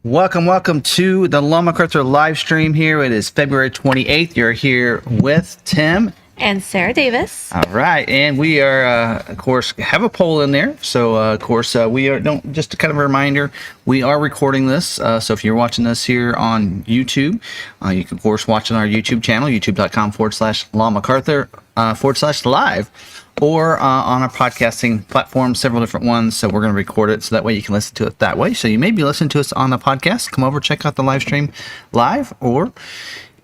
Welcome to the McArthur live stream here. It is February 28th. You're here with Tim and Sarah Davis. All right, and we are, of course, have a poll in there. So, of course, we are. Don't just kind of a reminder, we are recording this. So, if you're watching this here on YouTube, you can, of course, watch on our YouTube channel, youtube.com/McArthur/live. Or on a podcasting platform, several different ones. So we're going to record it so that way you can listen to it that way. So you may be listening to us on the podcast. Come over, check out the live stream live. Or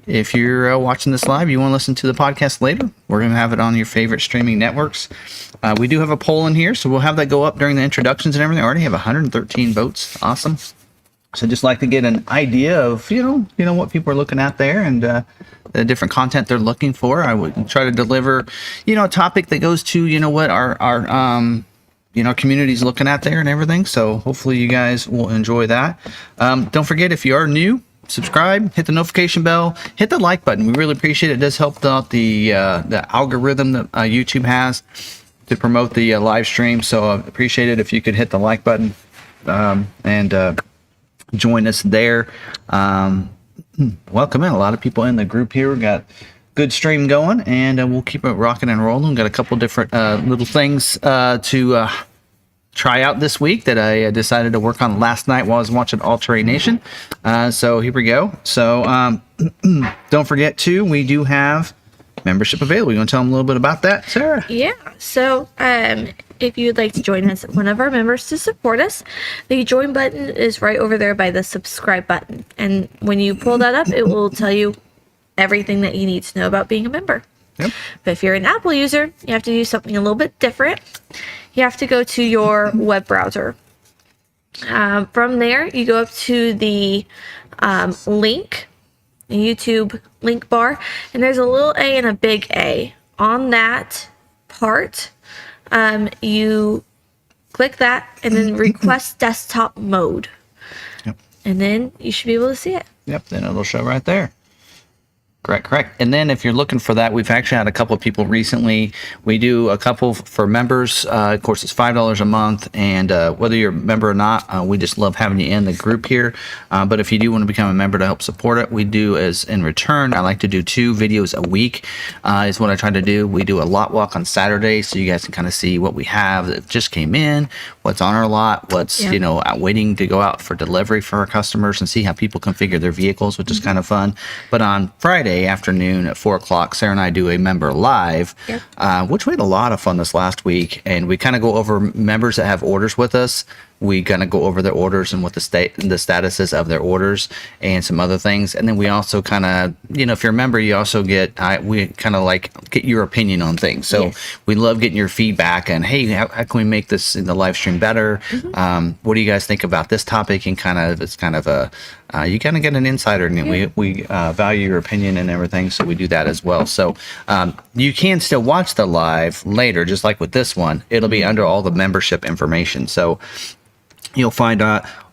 if you're watching this live, you want to listen to the podcast later, we're going to have it on your favorite streaming networks. We do have a poll in here, so we'll have that go up during the introductions and everything. I already have 113 votes. Awesome. So just like to get an idea of, you know what people are looking at there and the different content they're looking for. I would try to deliver, a topic that goes to, what our community's looking at there and everything. So hopefully you guys will enjoy that. Don't forget, if you are new, subscribe, hit the notification bell, hit the like button. We really appreciate it. It does help out the algorithm that YouTube has to promote the live stream. So I appreciate it if you could hit the like button and join us there. Welcome in. A lot of people in the group here. We got good stream going, and we'll keep it rocking and rolling. Got a couple different little things to try out this week that I decided to work on last night while I was watching All Terrain Nation. So here we go. So don't forget too, we do have membership available. You want to tell them a little bit about that, Sarah? Yeah. So if you would like to join us, one of our members to support us, the join button is right over there by the subscribe button. And when you pull that up, it will tell you everything that you need to know about being a member. Yep. But if you're an Apple user, you have to do something a little bit different. You have to go to your web browser. From there, you go up to the link, the YouTube link bar, and there's a little A and a big A. On that part, you click that and then request desktop mode. Yep. And then you should be able to see it. Yep, then it'll show right there. Correct. And then if you're looking for that, we've actually had a couple of people recently. We do a couple for members. Of course, it's $5 a month. And whether you're a member or not, we just love having you in the group here. But if you do want to become a member to help support it, we do as in return. I like to do 2 videos a week is what I try to do. We do a lot walk on Saturday, so you guys can kind of see what we have that just came in, what's on our lot, what's, waiting to go out for delivery for our customers, and see how people configure their vehicles, which is kind of fun. But on Friday afternoon at 4 o'clock, Sarah and I do a member live, which we had a lot of fun this last week, and we kind of go over members that have orders with us. We kind of go over their orders and what the statuses of their orders and some other things. And then we also kind of, if you're a member, you also get, we kind of like get your opinion on things. So we love getting your feedback and, hey, how can we make this in the live stream better? What do you guys think about this topic? And it's kind of a, you kind of get an insider, and we value your opinion and everything. So we do that as well. So you can still watch the live later, just like with this one. It'll be under all the membership information. So you'll find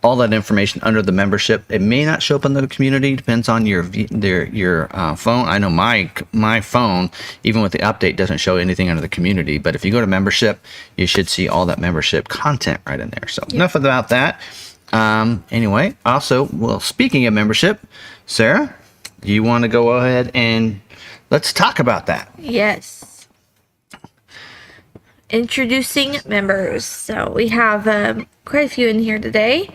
all that information under the membership. It may not show up in the community. Depends on your phone. I know my phone, even with the update, doesn't show anything under the community. But if you go to membership, you should see all that membership content right in there. So enough about that. Anyway, also, well, speaking of membership, Sarah, you want to go ahead and let's talk about that. Yes. Introducing members. So we have quite a few in here today.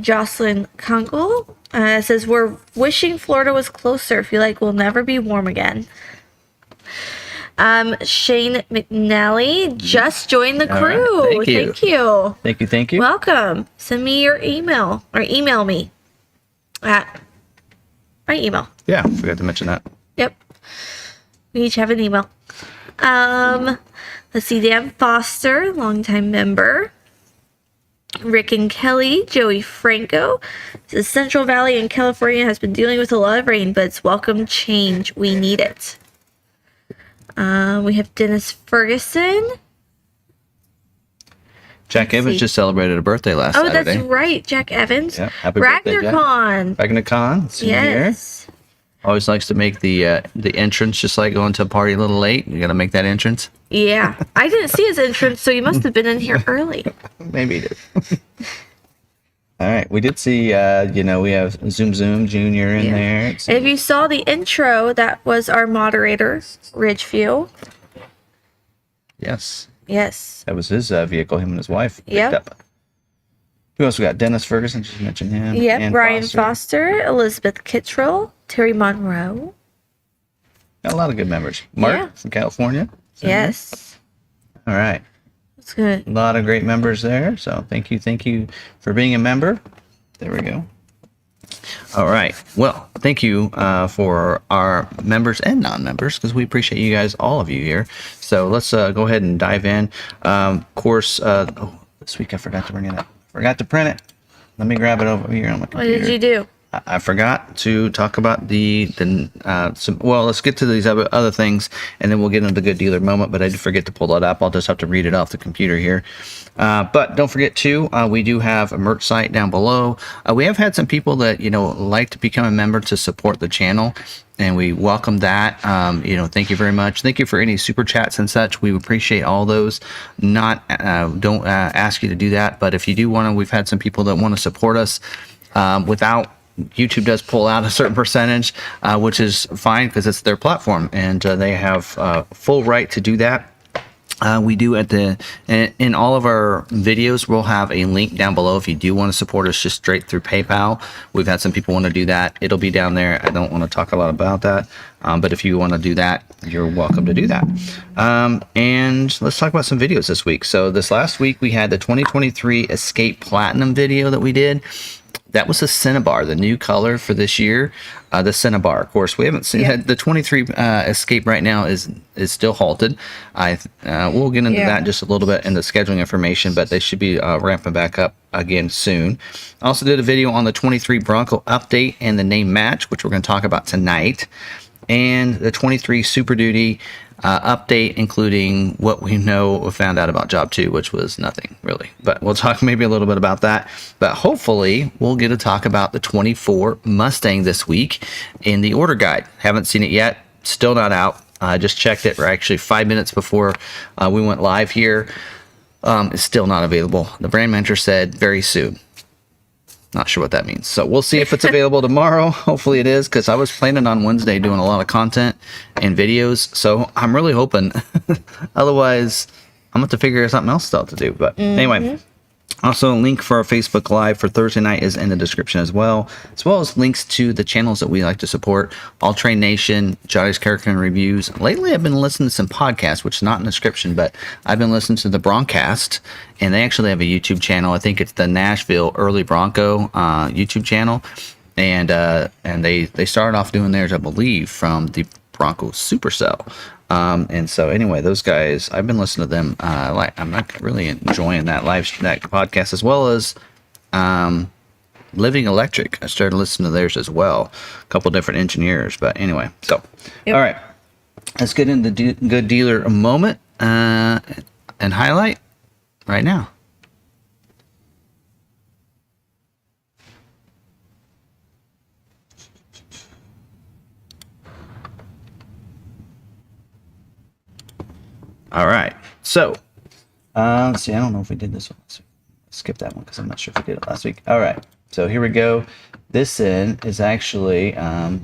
Jocelyn Kunkel says, we're wishing Florida was closer. Feel like we'll never be warm again. Shane McNally just joined the crew. Right. Thank you. Welcome. Send me your email or email me at my email. Yeah, forgot to mention that. Yep. We each have an email. Let's see, Dan Foster, longtime member. Rick and Kelly, Joey Franco. The Central Valley in California has been dealing with a lot of rain, but it's welcome change. We need it. We have Dennis Ferguson. Jack Evans just celebrated a birthday last Saturday. Oh, that's right. Jack Evans. Yeah, happy birthday, Jack. RagnarCon. Yes. Always likes to make the entrance, just like going to a party a little late. You got to make that entrance. Yeah. I didn't see his entrance, so you must have been in here early. Maybe he did. All right. We did see, we have Zoom Zoom Junior in there. And if you saw the intro, that was our moderator, Ridgeview. Yes. Yes. That was his vehicle, him and his wife picked Yep. up. Who else we got? Dennis Ferguson, just mentioned him. Yep. Ann Ryan Foster, Elizabeth Kittrell, Terry Monroe. Got a lot of good members. Mark Yeah. from California. Yes. All right. That's good. A lot of great members there. So thank you for being a member. There we go. All right. Well, thank you for our members and non-members, because we appreciate you guys, all of you here. So let's go ahead and dive in. Of course, this week I forgot to bring it up. Forgot to print it. Let me grab it over here on my What computer. did you do? I forgot to talk about let's get to these other things, and then we'll get into the good dealer moment, but I did forget to pull that up. I'll just have to read it off the computer here. But don't forget too, we do have a merch site down below. We have had some people that, like to become a member to support the channel, and we welcome that. Thank you very much. Thank you for any super chats and such. We appreciate all those. Don't ask you to do that, but if you do want to, we've had some people that want to support us without YouTube does pull out a certain percentage, which is fine because it's their platform, and they have full right to do that. We do in all of our videos, we'll have a link down below if you do want to support us just straight through PayPal. We've had some people want to do that. It'll be down there. I don't want to talk a lot about that, but if you want to do that, you're welcome to do that. And let's talk about some videos this week. So this last week we had the 2023 Escape Platinum video that we did. That was a Cinnabar, the new color for this year. The Cinnabar, of course, we haven't seen the 23 Escape right now is still halted. We'll get into that just a little bit in the scheduling information, but they should be ramping back up again soon. I also did a video on the 23 Bronco update and the name match, which we're going to talk about tonight, and the 23 Super Duty update, including what we found out about Job 2, which was nothing really, but we'll talk maybe a little bit about that. But hopefully we'll get to talk about the 24 Mustang this week in the order guide. Haven't seen it yet, still not out. I just checked it, actually 5 minutes before we went live here. It's still not available. The brand manager said very soon. Not sure what that means. So we'll see if it's available tomorrow. Hopefully it is, because I was planning on Wednesday doing a lot of content and videos. So I'm really hoping. Otherwise, I'm going to have to figure something else out to do. But anyway, also a link for our Facebook Live for Thursday night is in the description as well as links to the channels that we like to support. All Train Nation, Johnny's Character and Reviews. Lately, I've been listening to some podcasts, which is not in the description, but I've been listening to the Broncast, and they actually have a YouTube channel. I think it's the Nashville Early Bronco YouTube channel, and they started off doing theirs, I believe, from the Bronco Supercell. And so anyway, those guys, I've been listening to them. I'm not really enjoying that podcast, as well as Living Electric. I started listening to theirs as well. A couple different engineers, but anyway. So, All right, let's get into the good dealer moment and highlight right now. All right, so let's see. I don't know if we did this one last week. Skip that one because I'm not sure if we did it last week. All right, so here we go. This is actually I'll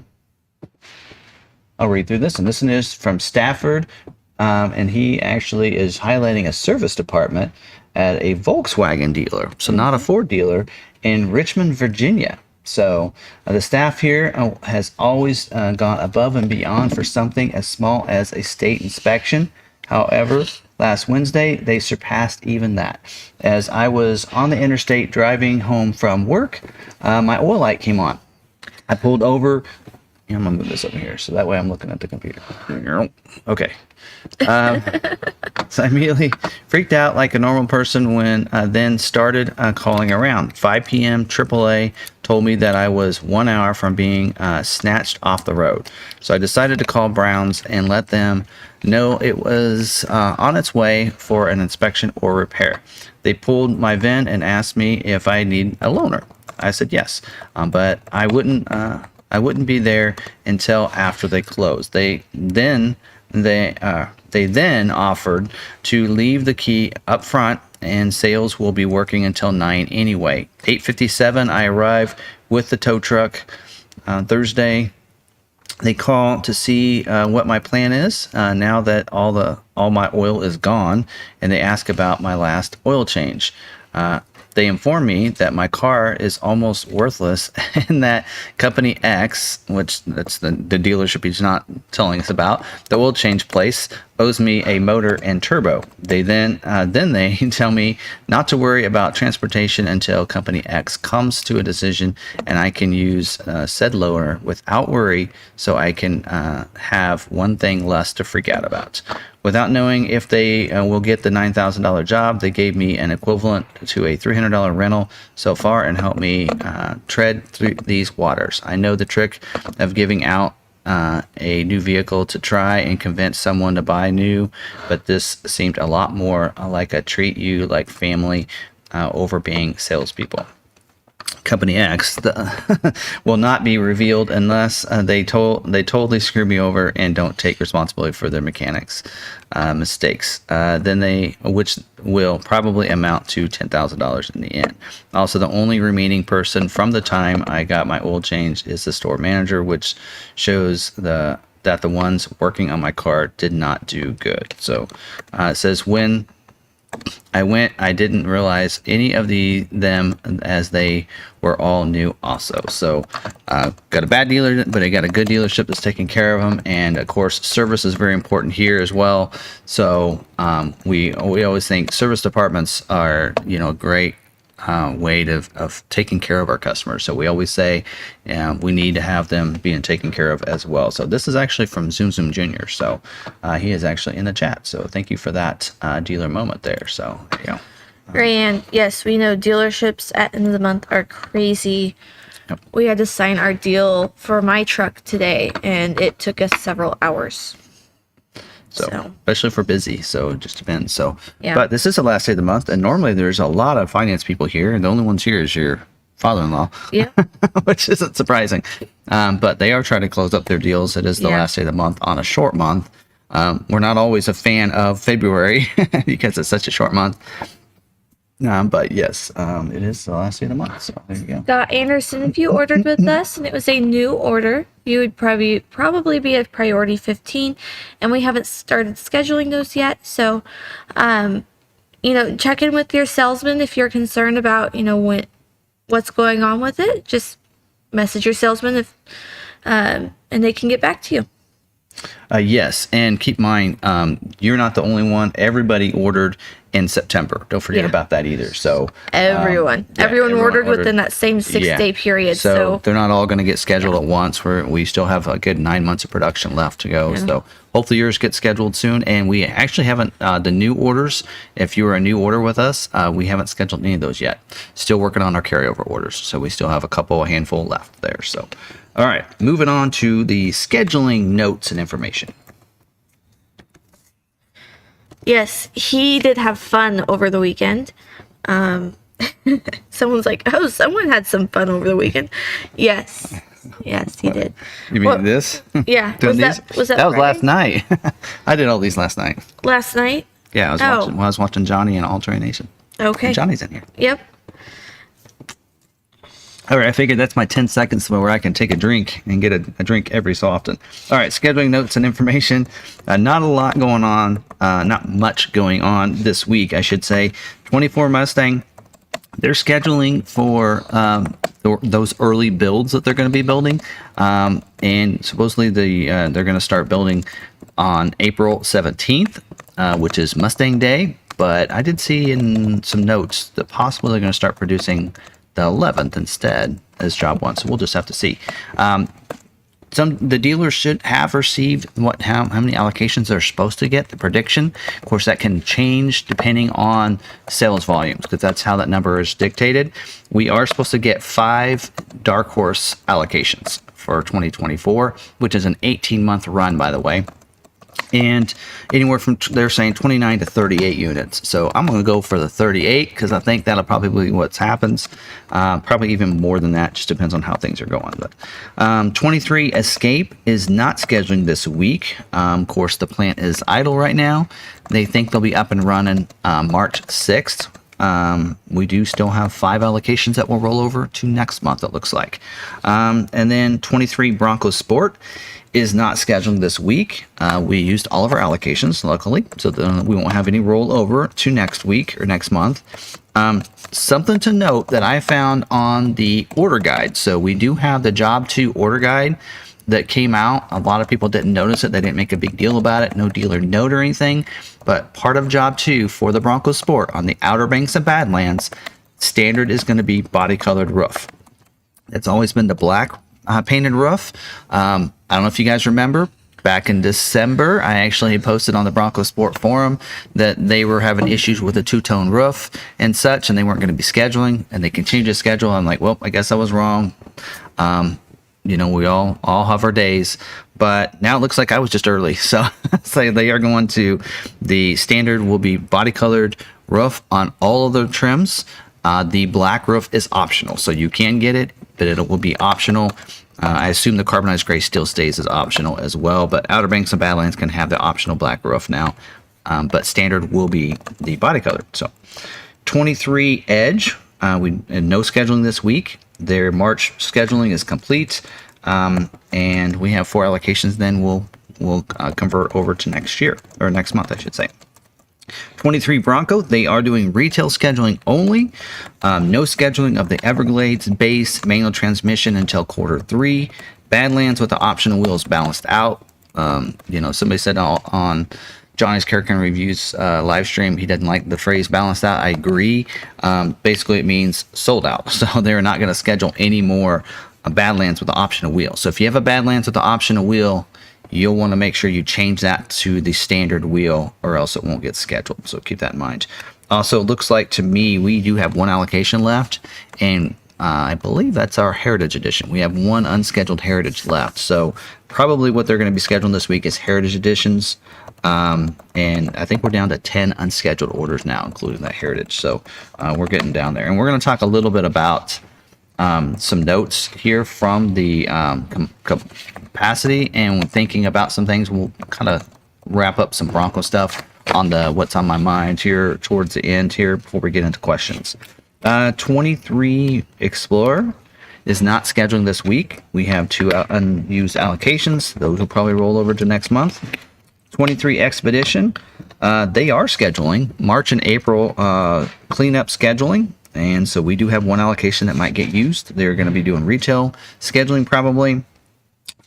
read through this, and this one is from Stafford, and he actually is highlighting a service department at a Volkswagen dealer, so not a Ford dealer, in Richmond, Virginia. So the staff here has always gone above and beyond for something as small as a state inspection. However, last Wednesday, they surpassed even that. As I was on the interstate driving home from work, my oil light came on. I pulled over. I'm going to move this over here so that way I'm looking at the computer. Okay. So I immediately freaked out like a normal person when I then started calling around. 5 p.m. AAA told me that I was 1 hour from being snatched off the road. So I decided to call Brown's and let them know it was on its way for an inspection or repair. They pulled my VIN and asked me if I need a loaner. I said yes, but I wouldn't be there until after they closed. They then offered to leave the key up front and sales will be working until 9 anyway. 8:57, I arrive with the tow truck. Thursday, they call to see what my plan is now that all my oil is gone, and they ask about my last oil change. They inform me that my car is almost worthless and that Company X, which that's the dealership he's not telling us about, the oil change place, owes me a motor and turbo. They then they tell me not to worry about transportation until Company X comes to a decision, and I can use said loaner without worry, so I can have one thing less to freak out about. Without knowing if they will get the $9,000 job, they gave me an equivalent to a $300 rental so far and helped me tread through these waters. I know the trick of giving out a new vehicle to try and convince someone to buy new, but this seemed a lot more like a treat you like family over being salespeople. Company X will not be revealed unless they totally screw me over and don't take responsibility for their mechanics mistakes. Which will probably amount to $10,000 in the end. Also, the only remaining person from the time I got my oil change is the store manager, which shows that the ones working on my car did not do good. So it says when I went, I didn't realize any of them as they were all new also. So got a bad dealer, but I got a good dealership that's taking care of them. And of course, service is very important here as well. So we always think service departments are, a great way of taking care of our customers. So we always say we need to have them being taken care of as well. So this is actually from Zoom Zoom Jr. So he is actually in the chat. So thank you for that dealer moment there. So there you go. Great. And yes, we know dealerships at end of the month are crazy. Yep. We had to sign our deal for my truck today, and it took us several hours. So especially for busy, so it just depends. So, yeah. But this is the last day of the month, and normally there's a lot of finance people here, and the only ones here is your father-in-law, yeah, which isn't surprising. But they are trying to close up their deals. It is the last day of the month on a short month. We're not always a fan of February because it's such a short month. But yes, it is the last day of the month. So there you go. Scott Anderson, if you ordered with us and it was a new order, you would probably be at priority 15, and we haven't started scheduling those yet. So, check in with your salesman if you're concerned about, what's going on with it. Just message your salesman and they can get back to you. Yes, and keep in mind, you're not the only one. Everybody ordered in September. Don't forget about that either. So everyone ordered within that same 6-day period. So they're not all going to get scheduled at once. We still have a good 9 months of production left to go. So hopefully yours gets scheduled soon. And we actually haven't the new orders. If you were a new order with us, we haven't scheduled any of those yet. Still working on our carryover orders. So we still have a handful left there. So. All right, moving on to the scheduling notes and information. Yes, he did have fun over the weekend. Someone's like, oh, someone had some fun over the weekend. Yes, he did. You mean this? Yeah. Was that was Friday? Last night. I did all these last night. Last night? Yeah, I was watching Johnny and Alternate Nation. Okay. And Johnny's in here. Yep. All right, I figured that's my 10 seconds where I can take a drink and get a drink every so often. All right, scheduling notes and information. Not a lot going on, not much going on this week, I should say. 24 Mustang, they're scheduling for those early builds that they're going to be building. And supposedly they're going to start building on April 17th, which is Mustang Day. But I did see in some notes that possibly they're going to start producing the 11th instead as job one. So we'll just have to see. The dealers should have received how many allocations they're supposed to get, the prediction. Of course, that can change depending on sales volumes because that's how that number is dictated. We are supposed to get 5 dark horse allocations for 2024, which is an 18-month run, by the way. and anywhere from they're saying 29 to 38 units. So I'm going to go for the 38 because I think that'll probably be what happens. Probably even more than that, just depends on how things are going. But 23 Escape is not scheduling this week. Of course, the plant is idle right now. They think they'll be up and running March 6th. We do still have 5 allocations that will roll over to next month, it looks like. And then 23 Bronco Sport is not scheduling this week. We used all of our allocations, luckily, so we won't have any rollover to next week or next month. Something to note that I found on the order guide. So we do have the Job 2 order guide that came out. A lot of people didn't notice it. They didn't make a big deal about it. No dealer note or anything. But part of Job 2 for the Bronco Sport on the Outer Banks of Badlands, standard is going to be body colored roof. It's always been the black painted roof. I don't know if you guys remember, back in December, I actually posted on the Bronco Sport forum that they were having issues with a two-tone roof and such, and they weren't going to be scheduling, and they continued to schedule. I'm like, well, I guess I was wrong. You know, we all have our days, but now it looks like I was just early. So, so they are going to, the standard will be body colored roof on all of the trims. The black roof is optional, so you can get it, but it will be optional. I assume the carbonized gray still stays as optional as well, but Outer Banks and Badlands can have the optional black roof now, but standard will be the body color. So 23 Edge, and no scheduling this week. Their March scheduling is complete, and we have 4 allocations. Then we'll convert over to next year, or next month, I should say. 23 Bronco, they are doing retail scheduling only. No scheduling of the Everglades base manual transmission until Q3. Badlands with the optional wheels balanced out. You know, somebody said on Johnny's Character Reviews live stream, he doesn't like the phrase balanced out. I agree. Basically, it means sold out. So they're not going to schedule any more Badlands with the optional wheel. So if you have a Badlands with the optional wheel, you'll want to make sure you change that to the standard wheel, or else it won't get scheduled. So keep that in mind. Also, it looks like to me we do have 1 allocation left, and I believe that's our Heritage Edition. We have 1 unscheduled Heritage left. So probably what they're going to be scheduling this week is Heritage Editions. And I think we're down to 10 unscheduled orders now, including that Heritage. So we're getting down there. And we're going to talk a little bit about some notes here from the capacity, and when thinking about some things, we'll kind of wrap up some Bronco stuff on the what's on my mind here towards the end here before we get into questions. 23 Explorer is not scheduling this week. We have 2 unused allocations. Those will probably roll over to next month. 23 Expedition, they are scheduling March and April cleanup scheduling. And so we do have 1 allocation that might get used. They're going to be doing retail scheduling probably.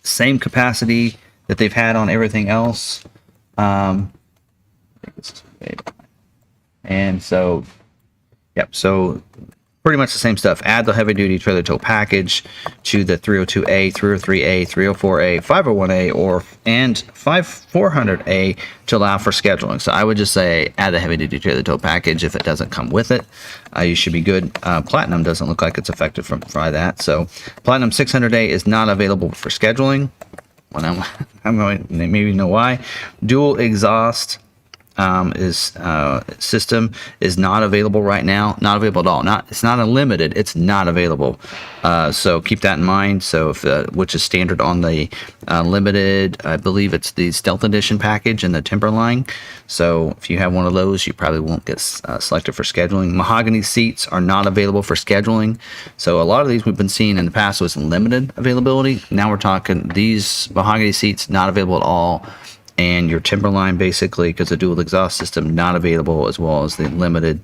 Same capacity that they've had on everything else. And so, yep, so pretty much the same stuff. Add the heavy duty trailer tow package to the 302A, 303A, 304A, 501A, and 5400A to allow for scheduling. So I would just say add the heavy duty trailer tow package if it doesn't come with it. You should be good. Platinum doesn't look like it's affected by that. So Platinum 600A is not available for scheduling. Well, I'm going to maybe know why. Dual exhaust system is not available right now. Not available at all. It's not unlimited. It's not available. So keep that in mind. So if which is standard on the limited, I believe it's the Stealth Edition package and the Timberline. So if you have one of those, you probably won't get selected for scheduling. Mahogany seats are not available for scheduling. So a lot of these we've been seeing in the past was limited availability. Now we're talking these mahogany seats not available at all. And your Timberline, basically, because the dual exhaust system not available, as well as the limited,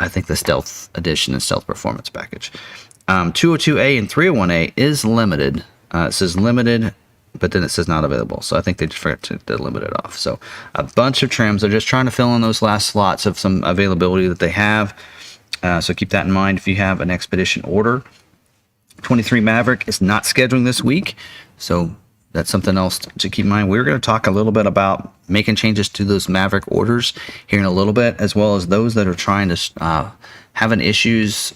I think the Stealth Edition and Stealth Performance package. 202A and 301A is limited. It says limited, but then it says not available. So I think they just forgot to limit it off. So a bunch of trims. They're just trying to fill in those last slots of some availability that they have. So keep that in mind if you have an Expedition order. 23 Maverick is not scheduling this week. So that's something else to keep in mind. We're going to talk a little bit about making changes to those Maverick orders here in a little bit, as well as those that are trying to having issues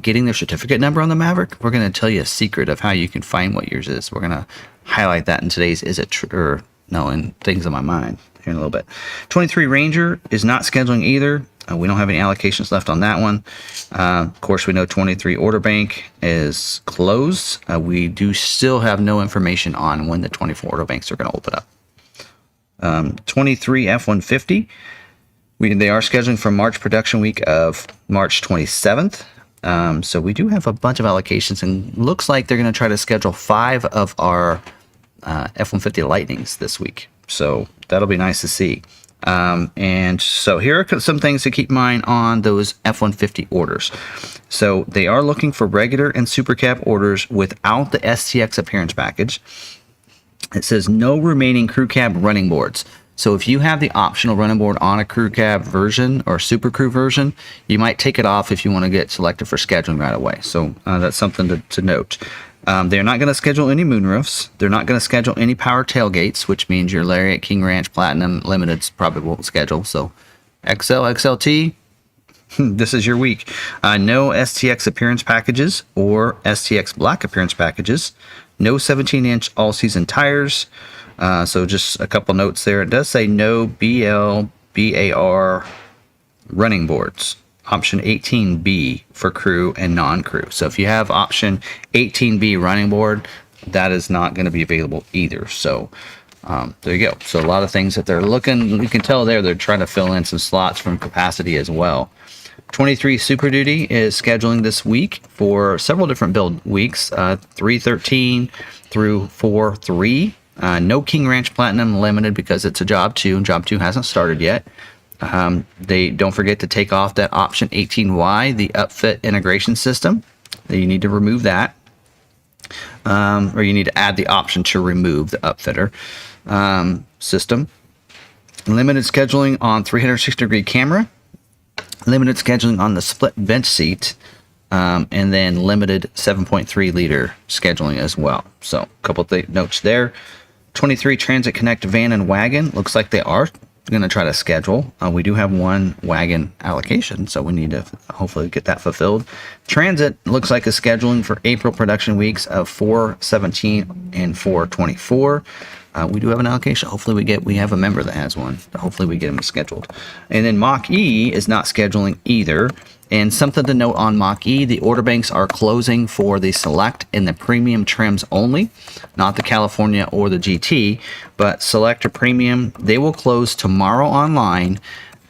getting their certificate number on the Maverick. We're going to tell you a secret of how you can find what yours is. We're going to highlight that in today's knowing things in my mind here in a little bit. 23 Ranger is not scheduling either. We don't have any allocations left on that one. Of course, we know 23 Order Bank is closed. We do still have no information on when the 24 order banks are going to open up. 23 F-150. They are scheduling for March production week of March 27th. So we do have a bunch of allocations, and looks like they're going to try to schedule 5 of our F-150 Lightnings this week. So that'll be nice to see. And so here are some things to keep in mind on those F-150 orders. So they are looking for regular and super cab orders without the STX appearance package. It says no remaining crew cab running boards. So if you have the optional running board on a crew cab version or super crew version, you might take it off if you want to get selected for scheduling right away. So that's something to note. They're not going to schedule any moonroofs. They're not going to schedule any power tailgates, which means your Lariat, King Ranch, Platinum, Limiteds probably won't schedule. So XL, XLT, this is your week. No STX appearance packages or STX black appearance packages. No 17-inch all-season tires. So just a couple notes there. It does say no BL, BAR running boards. Option 18B for crew and non-crew. So if you have option 18B running board, that is not going to be available either. So there you go. So a lot of things that they're looking, you can tell there, they're trying to fill in some slots from capacity as well. 23 Super Duty is scheduling this week for several different build weeks, 3/13 through 4/3. No King Ranch Platinum Limited because it's a Job 2, and Job 2 hasn't started yet. They don't forget to take off that option 18Y, the upfit integration system. You need to remove that, or you need to add the option to remove the upfitter system. Limited scheduling on 360-degree camera. Limited scheduling on the split bench seat, and then limited 7.3 liter scheduling as well. So a couple of notes there. 23 Transit Connect van and wagon. Looks like they are going to try to schedule. We do have one wagon allocation, so we need to hopefully get that fulfilled. Transit looks like is scheduling for April production weeks of 4/17 and 4/24. We do have an allocation. Hopefully we have a member that has one. Hopefully we get them scheduled. And then Mach-E is not scheduling either. And something to note on Mach-E, the order banks are closing for the Select and the Premium trims only, not the California or the GT, but Select or Premium, they will close tomorrow online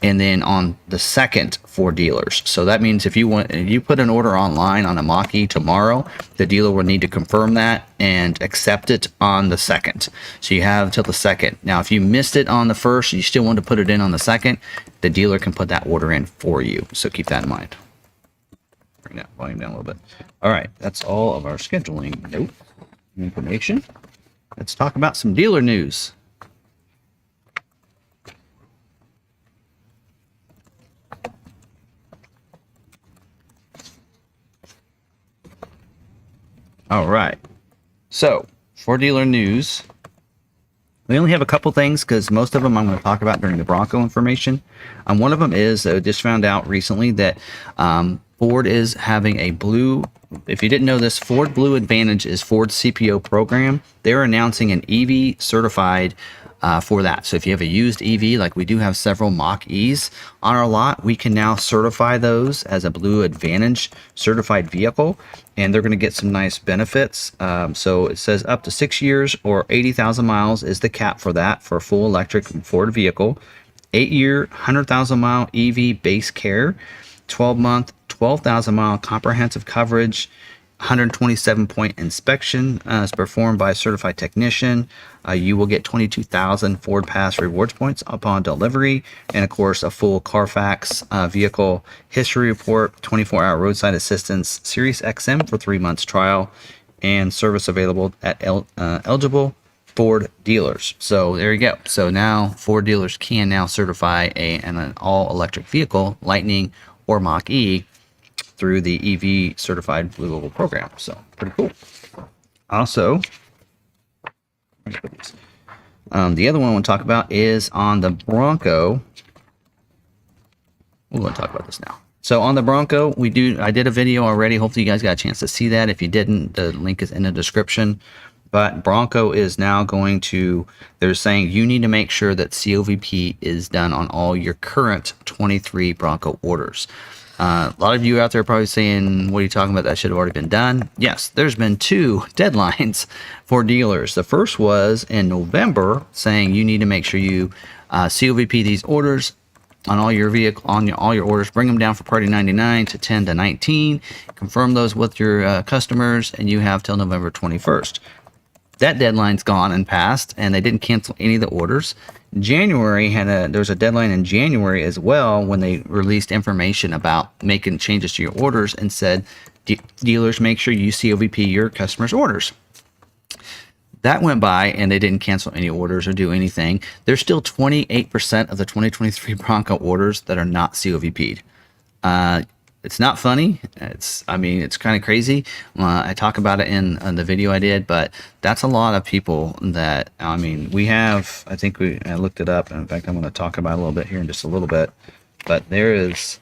and then on the 2nd for dealers. So that means if you put an order online on a Mach-E tomorrow, the dealer will need to confirm that and accept it on the 2nd. So you have until the 2nd. Now, if you missed it on the 1st, you still want to put it in on the 2nd, the dealer can put that order in for you. So keep that in mind. Bring that volume down a little bit. All right, that's all of our scheduling note information. Let's talk about some dealer news. All right, so for dealer news, we only have a couple things because most of them I'm going to talk about during the Bronco information. One of them is I just found out recently that Ford is having a blue, if you didn't know this, Ford Blue Advantage is Ford's CPO program. They're announcing an EV certified for that. So if you have a used EV, like we do have several Mach-E's on our lot, we can now certify those as a Blue Advantage certified vehicle, and they're going to get some nice benefits. So it says up to 6 years or 80,000 miles is the cap for that for a full electric Ford vehicle. 8-year, 100,000 mile EV base care, 12-month, 12,000 mile comprehensive coverage, 127-point inspection is performed by a certified technician. You will get 22,000 Ford Pass rewards points upon delivery, and of course a full Carfax vehicle history report, 24-hour roadside assistance, Sirius XM for 3 months trial, and service available at eligible Ford dealers. So there you go. So now Ford dealers can now certify an all-electric vehicle, Lightning or Mach-E, through the EV certified Blue Oval program. So pretty cool. Also, the other one I want to talk about is on the Bronco. We're going to talk about this now. So on the Bronco, I did a video already. Hopefully you guys got a chance to see that. If you didn't, the link is in the description. But Bronco is now going to, they're saying you need to make sure that COVP is done on all your current 23 Bronco orders. A lot of you out there are probably saying, what are you talking about? That should have already been done. Yes, there's been 2 deadlines for dealers. The first was in November saying you need to make sure you COVP these orders on all your all your orders, bring them down for Party 99 to 10 to 19, confirm those with your customers, and you have till November 21st. That deadline's gone and passed, and they didn't cancel any of the orders. January there was a deadline in January as well when they released information about making changes to your orders and said, dealers, make sure you COVP your customers' orders. That went by and they didn't cancel any orders or do anything. There's still 28% of the 2023 Bronco orders that are not COVP'd. It's not funny. It's kind of crazy. I talk about it in the video I did, but that's a lot of people that, we have, I looked it up. In fact, I'm going to talk about it a little bit here in just a little bit, but there is,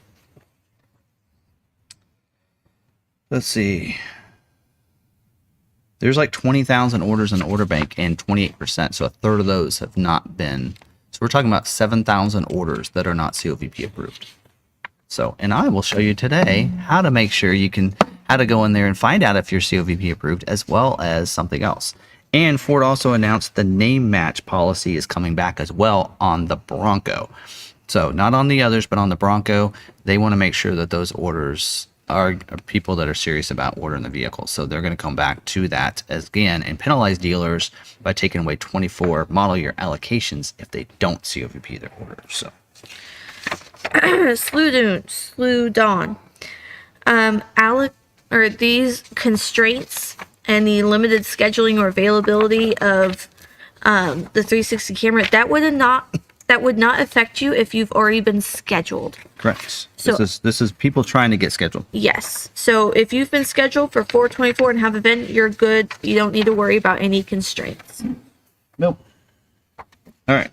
let's see. There's like 20,000 orders in the order bank and 28%. So a third of those have not been. So we're talking about 7,000 orders that are not COVP approved. So, and I will show you today how to make sure how to go in there and find out if you're COVP approved, as well as something else. And Ford also announced the name match policy is coming back as well on the Bronco. So not on the others, but on the Bronco, they want to make sure that those orders are people that are serious about ordering the vehicle. So they're going to come back to that again and penalize dealers by taking away 24 model year allocations if they don't COVP their orders. So. Slew Dawn. These constraints and the limited scheduling or availability of the 360 camera, that would not affect you if you've already been scheduled. Correct. So this is people trying to get scheduled. Yes. So if you've been scheduled for 4/24 and have a event, you're good. You don't need to worry about any constraints. Nope. All right.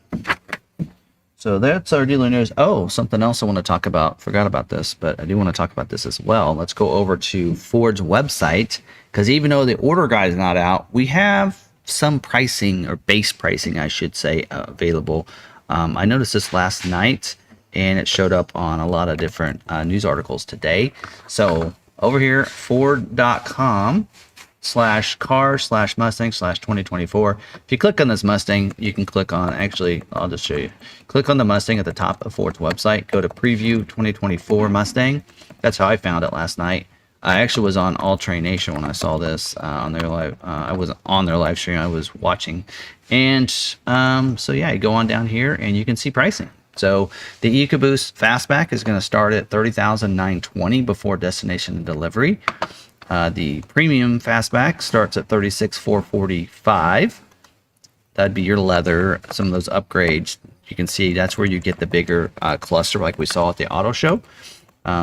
So that's our dealer news. Oh, something else I want to talk about. Forgot about this, but I do want to talk about this as well. Let's go over to Ford's website, because even though the order guide is not out, we have some pricing, or base pricing, I should say, available. I noticed this last night, and it showed up on a lot of different news articles today. So over here, Ford.com/car/Mustang/2024. If you click on this Mustang, you can click on, actually, I'll just show you. Click on the Mustang at the top of Ford's website. Go to Preview 2024 Mustang. That's how I found it last night. I actually was on All Train Nation when I saw this on their live. I wasn't on their live stream. I was watching. And so yeah, you go on down here and you can see pricing. So the EcoBoost Fastback is going to start at $30,920 before destination and delivery. The Premium Fastback starts at $36,445. That'd be your leather. Some of those upgrades, you can see that's where you get the bigger cluster, like we saw at the auto show.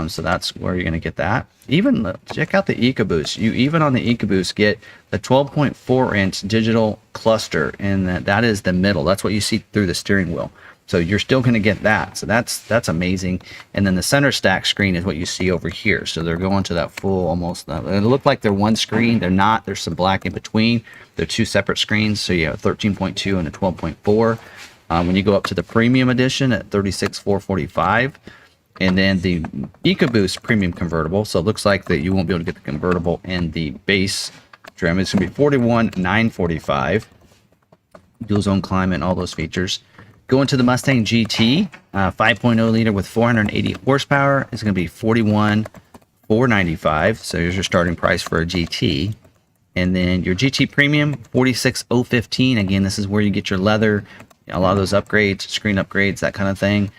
So that's where you're going to get that. Even check out the EcoBoost. You even on the EcoBoost get the 12.4-inch digital cluster, and that is the middle. That's what you see through the steering wheel. So you're still going to get that. So that's amazing. And then the center stack screen is what you see over here. So they're going to that full almost. It looked like they're one screen. They're not. There's some black in between. They're two separate screens. So you have a 13.2 and a 12.4. When you go up to the Premium Edition at $36,445. And then the EcoBoost Premium Convertible. So it looks like that you won't be able to get the convertible in the base trim. It's going to be $41,945. Dual zone climate and all those features. Going to the Mustang GT, 5.0 liter with 480 horsepower. It's going to be $41,495. So here's your starting price for a GT. And then your GT Premium, $46,015. Again, this is where you get your leather, a lot of those upgrades, screen upgrades, that kind of thing.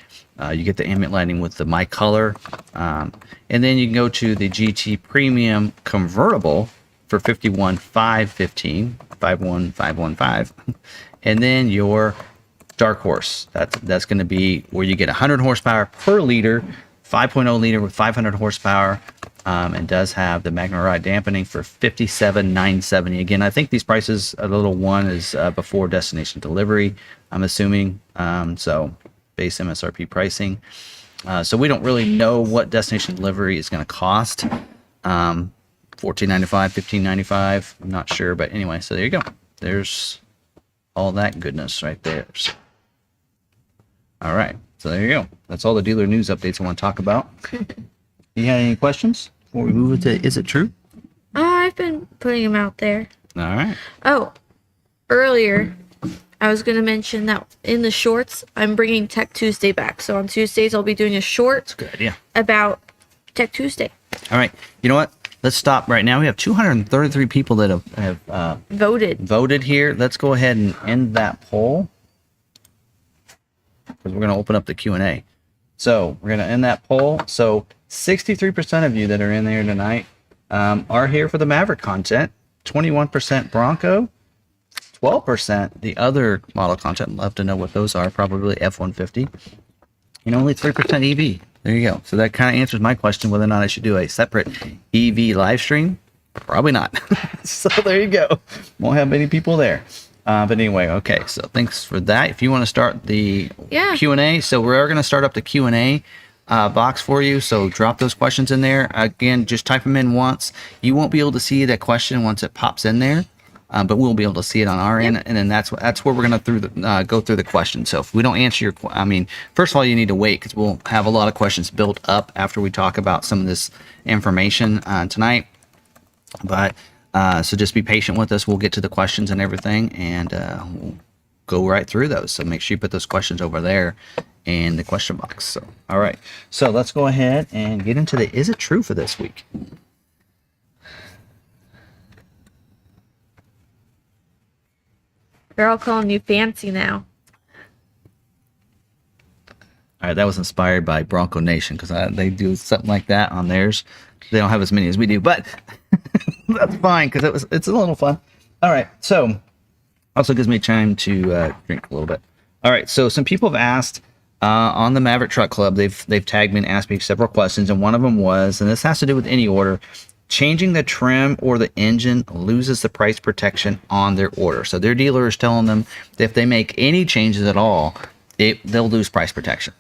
You get the ambient lighting with the My Color. And then you can go to the GT Premium Convertible for $51,515. 51,515. And then your Dark Horse. That's going to be where you get 100 horsepower per liter, 5.0 liter with 500 horsepower, and does have the Magna Ride dampening for $57,970. Again, I think these prices, a little one is before destination delivery, I'm assuming. So base MSRP pricing. So we don't really know what destination delivery is going to cost. $14.95, $15.95. I'm not sure, but anyway. So there you go. there's all that goodness right there. So, all right. So there you go. That's all the dealer news updates I want to talk about. You had any questions before we move into Is It True? I've been putting them out there. All right. Oh, earlier I was going to mention that in the shorts, I'm bringing Tech Tuesday back. So on Tuesdays, I'll be doing a short Good idea. about Tech Tuesday. All right. You know what? Let's stop right now. We have 233 people that have voted here. Let's go ahead and end that poll because we're going to open up the Q&A. So we're going to end that poll. So 63% of you that are in there tonight are here for the Maverick content. 21% Bronco. 12% the other model content. Love to know what those are. Probably F-150. And only 3% EV. There you go. So that kind of answers my question whether or not I should do a separate EV live stream. Probably not. So there you go. Won't have many people there. But anyway, okay. So thanks for that. If you want to start the Q&A, so we're going to start up the Q&A box for you. So drop those questions in there. Again, just type them in once. You won't be able to see that question once it pops in there. But we'll be able to see it on our end, and then that's where we're going to go through the questions. So if we don't answer your, first of all, you need to wait because we'll have a lot of questions built up after we talk about some of this information tonight. But so just be patient with us. We'll get to the questions and everything, and we'll go right through those. So make sure you put those questions over there in the question box. So all right, so let's go ahead and get into the Is It True for this week. They're all calling you fancy now. All right, that was inspired by Bronco Nation because they do something like that on theirs. They don't have as many as we do, but that's fine because it's a little fun. All right, so also gives me time to drink a little bit. All right, so some people have asked on the Maverick Truck Club. They've tagged me and asked me several questions, and one of them was, and this has to do with any order. Changing the trim or the engine loses the price protection on their order. So their dealer is telling them that if they make any changes at all, they'll lose price protection.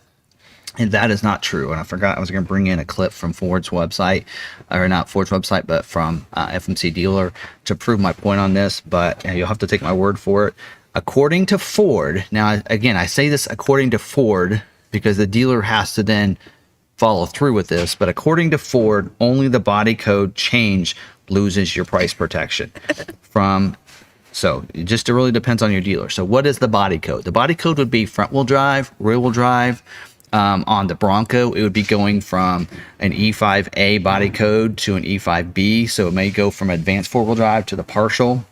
And that is not true. And I forgot I was going to bring in a clip from Ford's website, or not Ford's website, but from FMC Dealer to prove my point on this. But you'll have to take my word for it. According to Ford, now again, I say this according to Ford because the dealer has to then follow through with this, but according to Ford, only the body code change loses your price protection so it just really depends on your dealer. So what is the body code? The body code would be front wheel drive, rear wheel drive. On the Bronco, it would be going from an E5A body code to an E5B. So it may go from advanced four wheel drive to the partial,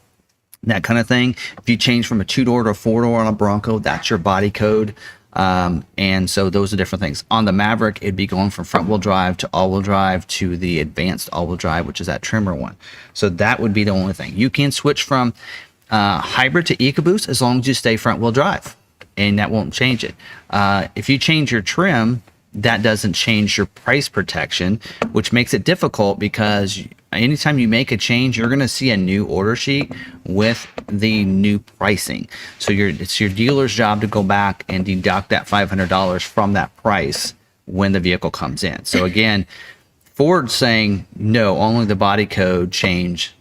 that kind of thing. If you change from a 2-door to a 4-door on a Bronco, that's your body code. And so those are different things. On the Maverick, it'd be going from front wheel drive to all wheel drive to the advanced all wheel drive, which is that trimmer one. So that would be the only thing. You can switch from hybrid to EcoBoost as long as you stay front wheel drive, and that won't change it. If you change your trim, that doesn't change your price protection, which makes it difficult because anytime you make a change, you're going to see a new order sheet with the new pricing. So it's your dealer's job to go back and deduct that $500 from that price when the vehicle comes in. So again, Ford's saying, no, only the body code changes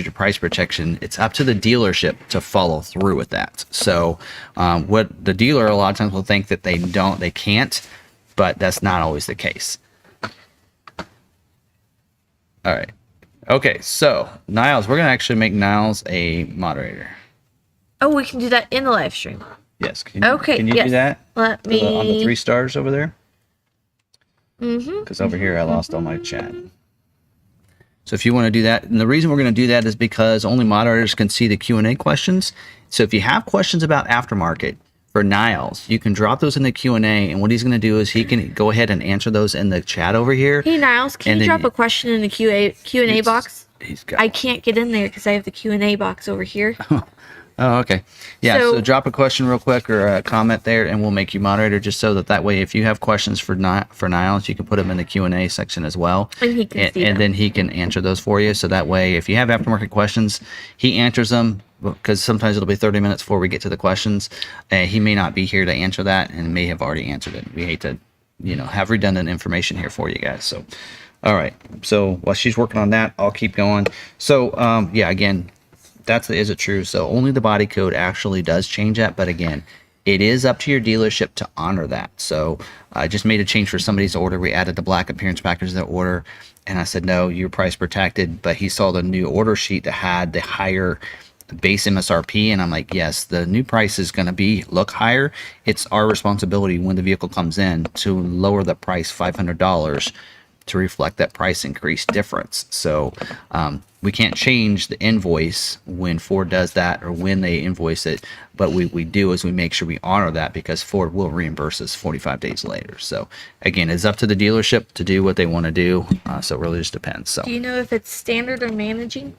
your price protection. It's up to the dealership to follow through with that. So what the dealer a lot of times will think that they can't, but that's not always the case. All right. Okay, so Niles, we're going to actually make Niles a moderator. Oh, we can do that in the live stream. Yes. Can you do that? Let me... On the 3 stars over there? Mm-hmm. Because over here I lost all my chat. So if you want to do that, and the reason we're going to do that is because only moderators can see the Q&A questions. So if you have questions about aftermarket for Niles, you can drop those in the Q&A, and what he's going to do is he can go ahead and answer those in the chat over here. Hey Niles, can you drop a question in the Q&A box? I can't get in there because I have the Q&A box over here. Oh, okay. Yeah, so drop a question real quick or a comment there, and we'll make you moderator just so that way if you have questions for Niles, you can put them in the Q&A section as well. And he can see them. And then he can answer those for you. So that way, if you have aftermarket questions, he answers them because sometimes it'll be 30 minutes before we get to the questions. He may not be here to answer that and may have already answered it. We hate to, have redundant information here for you guys. So, all right. So while she's working on that, I'll keep going. So, again, is it true. So only the body code actually does change that. But again, it is up to your dealership to honor that. So I just made a change for somebody's order. We added the black appearance package to the order. And I said, no, you're price protected. But he saw the new order sheet that had the higher base MSRP. And I'm like, yes, the new price is going to look higher. It's our responsibility when the vehicle comes in to lower the price $500 to reflect that price increase difference. So we can't change the invoice when Ford does that or when they invoice it. But we do is we make sure we honor that, because Ford will reimburse us 45 days later. So again, it's up to the dealership to do what they want to do. So it really just depends. So Do you know if it's standard or managing?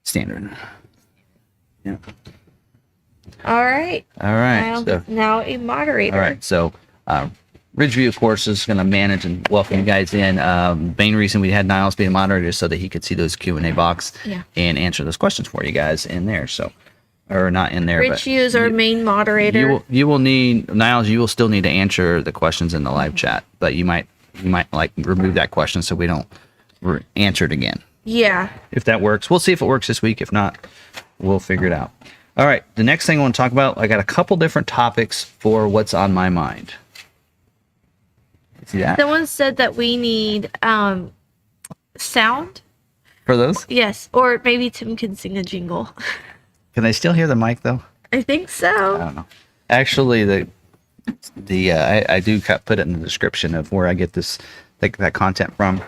standard. Yeah. All right. All right. So, Now a moderator. all right. So Ridgeview, of course, is going to manage and welcome you guys in. Main reason we had Niles be a moderator is so that he could see those Q&A box and answer those questions for you guys in there. So, or not in there, but Ridgeview is our main moderator. you will need, Niles, you will still need to answer the questions in the live chat, but you might like remove that question so we don't answer it again. Yeah. If that works. We'll see if it works this week. If not, we'll figure it out. All right. The next thing I want to talk about, I got a couple different topics for what's on my mind. See that? Someone said that we need sound. For those? Yes. Or maybe Tim can sing a jingle. Can they still hear the mic though? I think I so. don't know. Actually, I do put it in the description of where I get that content from,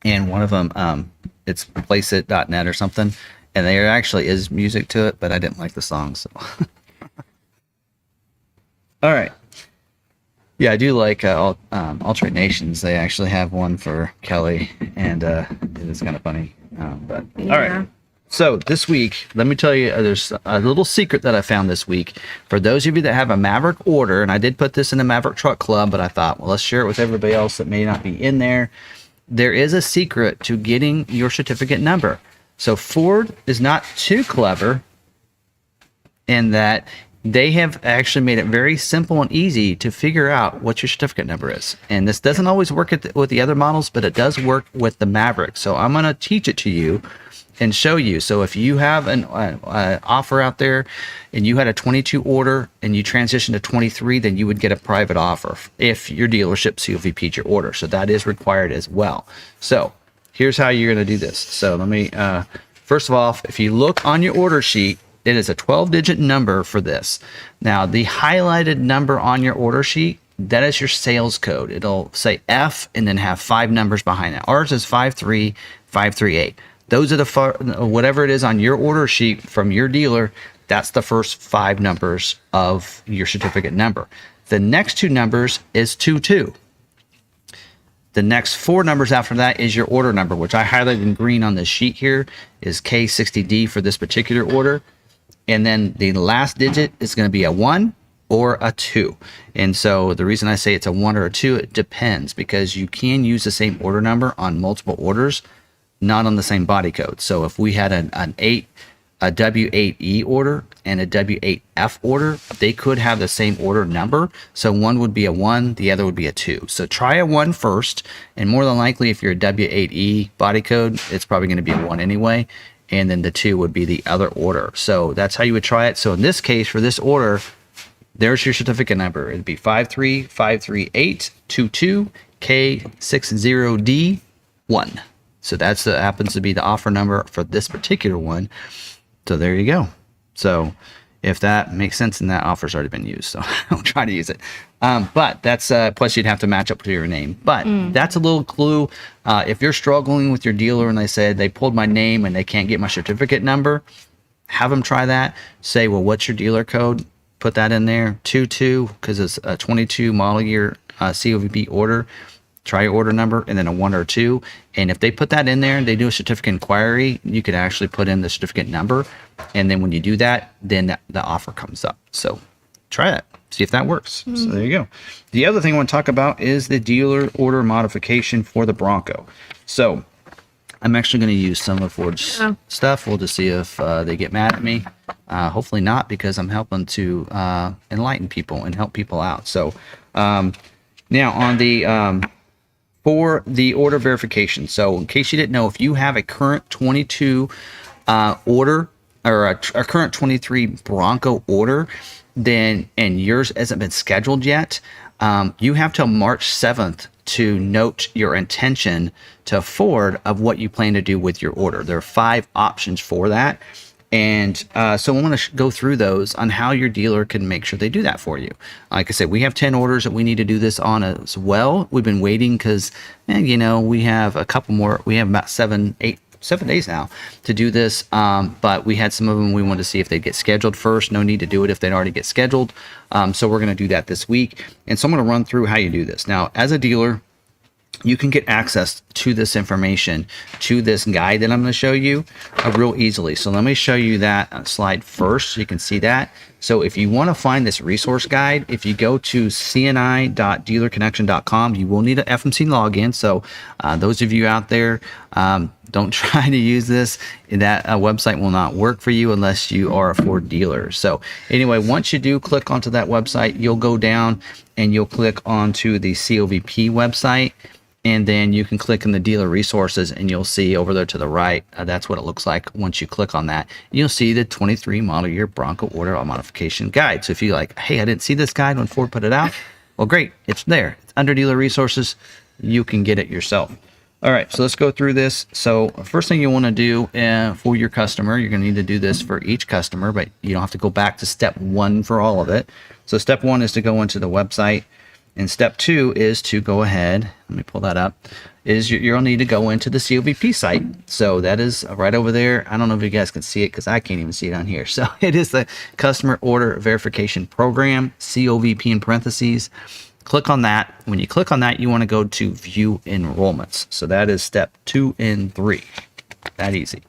and one of them it's placeit.net or something, and there actually is music to it, but I didn't like the song, so. All right. Yeah, I do like Alternate Nations. They actually have one for Kelly, and it's kind of funny. But all right. So this week, let me tell you, there's a little secret that I found this week. For those of you that have a Maverick order, and I did put this in the Maverick Truck Club, but I thought, well, let's share it with everybody else that may not be in there. There is a secret to getting your certificate number. So Ford is not too clever in that they have actually made it very simple and easy to figure out what your certificate number is. And this doesn't always work with the other models, but it does work with the Maverick. So I'm going to teach it to you and show you. So if you have an offer out there and you had a 22 order and you transition to 23, then you would get a private offer if your dealership COVP'd your order. So that is required as well. So here's how you're going to do this. So let me, first of all, if you look on your order sheet, it is a 12-digit number for this. Now, the highlighted number on your order sheet, that is your sales code. It'll say F and then have 5 numbers behind it. Ours is 53538. Those are whatever it is on your order sheet from your dealer, that's the first 5 numbers of your certificate number. The next 2 numbers is 22. The next 4 numbers after that is your order number, which I highlighted in green on this sheet here, is K60D for this particular order. And then the last digit is going to be a 1 or a 2. And so the reason I say it's a 1 or a 2, it depends, because you can use the same order number on multiple orders, not on the same body code. So if we had a W8E order and a W8F order, they could have the same order number. So one would be a 1, the other would be a 2. So try a 1 first, and more than likely if you're a W8E body code, it's probably going to be a 1 anyway. And then the 2 would be the other order. So that's how you would try it. So in this case, for this order, there's your certificate number. It'd be 5353822K60D1. So that's happens to be the offer number for this particular one. So there you go. So if that makes sense, and that offer's already been used, so don't try to use it. But that's plus you'd have to match up to your name. But that's a little clue. If you're struggling with your dealer and they said they pulled my name and they can't get my certificate number, have them try that. Say, well, what's your dealer code? Put that in there. 22, because it's a 22 model year COVP order. Try your order number and then a 1 or 2. And if they put that in there and they do a certificate inquiry, you can actually put in the certificate number. And then when you do that, then the offer comes up. So try it. See if that works. So there you go. The other thing I want to talk about is the dealer order modification for the Bronco. So I'm actually going to use some of Ford's stuff. We'll just see if they get mad at me. Hopefully not, because I'm helping to enlighten people and help people out. So now on the for the order verification. So in case you didn't know, if you have a current 22 order or a current 23 Bronco order, then and yours hasn't been scheduled yet, you have till March 7th to note your intention to Ford of what you plan to do with your order. There are 5 options for that. And so I want to go through those on how your dealer can make sure they do that for you. Like I said, we have 10 orders that we need to do this on as well. We've been waiting because, you know, we have a couple more. We have about 7 days now to do this. But we had some of them we wanted to see if they get scheduled first. No need to do it if they'd already get scheduled. So we're going to do that this week. And so I'm going to run through how you do this. Now, as a dealer, you can get access to this information, to this guide that I'm going to show you real easily. So let me show you that slide first so you can see that. So if you want to find this resource guide, if you go to cni.dealerconnection.com, you will need an FMC login. So those of you out there, don't try to use this. That website will not work for you unless you are a Ford dealer. So anyway, once you do click onto that website, you'll go down and you'll click onto the COVP website. And then you can click in the dealer resources and you'll see over there to the right, that's what it looks like once you click on that. You'll see the 23 model year Bronco order modification guide. So if you're like, hey, I didn't see this guide when Ford put it out, well, great, it's there. It's under dealer resources. You can get it yourself. All right, so let's go through this. So first thing you want to do for your customer, you're going to need to do this for each customer, but you don't have to go back to step 1 for all of it. So step 1 is to go into the website. And step 2 is to go ahead, let me pull that up, is you'll need to go into the COVP site. So that is right over there. I don't know if you guys can see it because I can't even see it on here. So it is the Customer Order Verification Program, COVP in parentheses. Click on that. When you click on that, you want to go to View Enrollments. So that is step 2 and 3. That easy.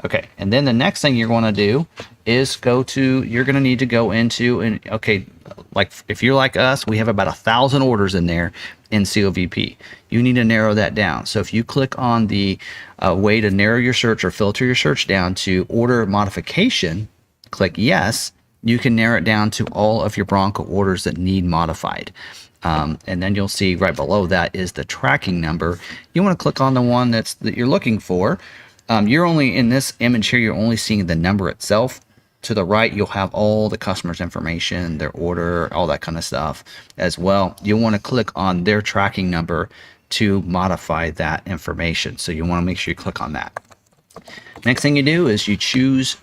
Okay, and then the next thing you're going to do is you're going to need to go into, and okay, like if you're like us, we have about 1,000 orders in there in COVP. You need to narrow that down. So if you click on the way to narrow your search or filter your search down to order modification, click yes, you can narrow it down to all of your Bronco orders that need modified. And then you'll see right below that is the tracking number. You want to click on the one that you're looking for. You're only in this image here, you're only seeing the number itself. To the right, you'll have all the customer's information, their order, all that kind of stuff as well. You'll want to click on their tracking number to modify that information. So you want to make sure you click on that. Next thing you do is you choose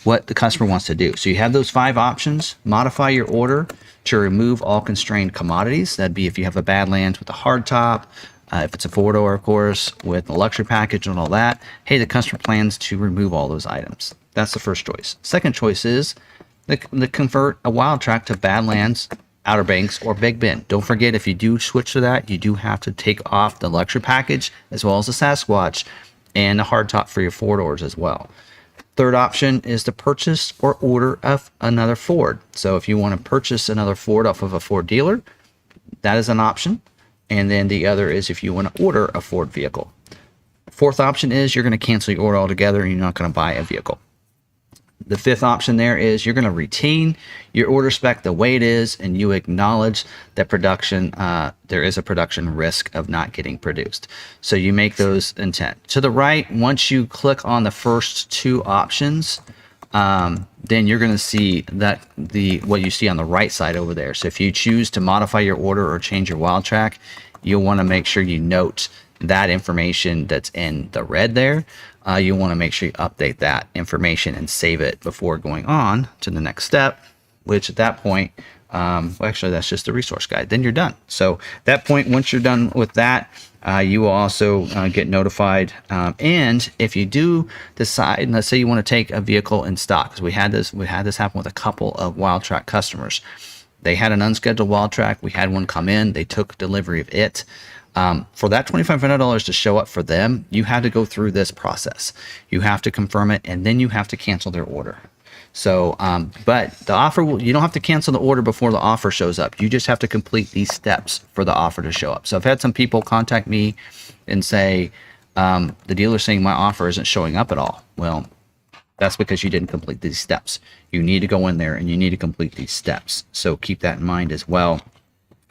what the customer wants to do. So you have those 5 options. Modify your order to remove all constrained commodities. That'd be if you have a Badlands with a hard top, if it's a 4-door, of course, with a luxury package and all that. Hey, the customer plans to remove all those items. That's the first choice. Second choice is the convert a wild track to Badlands, Outer Banks, or Big Bend. Don't forget, if you do switch to that, you do have to take off the luxury package as well as the Sasquatch and the hardtop for your 4-doors as well. Third option is to purchase or order of another Ford. So if you want to purchase another Ford off of a Ford dealer, that is an option. And then the other is if you want to order a Ford vehicle. Fourth option is you're going to cancel your order altogether and you're not going to buy a vehicle. The fifth option there is you're going to retain your order spec the way it is, and you acknowledge that production, there is a production risk of not getting produced. So you make those intent. To the right, once you click on the first 2 options, then you're going to see that what you see on the right side over there. So if you choose to modify your order or change your wild track, you'll want to make sure you note that information that's in the red there. You want to make sure you update that information and save it before going on to the next step, which at that point, well, actually, that's just the resource guide. Then you're done. So at that point, once you're done with that, you will also get notified. And if you do decide, let's say you want to take a vehicle in stock, because we had this happen with a couple of wild track customers. They had an unscheduled wild track. We had one come in. They took delivery of it. For that $2,500 to show up for them, you had to go through this process. You have to confirm it, and then you have to cancel their order. So, but the offer, you don't have to cancel the order before the offer shows up. You just have to complete these steps for the offer to show up. So I've had some people contact me and say, the dealer's saying my offer isn't showing up at all. Well, that's because you didn't complete these steps. You need to go in there and you need to complete these steps. So keep that in mind as well.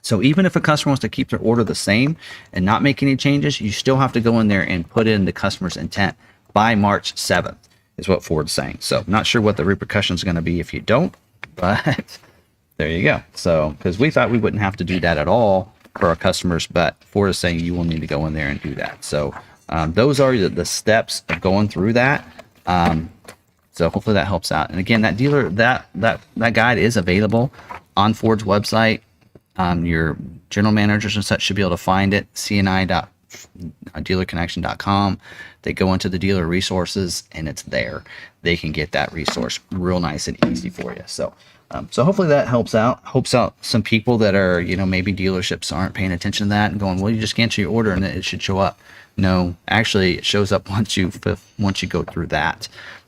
So even if a customer wants to keep their order the same and not make any changes, you still have to go in there and put in the customer's intent by March 7th. is what Ford's saying. So not sure what the repercussions are going to be if you don't, but there you go. So, because we thought we wouldn't have to do that at all for our customers, but Ford is saying you will need to go in there and do that. So those are the steps of going through that. So hopefully that helps out. And again, that dealer, that guide is available on Ford's website. Your general managers and such should be able to find it. cni.dealerconnection.com. They go into the dealer resources and it's there. They can get that resource real nice and easy for you. So, so hopefully that helps out. Helps out some people that are, you know, maybe dealerships aren't paying attention to that and going, well, you just cancel your order and it should show up. No, actually, it shows up once you go through that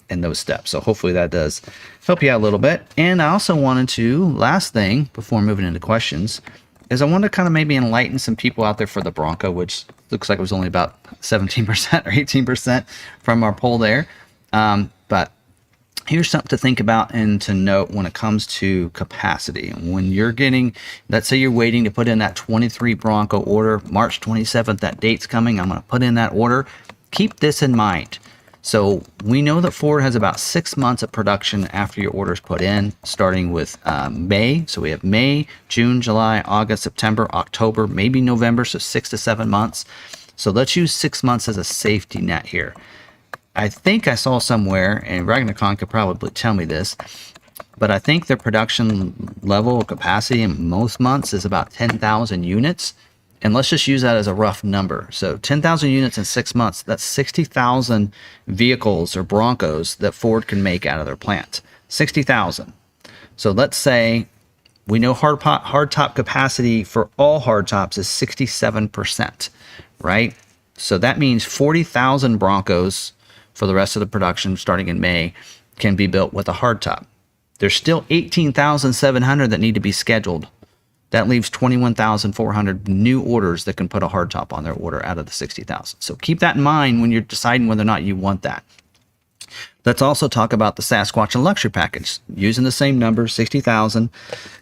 and those steps. So hopefully that does help you out a little bit. And I also wanted to, last thing before moving into questions, is I wanted to kind of maybe enlighten some people out there for the Bronco, which looks like it was only about 17% or 18% from our poll there. But here's something to think about and to note when it comes to capacity. When you're getting, let's say you're waiting to put in that 23 Bronco order, March 27th, that date's coming, I'm going to put in that order. Keep this in mind. So we know that Ford has about 6 months of production after your order's put in, starting with May. So we have May, June, July, August, September, October, maybe November. So 6 to 7 months. So let's use 6 months as a safety net here. I think I saw somewhere, and Ragnarcon could probably tell me this, but I think their production level capacity in most months is about 10,000 units. And let's just use that as a rough number. So 10,000 units in 6 months, that's 60,000 vehicles or Broncos that Ford can make out of their plant. 60,000. So let's say we know hardtop capacity for all hardtops is 67%, right? So that means 40,000 Broncos for the rest of the production starting in May can be built with a hardtop. There's still 18,700 that need to be scheduled. That leaves 21,400 new orders that can put a hardtop on their order out of the 60,000. So keep that in mind when you're deciding whether or not you want that. Let's also talk about the Sasquatch and Luxury package. Using the same number, 60,000.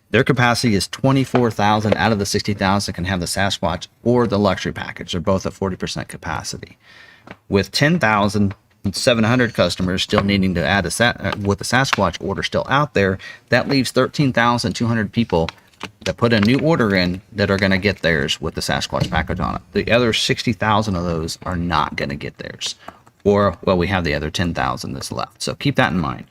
Their capacity is 24,000 out of the 60,000 can have the Sasquatch or the Luxury package. They're both at 40% capacity. With 10,700 customers still needing to add with the Sasquatch order still out there, that leaves 13,200 people that put a new order in that are going to get theirs with the Sasquatch package on it. The other 60,000 of those are not going to get theirs. Or, well, we have the other 10,000 that's left. So keep that in mind.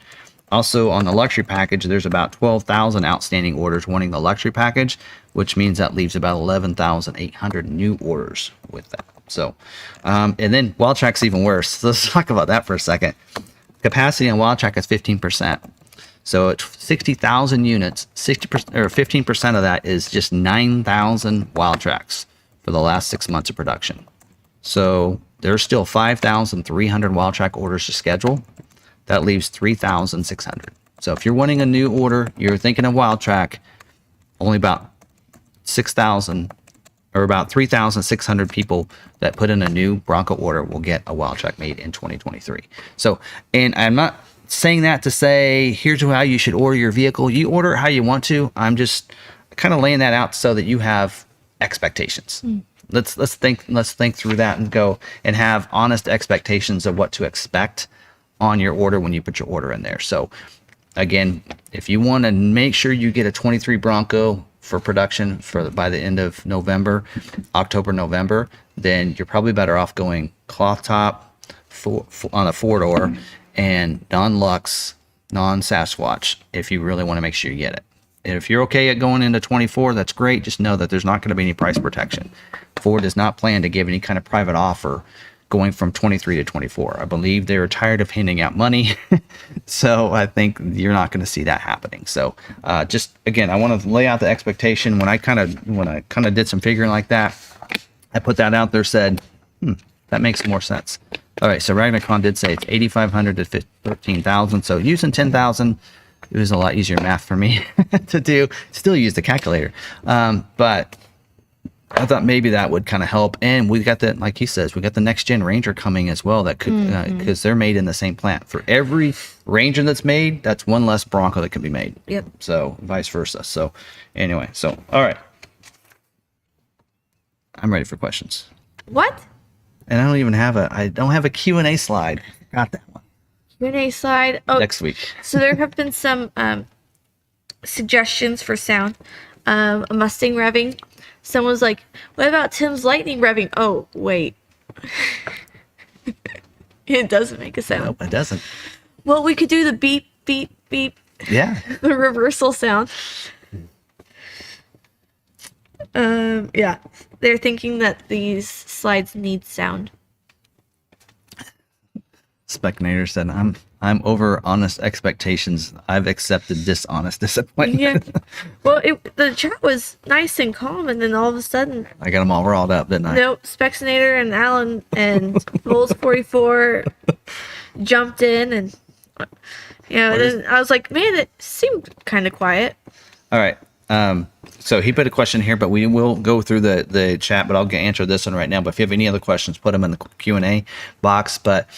Also, on the Luxury package, there's about 12,000 outstanding orders wanting the Luxury package, which means that leaves about 11,800 new orders with that. So, and then Wildtrak's even worse. So let's talk about that for a second. Capacity on Wildtrak is 15%. So at 60,000 units, 60% or 15% of that is just 9,000 Wildtraks for the last 6 months of production. So there's still 5,300 Wildtrak orders to schedule. That leaves 3,600. So if you're wanting a new order, you're thinking of Wildtrak, only about 6,000 or about 3,600 people that put in a new Bronco order will get a Wildtrak made in 2023. So, and I'm not saying that to say here's how you should order your vehicle. You order it how you want to. I'm just kind of laying that out so that you have expectations. Let's think through that and go and have honest expectations of what to expect on your order when you put your order in there. So again, if you want to make sure you get a 23 Bronco for production by the end of November, October, November, then you're probably better off going cloth top on a 4-door and non-Lux, non-Sasquatch if you really want to make sure you get it. And if you're okay at going into 24, that's great. Just know that there's not going to be any price protection. Ford does not plan to give any kind of private offer going from 23 to 24. I believe they're tired of handing out money. So I think you're not going to see that happening. So just again, I want to lay out the expectation. When I kind of did some figuring like that, I put that out there, said, that makes more sense. All right, so Ragnarcon did say it's 8,500 to 13,000. So using 10,000, it was a lot easier math for me to do. Still use the calculator, but I thought maybe that would kind of help. And we got like he says, we got the next gen Ranger coming as well. That could because they're made in the same plant. For every Ranger that's made, that's one less Bronco that can be made. Yep. So vice versa. So anyway, so all right, I'm ready for questions. What? And I don't have a Q&A slide. Got that one. Q&A slide. Oh, next week. so there have been some suggestions for sound. A Mustang revving. Someone was like, what about Tim's Lightning revving? Oh, wait. It doesn't make a sound. Nope, it doesn't. Well, we could do the beep, beep, beep. Yeah. The reversal sound. Yeah. They're thinking that these slides need sound. Spectator said, I'm over honest expectations. I've accepted dishonest disappointment. Yeah. Well, the chat was nice and calm, and then all of a sudden, I got them all riled up, didn't I? nope, Spexinator and Alan and Bulls 44 jumped in, and then I was like, man, it seemed kind of quiet. All right. So he put a question here, but we will go through the chat, but I'll answer this one right now. But if you have any other questions, put them in the Q&A box. But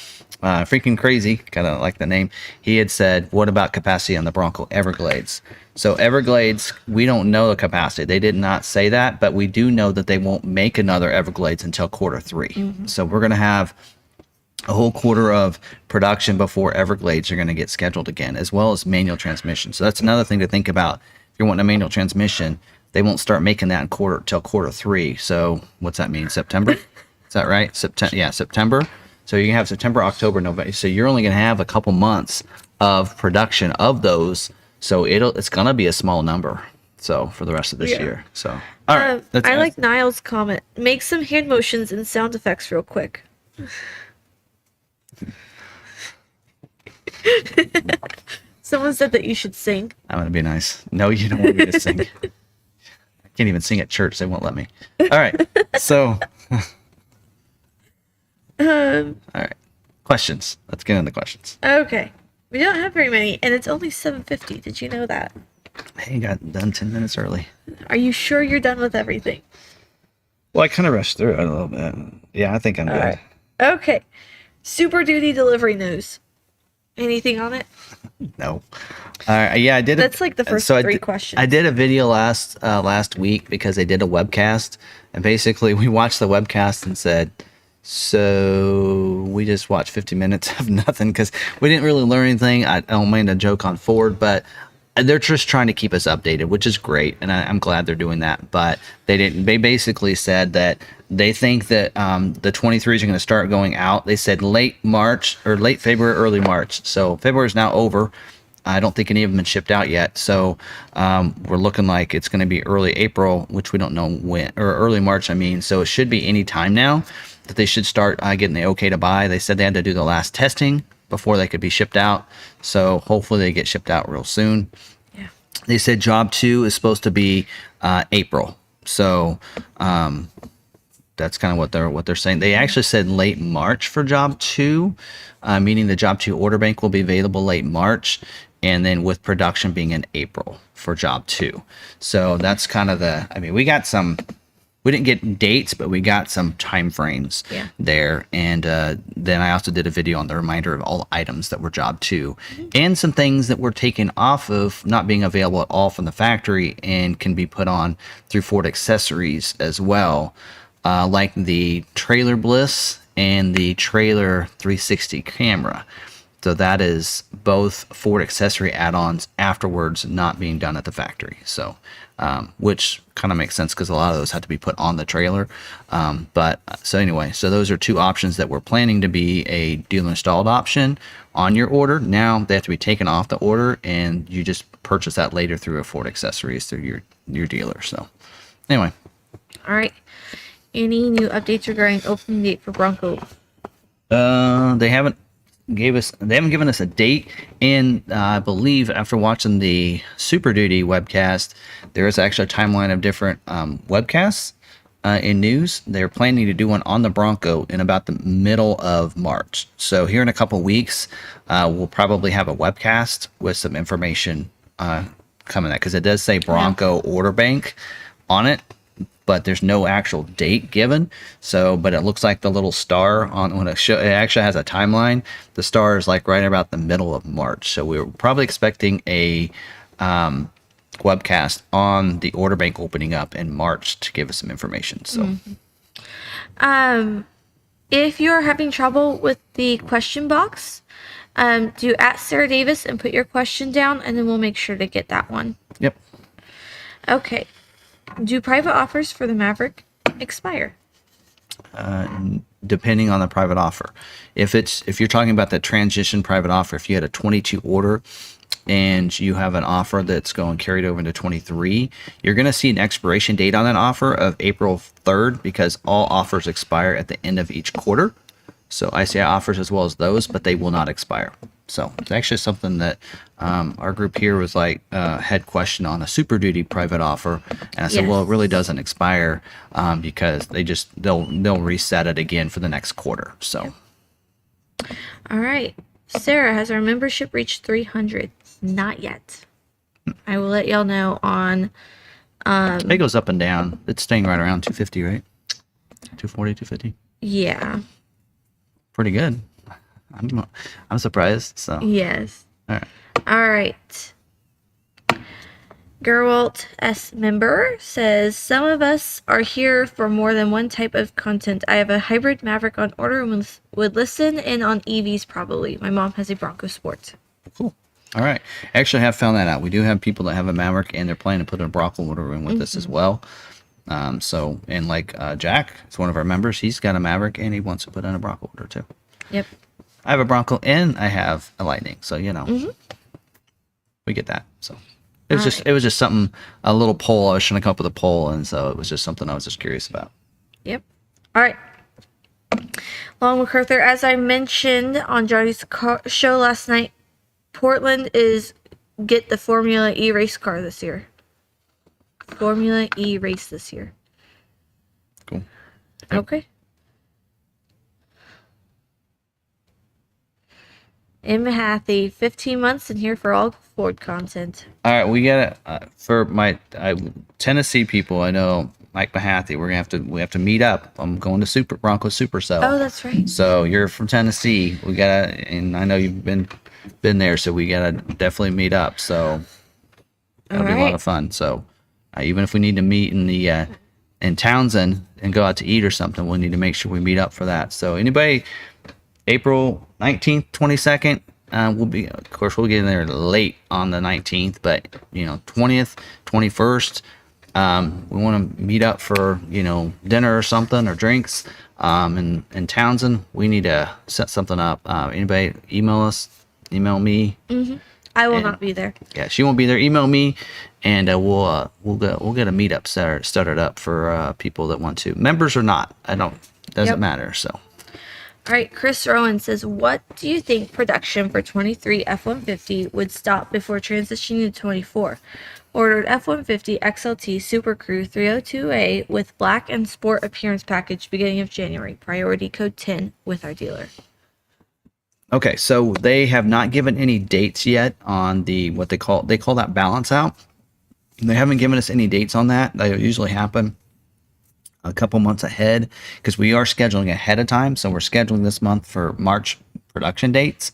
freaking crazy, kind of like the name, he had said, what about capacity on the Bronco Everglades? So Everglades, we don't know the capacity. They did not say that, but we do know that they won't make another Everglades until Q3. Mm-hmm. So we're going to have a whole quarter of production before Everglades are going to get scheduled again, as well as manual transmission. So that's another thing to think about. If you're wanting a manual transmission, they won't start making that till Q3. So what's that mean? September? Is that right? September. So you can have September, October, November. So you're only going to have a couple months of production of those. So it's going to be a small number. So for the rest of this year. So all right. I like Niall's comment. Make some hand motions and sound effects real quick. Someone said that you should sing. I'm going to be nice. No, you don't want me to sing. I can't even sing at church. They won't let me. All right. So, all right. Questions. Let's get into questions. Okay. We don't have very many, and it's only 7:50. Did you know that? Hey, got done 10 minutes early. Are you sure you're done with everything? Well, I kind of rushed through it a little bit. Yeah, I think I'm good. Right. Okay. Super Duty delivery news. Anything on it? No. Yeah, I did. That's like the first three questions. I did a video last week because they did a webcast, and basically we watched the webcast and said, so we just watched 50 minutes of nothing because we didn't really learn anything. I don't mean to joke on Ford, but they're just trying to keep us updated, which is great, and I'm glad they're doing that. But they didn't. They basically said that they think that the 23s are going to start going out. They said late March or late February, early March. So February is now over. I don't think any of them have been shipped out yet. So we're looking like it's going to be early April, which we don't know when, or early March, I mean. So it should be any time now that they should start getting the okay to buy. They said they had to do the last testing before they could be shipped out. So hopefully they get shipped out real soon. Yeah. They said job 2 is supposed to be April. So that's kind of what they're saying. They actually said late March for job 2, meaning the job 2 order bank will be available late March, and then with production being in April for job 2. So that's kind of we didn't get dates, but we got some time frames there. And then I also did a video on the reminder of all items that were job 2 and some things that were taken off of not being available at all from the factory and can be put on through Ford accessories as well, like the trailer bliss and the trailer 360 camera. So that is both Ford accessory add-ons afterwards, not being done at the factory. So, which kind of makes sense because a lot of those had to be put on the trailer. So those are 2 options that we're planning to be a dealer installed option on your order. Now they have to be taken off the order, and you just purchase that later through a Ford accessories through your dealer. So, anyway. All right. Any new updates regarding opening date for Bronco? They haven't given us a date, and I believe after watching the Super Duty webcast, there is actually a timeline of different webcasts in news. They're planning to do one on the Bronco in about the middle of March. So here in a couple weeks, we'll probably have a webcast with some information coming out, because it does say Bronco order bank on it, but there's no actual date given. So, but it looks like the little star on when it actually has a timeline. The star is like right about the middle of March. So we were probably expecting a webcast on the order bank opening up in March to give us some information. So, If you're having trouble with the question box, do at Sarah Davis and put your question down, and then we'll make sure to get that one. Yep. Okay. Do private offers for the Maverick expire? Depending on the private offer. If you're talking about that transition private offer, if you had a 22 order and you have an offer that's going carried over into 23, you're going to see an expiration date on that offer of April 3rd, because all offers expire at the end of each quarter. So ICI offers as well as those, but they will not expire. So it's actually something that our group here was like had question on a Super Duty private offer, and I said, Yes. well, it really doesn't expire because they'll reset it again for the next quarter. So All right. Sarah, has our membership reached 300? Not yet. I will let y'all know on. it goes up and down. It's staying right around 250, right? 240, 250. Yeah. Pretty good. I'm surprised. So Yes. all right. All right. Gerwalt S. member says, some of us are here for more than one type of content. I have a hybrid Maverick on order and would listen in on EVs probably. My mom has a Bronco Sport. Cool. All right. Actually, I have found that out. We do have people that have a Maverick and they're planning to put a Bronco order in with us as well. So, and like Jack, it's one of our members. He's got a Maverick and he wants to put in a Bronco order too. Yep. I have a Bronco and I have a Lightning. So, we get that. So it was just something, a little poll. I was trying to come up with a poll. And so it was just something I was just curious about. Yep. All right. Long McArthur, as I mentioned on Johnny's show last night, Portland is get the Formula E race car this year. Formula E race this year. Cool. Okay. M. Hathy, 15 months and here for all Ford content. All right. We got for my Tennessee people, I know Mike Mahathey, we have to meet up. I'm going to Bronco Supercell. Oh, that's right. So you're from Tennessee. We gotta, and I know you've been there, so we gotta definitely meet up. So that'll be a lot of fun. So even if we need to meet in Townsend and go out to eat or something, we'll need to make sure we meet up for that. So anybody, April 19th, 22nd, we'll be, of course, we'll get in there late on the 19th, but 20th, 21st. We want to meet up for dinner or something or drinks. In Townsend, we need to set something up. Anybody email us, email me. I will not be there. Yeah, she won't be there. Email me, and we'll get a meetup started up for people that want to. Members or not, doesn't matter. So. All right, Chris Rowan says, what do you think production for 23 F-150 would stop before transitioning to 24? Ordered F-150 XLT Super Crew 302A with black and sport appearance package beginning of January. Priority code 10 with our dealer. Okay, so they have not given any dates yet on what they call that balance out. They haven't given us any dates on that. They usually happen a couple months ahead because we are scheduling ahead of time. So we're scheduling this month for March production dates.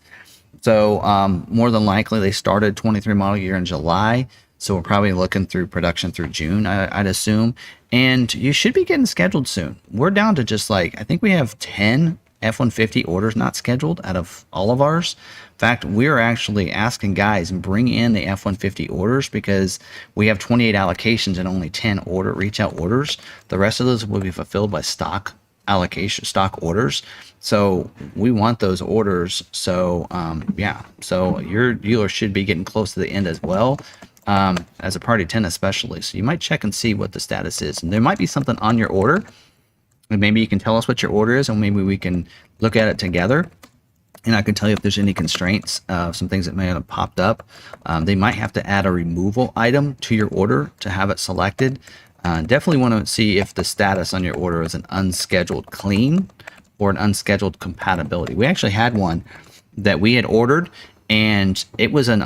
So more than likely they started 23 model year in July. So we're probably looking through production through June, I'd assume. And you should be getting scheduled soon. We're down to just I think we have 10 F-150 orders not scheduled out of all of ours. In fact, we're actually asking guys and bring in the F-150 orders because we have 28 allocations and only 10 reach out orders. The rest of those will be fulfilled by stock orders. So we want those orders. So so your dealer should be getting close to the end as well. As a Party 10 especially. So you might check and see what the status is. And there might be something on your order. And maybe you can tell us what your order is and maybe we can look at it together. And I can tell you if there's any constraints, some things that may have popped up. They might have to add a removal item to your order to have it selected. Definitely want to see if the status on your order is an unscheduled clean or an unscheduled compatibility. We actually had one that we had ordered and it was an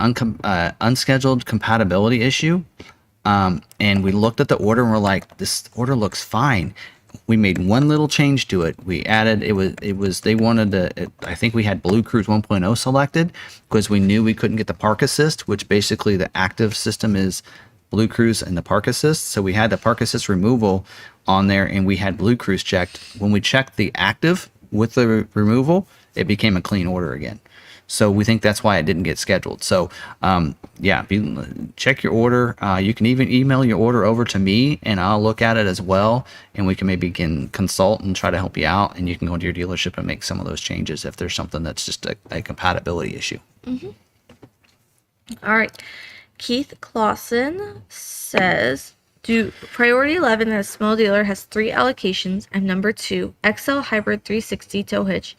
unscheduled compatibility issue. And we looked at the order and we're like, this order looks fine. We made one little change to it. We added, they wanted I think we had Blue Cruise 1.0 selected because we knew we couldn't get the park assist, which basically the active system is Blue Cruise and the park assist. So we had the park assist removal on there and we had Blue Cruise checked. When we checked the active with the removal, it became a clean order again. So we think that's why it didn't get scheduled. So yeah, check your order. You can even email your order over to me, and I'll look at it as well, and we can maybe consult and try to help you out. And you can go to your dealership and make some of those changes if there's something that's just a compatibility issue. All right. Keith Clausen says, do priority 11 at a small dealer has 3 allocations. I'm number 2, XL Hybrid 360 tow hitch.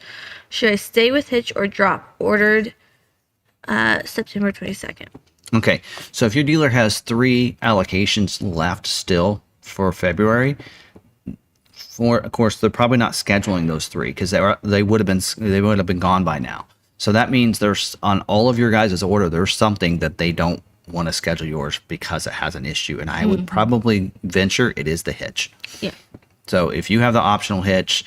Should I stay with hitch or drop? Ordered September 22nd. Okay, so if your dealer has 3 allocations left still for February, of course they're probably not scheduling those 3 because they would have been gone by now. So that means there's on all of your guys' order, there's something that they don't want to schedule yours because it has an issue, and I would probably venture it is the hitch. Yeah. So if you have the optional hitch,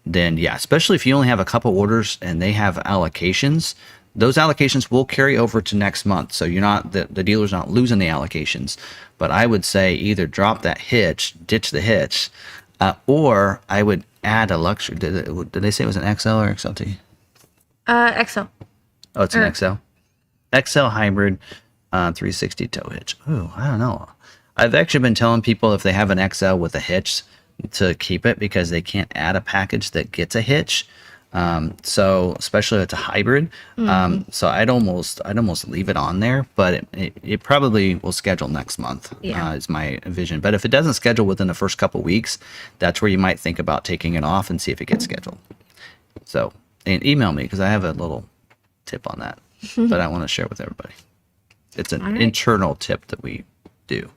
then yeah, especially if you only have a couple orders and they have allocations, those allocations will carry over to next month. So you're not the dealer's not losing the allocations. But I would say either drop that hitch, ditch the hitch, or I would add a luxury. Did they say it was an XL or XLT? XL. Oh, it's an XL. XL hybrid 360 tow hitch. Ooh, I don't know. I've actually been telling people if they have an XL with a hitch to keep it because they can't add a package that gets a hitch. So especially if it's a hybrid. So I'd almost leave it on there, but it probably will schedule next month. Yeah. Is my vision. But if it doesn't schedule within the first couple weeks, that's where you might think about taking it off and see if it gets scheduled. So, and email me because I have a little tip on that, but I want to share with everybody. It's an internal tip that we do.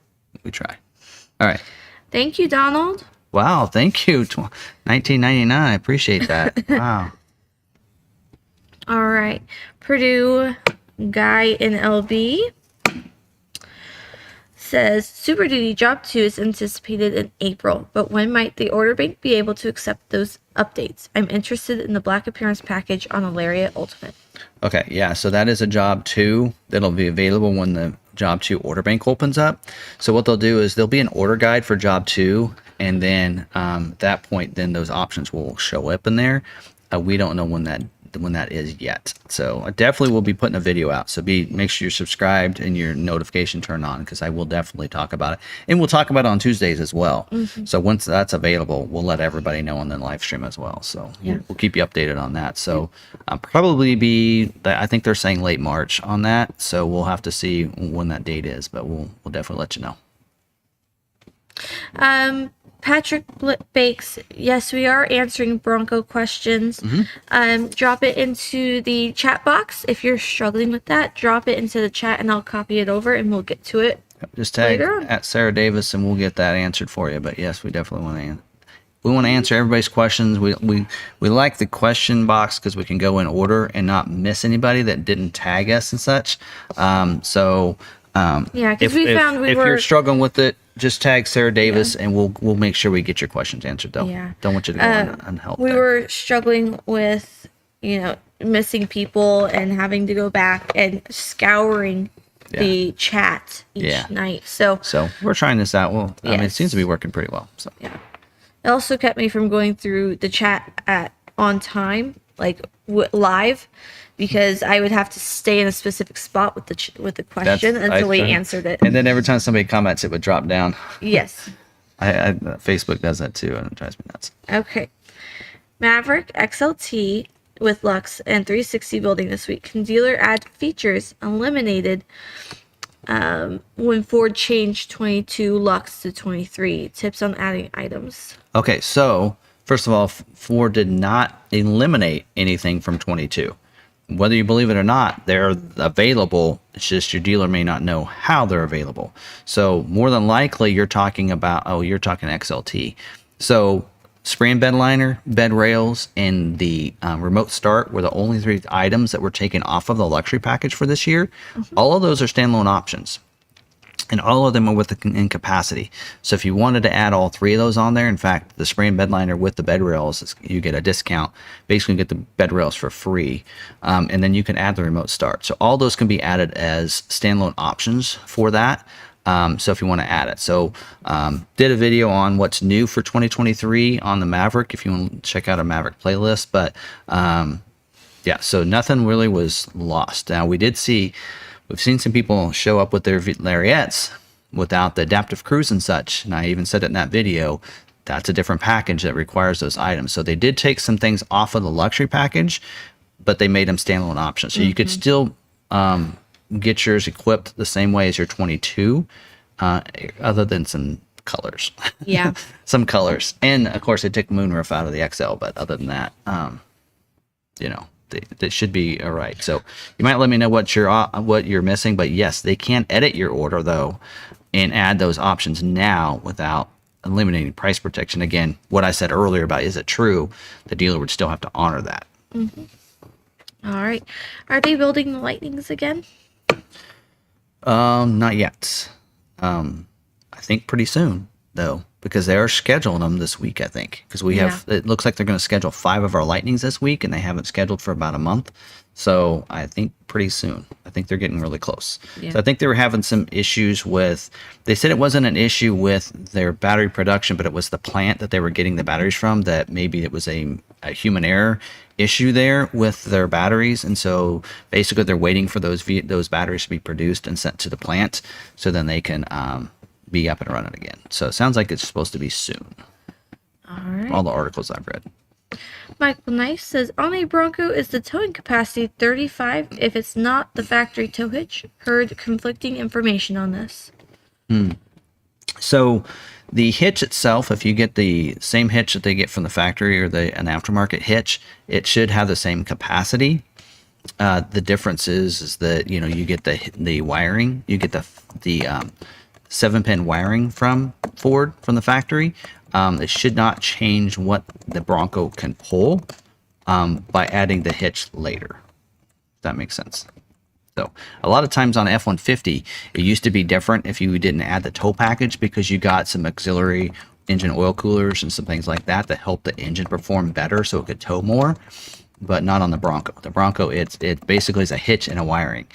We try. All right. Thank you, Donald. Wow, thank you. 1999. I appreciate that. Wow. All right. Purdue Guy in LB says Super Duty Job 2 is anticipated in April, but when might the order bank be able to accept those updates? I'm interested in the black appearance package on a Lariat Ultimate. Okay, yeah, so that is a Job 2 that'll be available when the Job 2 order bank opens up. So what they'll do is there'll be an order guide for Job 2, and then at that point, then those options will show up in there. We don't know when that is yet. So I definitely will be putting a video out. So make sure you're subscribed and your notification turned on because I will definitely talk about it. And we'll talk about it on Tuesdays as well. So once that's available, we'll let everybody know on the live stream as well. So we'll keep you updated on that. So probably I think they're saying late March on that. So we'll have to see when that date is, but we'll definitely let you know. Patrick Bakes, yes, we are answering Bronco questions. Drop it into the chat box. If you're struggling with that, drop it into the chat and I'll copy it over and we'll get to it. Just tag at Sarah Davis and we'll get that answered for you. But yes, we definitely want to answer everybody's questions. We like the question box because we can go in order and not miss anybody that didn't tag us and such. Yeah, because we found if you're struggling with it, just tag Sarah Davis and we'll make sure we get your questions answered though. Yeah. Don't want you to go unhelped. We were struggling with, missing people and having to go back and scouring the chat each night. So we're trying this out. Well, I mean, it seems to be working pretty well. So yeah. It also kept me from going through the chat on time, like live, because I would have to stay in a specific spot with the question until we answered it. And then every time somebody comments, it would drop down. Yes. Facebook does that too, and it drives me nuts. Okay. Maverick XLT with Lux and 360 building this week. Can dealer add features eliminated when Ford changed 22 Lux to 23? Tips on adding items. Okay, so first of all, Ford did not eliminate anything from 22. Whether you believe it or not, they're available. It's just your dealer may not know how they're available. So more than likely, you're talking XLT. So spray and bed liner, bed rails, and the remote start were the only 3 items that were taken off of the luxury package for this year. All of those are standalone options. And all of them are in capacity. So if you wanted to add all 3 of those on there, in fact, the spray and bed liner with the bed rails, you get a discount. Basically, you get the bed rails for free. And then you can add the remote start. So all those can be added as standalone options for that. So if you want to add it. So did a video on what's new for 2023 on the Maverick, if you want to check out our Maverick playlist. But yeah, so nothing really was lost. Now we've seen some people show up with their Lariats without the adaptive cruise and such. And I even said it in that video, that's a different package that requires those items. So they did take some things off of the luxury package, but they made them standalone options. So you could still get yours equipped the same way as your 22, other than some colors. Yeah. Some colors. And of course they took moonroof out of the XL, but other than that, you know, they should be all right. So you might let me know what you're missing, but yes, they can edit your order though and add those options now without eliminating price protection. Again, what I said earlier about is it true, the dealer would still have to honor that. All right. Are they building the Lightnings again? Not yet. I think pretty soon though, because they are scheduling them this week, I think, because it looks like they're going to schedule 5 of our Lightnings this week, and they haven't scheduled for about a month. So I think pretty soon. I think they're getting really close. Yeah. So I think they were having some issues they said it wasn't an issue with their battery production, but it was the plant that they were getting the batteries from, that maybe it was a human error issue there with their batteries. And so basically they're waiting for those batteries to be produced and sent to the plant so then they can be up and running again. So it sounds like it's supposed to be soon. All right. All the articles I've read. Michael Nice says, on a Bronco, is the towing capacity 35 if it's not the factory tow hitch? Heard conflicting information on this. So the hitch itself, if you get the same hitch that they get from the factory or an aftermarket hitch, it should have the same capacity. The difference is that, you know, you get the wiring, you get the 7-pin wiring from Ford, from the factory. It should not change what the Bronco can pull by adding the hitch later. If that makes sense. So a lot of times on F-150, it used to be different if you didn't add the tow package, because you got some auxiliary engine oil coolers and some things like that help the engine perform better so it could tow more, but not on the Bronco. The Bronco, it basically is a hitch and a wiring,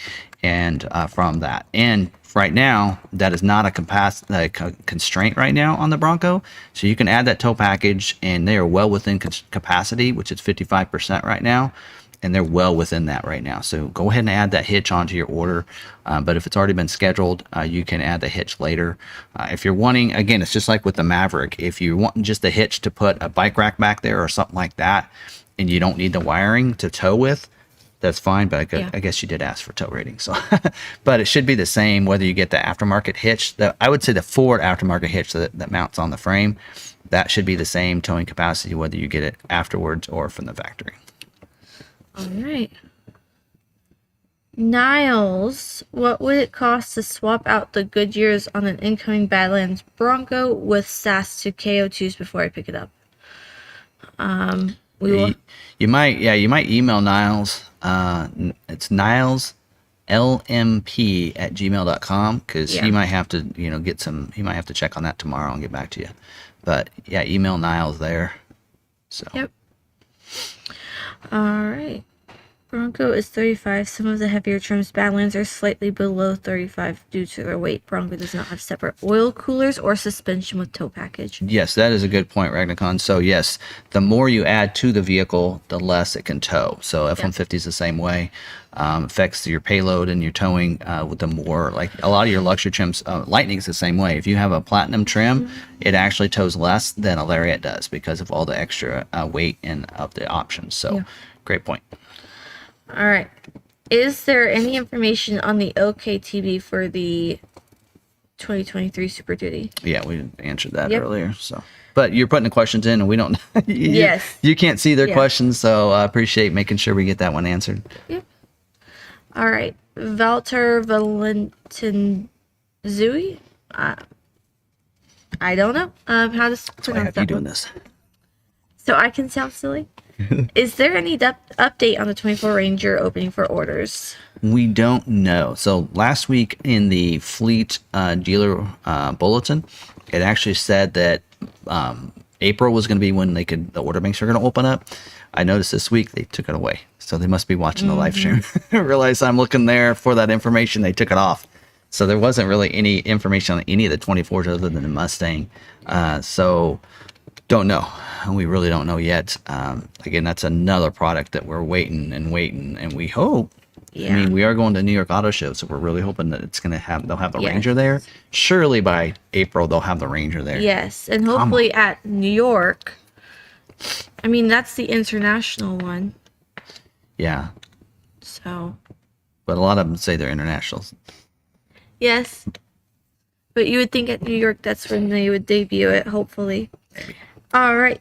and from that. And right now, that is not a constraint right now on the Bronco. So you can add that tow package, and they are well within capacity, which is 55% right now. And they're well within that right now. So go ahead and add that hitch onto your order. But if it's already been scheduled, you can add the hitch later. If you're wanting, again, it's just like with the Maverick. If you want just a hitch to put a bike rack back there or something like that, and you don't need the wiring to tow with, that's fine. But I guess you did ask for tow rating. So, but it should be the same whether you get the aftermarket hitch. I would say the Ford aftermarket hitch that mounts on the frame, that should be the same towing capacity whether you get it afterwards or from the factory. All right. Niles, what would it cost to swap out the Goodyears on an incoming Badlands Bronco with SAS to KO2s before I pick it up? You might email Niles. It's Niles lmp@gmail.com, because he might have to, he might have to check on that tomorrow and get back to you. But yeah, email Niles there. So. Yep. All right. Bronco is 35. Some of the heavier trims Badlands are slightly below 35 due to their weight. Bronco does not have separate oil coolers or suspension with tow package. Yes, that is a good point, Ragnacon. So yes, the more you add to the vehicle, the less it can tow. So F-150 is the same way. Affects your payload and your towing with the more, like a lot of your luxury trims. Lightning is the same way. If you have a platinum trim, it actually tows less than a Lariat does because of all the extra weight and of the options. So great point. All right. Is there any information on the OKTB for the 2023 Super Duty? Yeah, we answered that earlier. So, but you're putting the questions in, and we don't. You can't see their questions, so I appreciate making sure we get that one answered. Yep. All right, Walter Valentinzui. I don't know how to pronounce that. Doing this, so I can sound silly. Is there any update on the 24 Ranger opening for orders? We don't know. So last week in the fleet dealer bulletin, it actually said that April was going to be when the order banks are going to open up. I noticed this week they took it away. So they must be watching the live stream. I realize I'm looking there for that information. They took it off. So there wasn't really any information on any of the 24s other than the Mustang. So don't know. We really don't know yet. Again, that's another product that we're waiting, and we hope. Yeah. I mean, we are going to New York Auto Show, so we're really hoping that they'll have the Yes. Ranger there. Surely by April they'll have the Ranger there. Yes, and hopefully at New York. I mean, that's the international one. Yeah, So, but a lot of them say they're internationals. yes. But you would think at New York that's when they would debut it, hopefully. All right.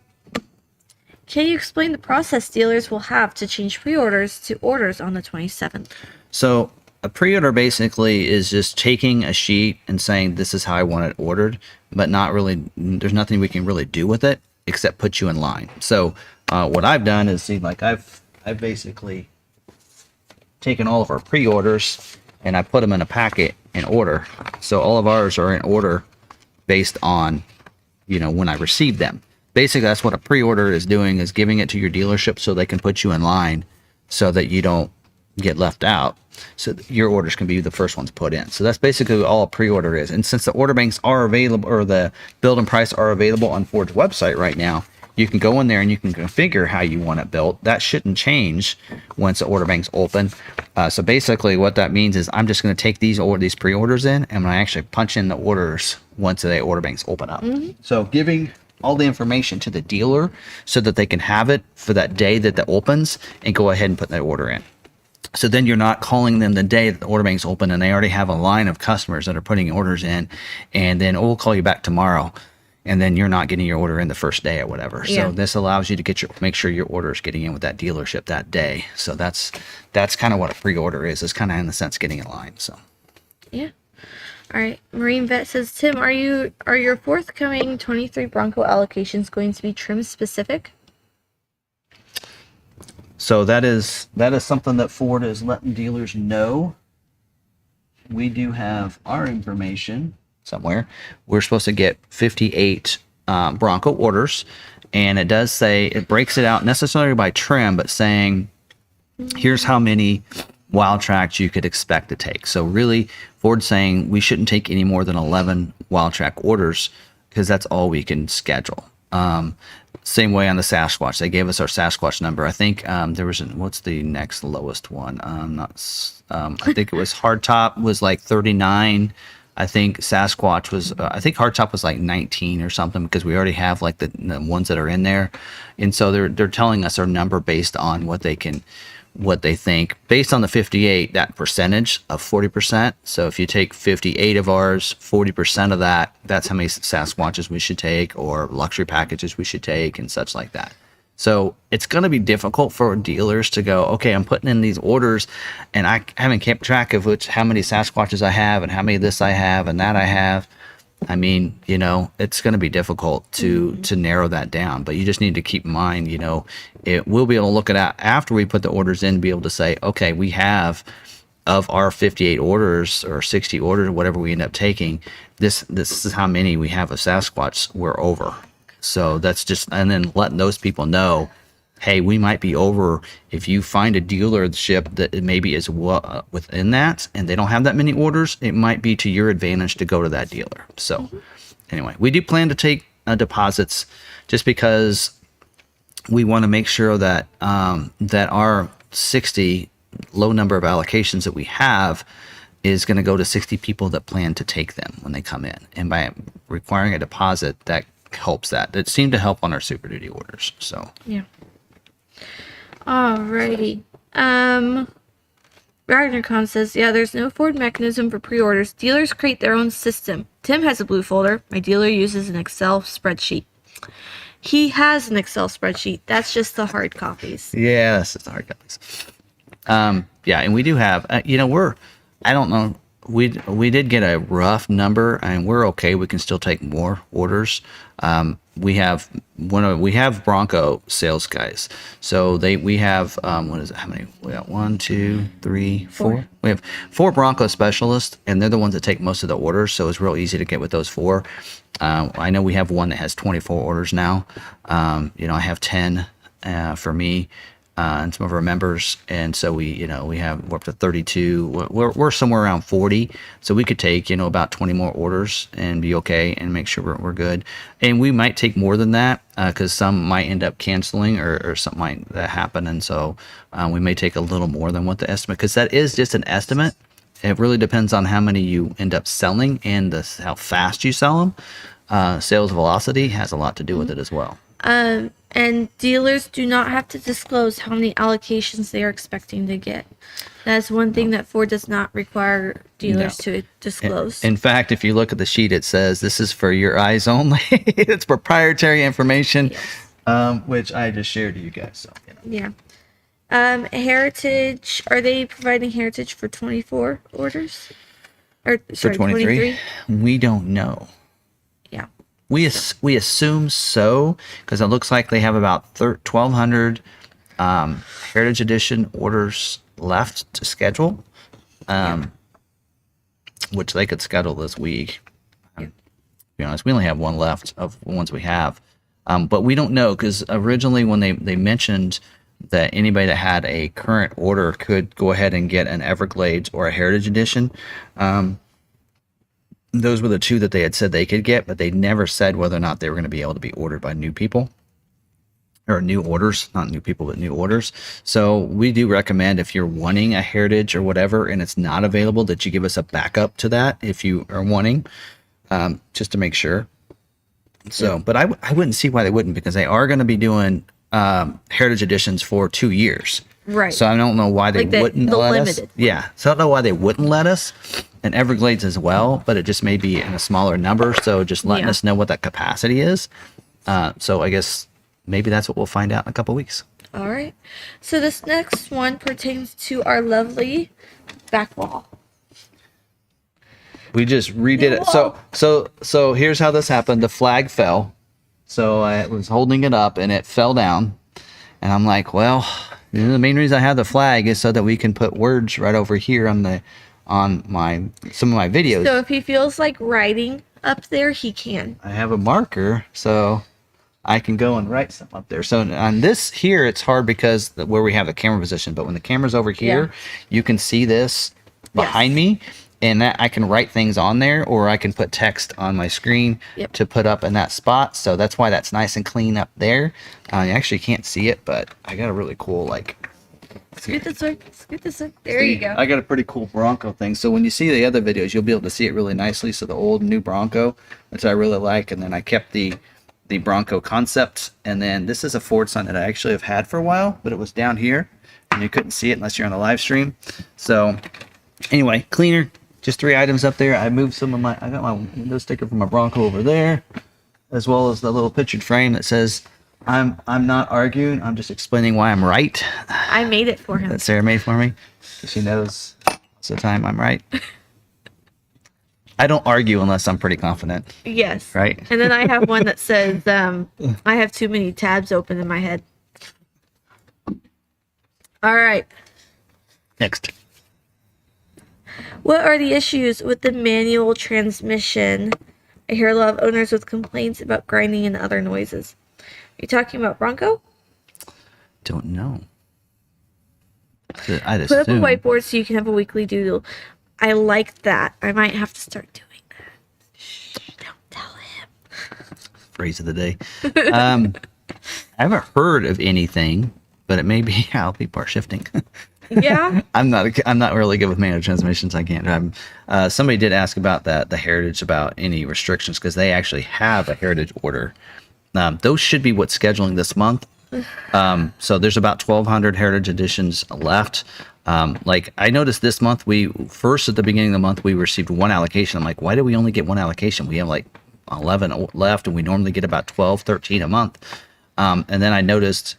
Can you explain the process dealers will have to change pre-orders to orders on the 27th? So a pre-order basically is just taking a sheet and saying this is how I want it ordered, but not really. There's nothing we can really do with it except put you in line. So what I've done is I've basically taken all of our pre-orders and I put them in a packet in order. So all of ours are in order based on, when I received them. Basically, that's what a pre-order is doing, is giving it to your dealership so they can put you in line so that you don't get left out. So your orders can be the first ones put in. So that's basically all a pre-order is. And since the order banks are available, or the build and price are available on Ford's website right now, you can go in there and you can configure how you want it built. That shouldn't change once the order bank's open. So basically what that means is I'm just going to take these pre-orders in, and I'm going to actually punch in the orders once the order banks open up. So giving all the information to the dealer so that they can have it for that day that it opens and go ahead and put that order in. So then you're not calling them the day that the order bank's open and they already have a line of customers that are putting orders in, and then we'll call you back tomorrow, and then you're not getting your order in the first day or whatever. Yeah. So this allows you to make sure your order is getting in with that dealership that day. So that's kind of what a pre-order is. It's kind of in the sense getting in line. So Yeah. All right. Marine Vet says, Tim, are your forthcoming 23 Bronco allocations going to be trim specific? So that is something that Ford is letting dealers know. We do have our information somewhere. We're supposed to get 58 Bronco orders, and it does say, it breaks it out necessarily by trim, but saying here's how many wild tracks you could expect to take. So really, Ford's saying we shouldn't take any more than 11 wild track orders because that's all we can schedule. Same way on the Sasquatch. They gave us our Sasquatch number. I think there was what's the next lowest one? I think it was hardtop was like 39. I think Sasquatch was. I think hardtop was like 19 or something, because we already have like the ones that are in there, and so they're telling us our number based on what they think based on the 58, that percentage of 40%. So if you take 58 of ours, 40% of that's how many Sasquatches we should take, or luxury packages we should take, and such like that. So it's going to be difficult for dealers to go, okay, I'm putting in these orders and I haven't kept track of how many Sasquatches I have and how many of this I have and that I have. I mean, it's going to be difficult to narrow that down, but you just need to keep in mind, we'll be able to look at it after we put the orders in, be able to say, okay, we have, of our 58 orders or 60 orders, whatever we end up taking, this is how many we have of Sasquatch we're over. So that's just, and then letting those people know, hey, we might be over. If you find a dealership that maybe is within that and they don't have that many orders, it might be to your advantage to go to that dealer. So anyway, we do plan to take deposits just because we want to make sure that that our 60 low number of allocations that we have is going to go to 60 people that plan to take them when they come in. And by requiring a deposit, that helps that. It seemed to help on our Super Duty orders. So Yeah. Alrighty. RagnerCon says, yeah, there's no Ford mechanism for pre-orders. Dealers create their own system. Tim has a blue folder. My dealer uses an Excel spreadsheet. He has an Excel spreadsheet. That's just the hard copies. yeah, that's just the hard copies. Yeah, and we do have, I don't know, we did get a rough number, and we're okay. We can still take more orders. We have Bronco sales guys. So we have, what is it? How many? We got 1, 2, 3, 4. We have 4 Bronco specialists, and they're the ones that take most of the orders. So it's real easy to get with those 4. I know we have one that has 24 orders now. I have 10 for me. and some of our members, and so we're up to 32. We're somewhere around 40, so we could take about 20 more orders and be okay and make sure we're good. And we might take more than that because some might end up canceling or something might that happen, and so we may take a little more than what the estimate, because that is just an estimate. It really depends on how many you end up selling and how fast you sell them. Sales velocity has a lot to do with it as well. And dealers do not have to disclose how many allocations they are expecting to get. That's one thing that Ford does not require dealers to disclose. In fact, if you look at the sheet, it says this is for your eyes only. It's proprietary information, which I just shared to you guys. So, Yeah. Heritage, are they providing Heritage for 24 orders? Or for 23? We don't know. Yeah. We assume so, because it looks like they have about 1,200 Heritage Edition orders left to schedule, which they could schedule this week. To be honest, we only have one left of the ones we have, but we don't know, because originally when they mentioned that anybody that had a current order could go ahead and get an Everglades or a Heritage Edition. Those were the two that they had said they could get, but they never said whether or not they were going to be able to be ordered by new people or new orders, not new people, but new orders. So we do recommend, if you're wanting a Heritage or whatever and it's not available, that you give us a backup to that if you are wanting, just to make sure. So, but I wouldn't see why they wouldn't, because they are going to be doing Heritage Editions for 2 years. Right. So I don't know why they wouldn't let us. Yeah. So I don't know why they wouldn't let us. And Everglades as well, but it just may be in a smaller number. So just letting us know what that capacity is. So I guess maybe that's what we'll find out in a couple weeks. All right. So this next one pertains to our lovely back wall. We just redid it. So here's how this happened. The flag fell. So I was holding it up and it fell down. And I'm like, well, the main reason I have the flag is so that we can put words right over here on some of my videos. So if he feels like writing up there, he can. I have a marker, so I can go and write something up there. So on this here, it's hard because where we have the camera position, but when the camera's over here, you can see this behind me, and that I can write things on there, or I can put text on my screen to put up in that spot. So that's why that's nice and clean up there. You actually can't see it, but I got a really cool, scoot this way. Scoot this way. There you go. I got a pretty cool Bronco thing. So when you see the other videos, you'll be able to see it really nicely. So the old and new Bronco, which I really like. And then I kept the Bronco concept. And then this is a Ford sign that I actually have had for a while, but it was down here and you couldn't see it unless you're on the live stream. So anyway, cleaner, just 3 items up there. I moved I got my window sticker from my Bronco over there, as well as the little pictured frame that says, I'm not arguing, I'm just explaining why I'm right. I made it for him. That Sarah made for me. She knows most of the time I'm right. I don't argue unless I'm pretty confident. Yes. Right? And then I have one that says, I have too many tabs open in my head. All right. Next. What are the issues with the manual transmission? I hear a lot of owners with complaints about grinding and other noises. Are you talking about Bronco? Don't know. Put up a whiteboard so you can have a weekly doodle. I like that. I might have to start doing that. Shh, don't tell him. Phrase of the day. I haven't heard of anything, but it may be how people are shifting. Yeah. I'm not really good with manual transmissions. I can't drive. Somebody did ask about the Heritage, about any restrictions, because they actually have a Heritage order. Those should be what's scheduling this month. So there's about 1,200 Heritage Editions left. I noticed this month, at the beginning of the month, we received 1 allocation. I'm like, why do we only get 1 allocation? We have 11 left, and we normally get about 12, 13 a month. And then I noticed,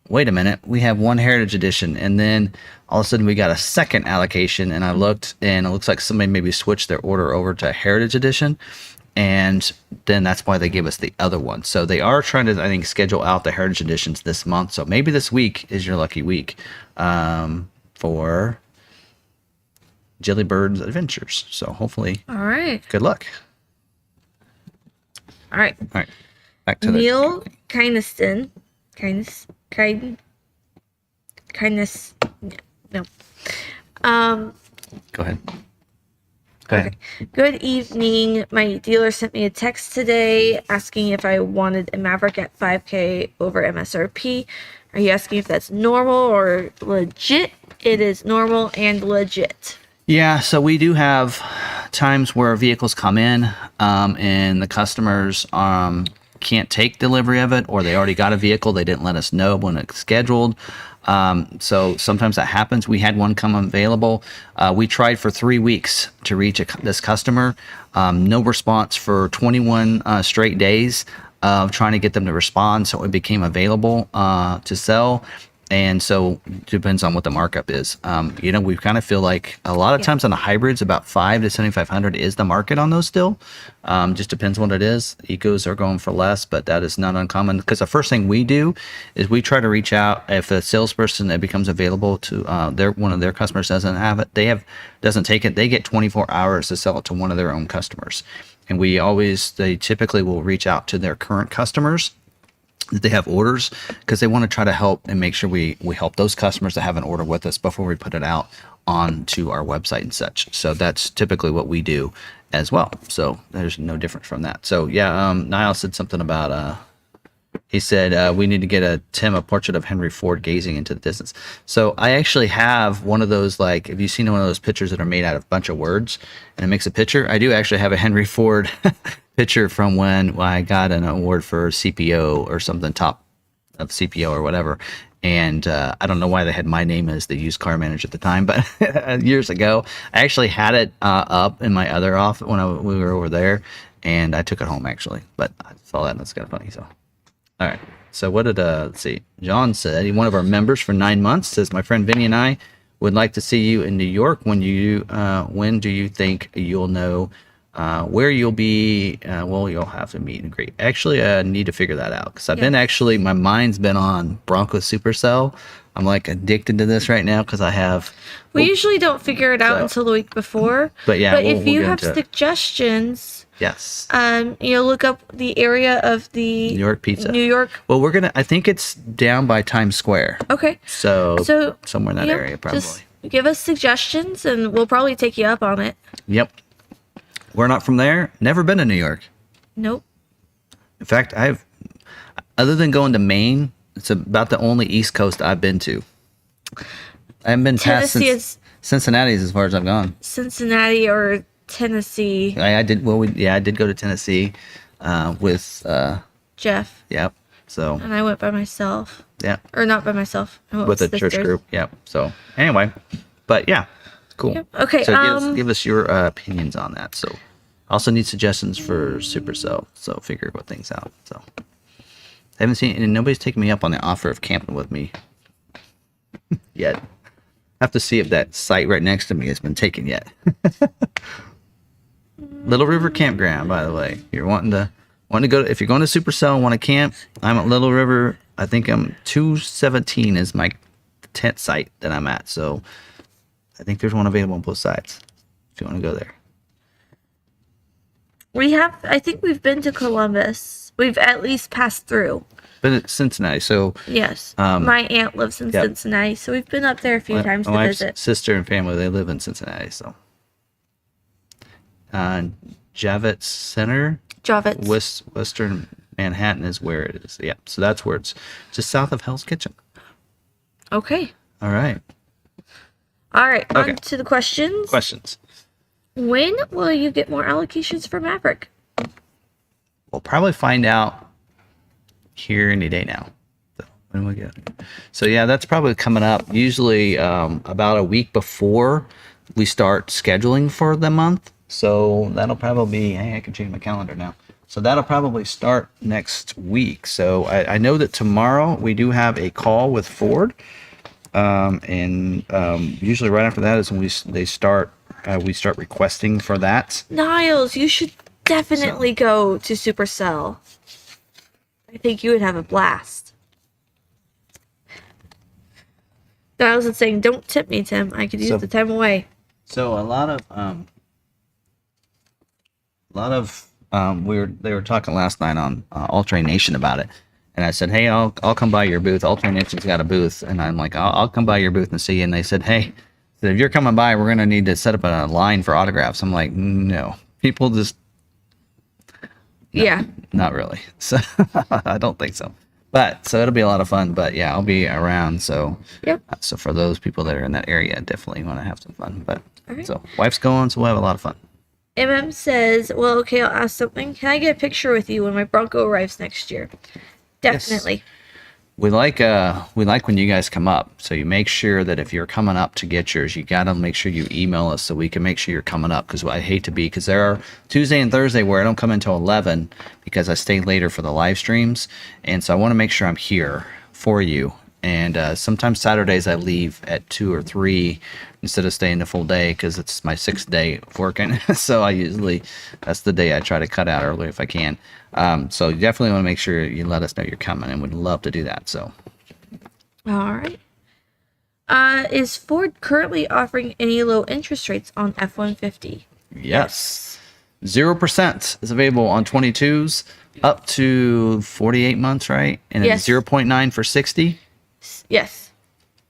wait a minute, we have 1 Heritage Edition. And then all of a sudden we got a second allocation, and I looked, and it looks like somebody maybe switched their order over to Heritage Edition. And then that's why they gave us the other one. So they are trying to, I think, schedule out the Heritage Editions this month. So maybe this week is your lucky week for Jellybird's Adventures. So hopefully, all right. Good luck. All right. All right. Back to Neil Kyneston. kindness. No. Um, Go ahead. Go ahead. okay. Good evening. My dealer sent me a text today asking if I wanted a Maverick at 5K over MSRP. Are you asking if that's normal or legit? It is normal and legit. Yeah, so we do have times where vehicles come in and the customers can't take delivery of it, or they already got a vehicle. They didn't let us know when it's scheduled. So sometimes that happens. We had one come available. We tried for 3 weeks to reach this customer. No response for 21 straight days of trying to get them to respond. So it became available to sell. And so it depends on what the markup is. We kind of feel like a lot of times on the hybrids, about 5 to 7,500 is the market on those still. Just depends what it is. Ecos are going for less, but that is not uncommon, because the first thing we do is we try to reach out. If a salesperson that becomes available to one of their customers doesn't have it, doesn't take it, they get 24 hours to sell it to one of their own customers. And they typically will reach out to their current customers that they have orders, because they want to try to help and make sure we help those customers that have an order with us before we put it out onto our website and such. So that's typically what we do as well. So there's no difference from that. So yeah, Niall said something about he said we need to get a portrait of Henry Ford gazing into the distance. So I actually have one of those, like, if you've seen one of those pictures that are made out of a bunch of words and it makes a picture, I do actually have a Henry Ford picture from when I got an award for CPO or something, top of CPO or whatever. And I don't know why they had my name as the used car manager at the time, but years ago, I actually had it up in my other office when we were over there, and I took it home actually. But I saw that and that's kind of funny. So, all right. So what did let's see? John said, one of our members for 9 months, says, my friend Vinny and I would like to see you in New York. When do you think you'll know where you'll be? Well, you'll have to meet and greet. Actually, I need to figure that out, because I've been my mind's been on Bronco Supercell. I'm like addicted to this right now because I have. We usually don't figure it out until the week before. But yeah, if you have suggestions, yes, look up the area of the New York pizza. New York. Well, I think it's down by Times Square. Okay. So somewhere in that area, probably. Just give us suggestions, and we'll probably take you up on it. Yep. We're not from there. Never been to New York. Nope. In fact, other than going to Maine, it's about the only East Coast I've been to. I haven't been past Cincinnati as far as I've gone. Cincinnati or Tennessee. I did. Well, I did go to Tennessee with Jeff. Yep. So. And I went by myself. Yeah. Or not by myself. I went with a church group. Yep. So anyway, but yeah. Cool. Yep. Okay. So give us your opinions on that. So, also need suggestions for Supercell. So figure what things out. So, I haven't seen, and nobody's taken me up on the offer of camping with me yet. I have to see if that site right next to me has been taken yet. Little River Campground, by the way. You're wanting to go. If you're going to Supercell and want to camp, I'm at Little River. I think I'm 217 is my tent site that I'm at. So. I think there's one available on both sides if you want to go there. I think we've been to Columbus. We've at least passed through. Been at Cincinnati, so. Yes. My aunt lives in Cincinnati, so we've been up there a few times to visit. My sister and family, they live in Cincinnati, so. Javits Center. Javits. Western Manhattan is where it is. Yeah, so that's where it's just south of Hell's Kitchen. Okay. All right. On to the questions. When will you get more allocations for Maverick? We'll probably find out here any day now. So when we get. So yeah, that's probably coming up. Usually about a week before we start scheduling for the month. So that'll probably be. Hey, I can change my calendar now. So that'll probably start next week. So I know that tomorrow we do have a call with Ford. Usually right after that is when we start requesting for that. Niles, you should definitely go to Supercell. I think you would have a blast. Niles is saying, "Don't tip me, Tim. I could use the time away." So a lot of they were talking last night on All Train Nation about it, And I said, hey, I'll come by your booth. Alternation's got a booth. And I'm like, I'll come by your booth and see you. And they said, hey, if you're coming by, we're going to need to set up a line for autographs. I'm like, no, people just, Yeah. not really. So I don't think so. But so it'll be a lot of fun. But yeah, I'll be around. So, Yep. so for those people that are in that area, definitely want to have some fun. But Alright. so wife's going, so we'll have a lot of fun. Says, well, okay, I'll ask something. Can I get a picture with you when my Bronco arrives next year? Definitely. We like when you guys come up. So you make sure that if you're coming up to get yours, you got to make sure you email us so we can make sure you're coming up. Because I hate to be, because there are Tuesday and Thursday where I don't come until 11 because I stay later for the live streams, and so I want to make sure I'm here for you. And sometimes Saturdays I leave at 2 or 3 instead of staying the full day because it's my 6th day of working. So that's the day I try to cut out early if I can. So you definitely want to make sure you let us know you're coming, and we'd love to do that. So, All right. Is Ford currently offering any low interest rates on F-150? yes, 0% is available on 22s up to 48 months, right? And Yes. it's 0.9 for 60. Yes.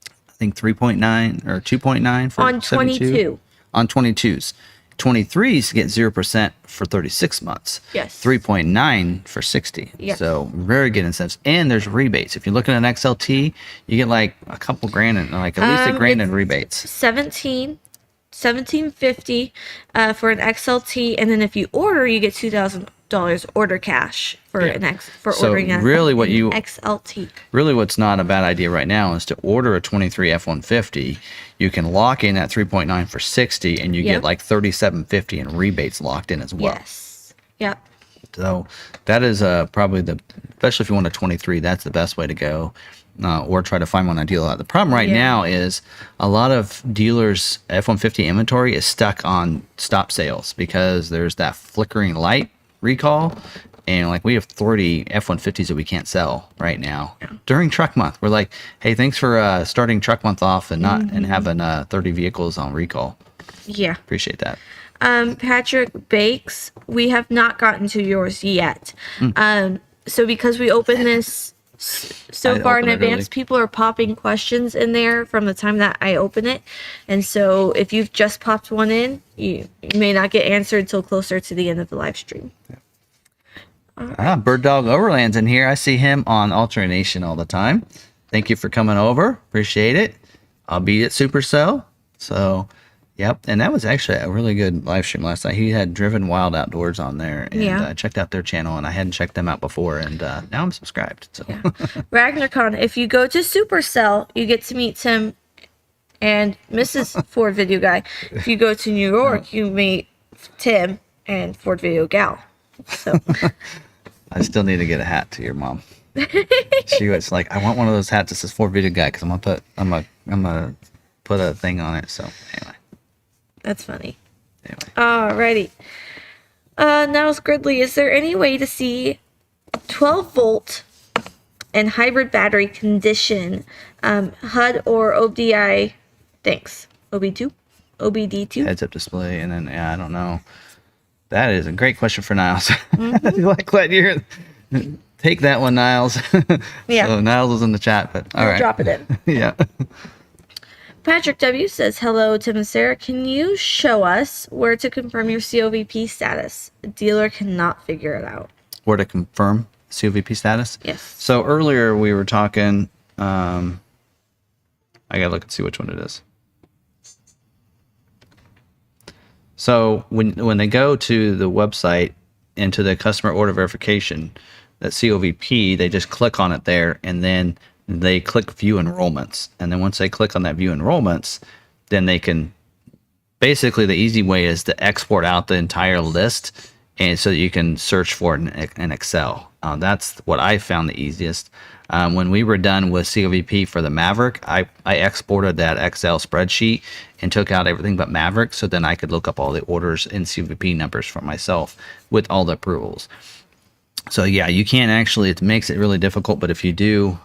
I think 3.9 or 2.9 for On 72. 22. On 22s. 23s get 0% for 36 months. Yes. 3.9 for 60. Yes. So very good incentives. And there's rebates. If you're looking at an XLT, you get like a couple grand and like at least a grand in rebates. 1750 for an XLT, and then if you order, you get $2,000 order cash for So ordering really what an you- XLT. Really, what's not a bad idea right now is to order a 23 F-150. You can lock in at 3.9 for 60, and you Yep. get like 37.50 in rebates locked in as well. Yes. Yep. So that is probably especially if you want a 23, that's the best way to go. Or try to find one on deal lot. The problem right Yeah. now is a lot of dealers' F-150 inventory is stuck on stop sales because there's that flickering light recall. And like we have 30 F-150s that we can't sell right now during truck month. We're like, hey, thanks for starting truck month off and not and having 30 vehicles on recall. Yeah. Appreciate that. Patrick Bakes, we have not gotten to yours yet. So because we opened this so I far in opened it advance, early. people are popping questions in there from the time that I open it. And so if you've just popped one in, you may not get answered until closer to the end of the live stream. Bird Dog Overland's in here. I see him on Alternation all the time. Thank you for coming over. Appreciate it. I'll be at Supercell. So, yep. And that was actually a really good live stream last night. He had Driven Wild Outdoors on there, and Yeah. I checked out their channel, and I hadn't checked them out before, and now I'm subscribed. So, Yeah. RagnarCon, if you go to Supercell, you get to meet Tim and Mrs. Ford Video Guy. If you go to New York, you meet Tim and Ford Video Gal. So I still need to get a hat to your mom. She was like, I want one of those hats that says Ford Video Guy because I'm gonna put a thing on it. So anyway. that's funny. Anyway. Alrighty. Niles Gridley, is there any way to see 12 volt and hybrid battery condition, HUD or OBDI? Thanks. OB2? OBD2? Heads up display, and then I don't know. That is a great question for Niles. I like what you're take that one, Niles. Yeah. So Niles was in the chat, but all I'll right. drop it in. Yeah. Patrick W says, hello, Tim and Sarah. Can you show us where to confirm your COVP status? A dealer cannot figure it out. Where to confirm COVP status? Yes. So earlier we were talking. I gotta look and see which one it is. So when they go to the website into the customer order verification, that COVP, they just click on it there, and then they click view enrollments. And then once they click on that view enrollments, then they can basically, the easy way is to export out the entire list, and so that you can search for it in Excel. That's what I found the easiest. When we were done with COVP for the Maverick, I exported that Excel spreadsheet and took out everything but Maverick, so then I could look up all the orders and COVP numbers for myself with all the approvals. So yeah, you can't actually, it makes it really difficult, but if you do,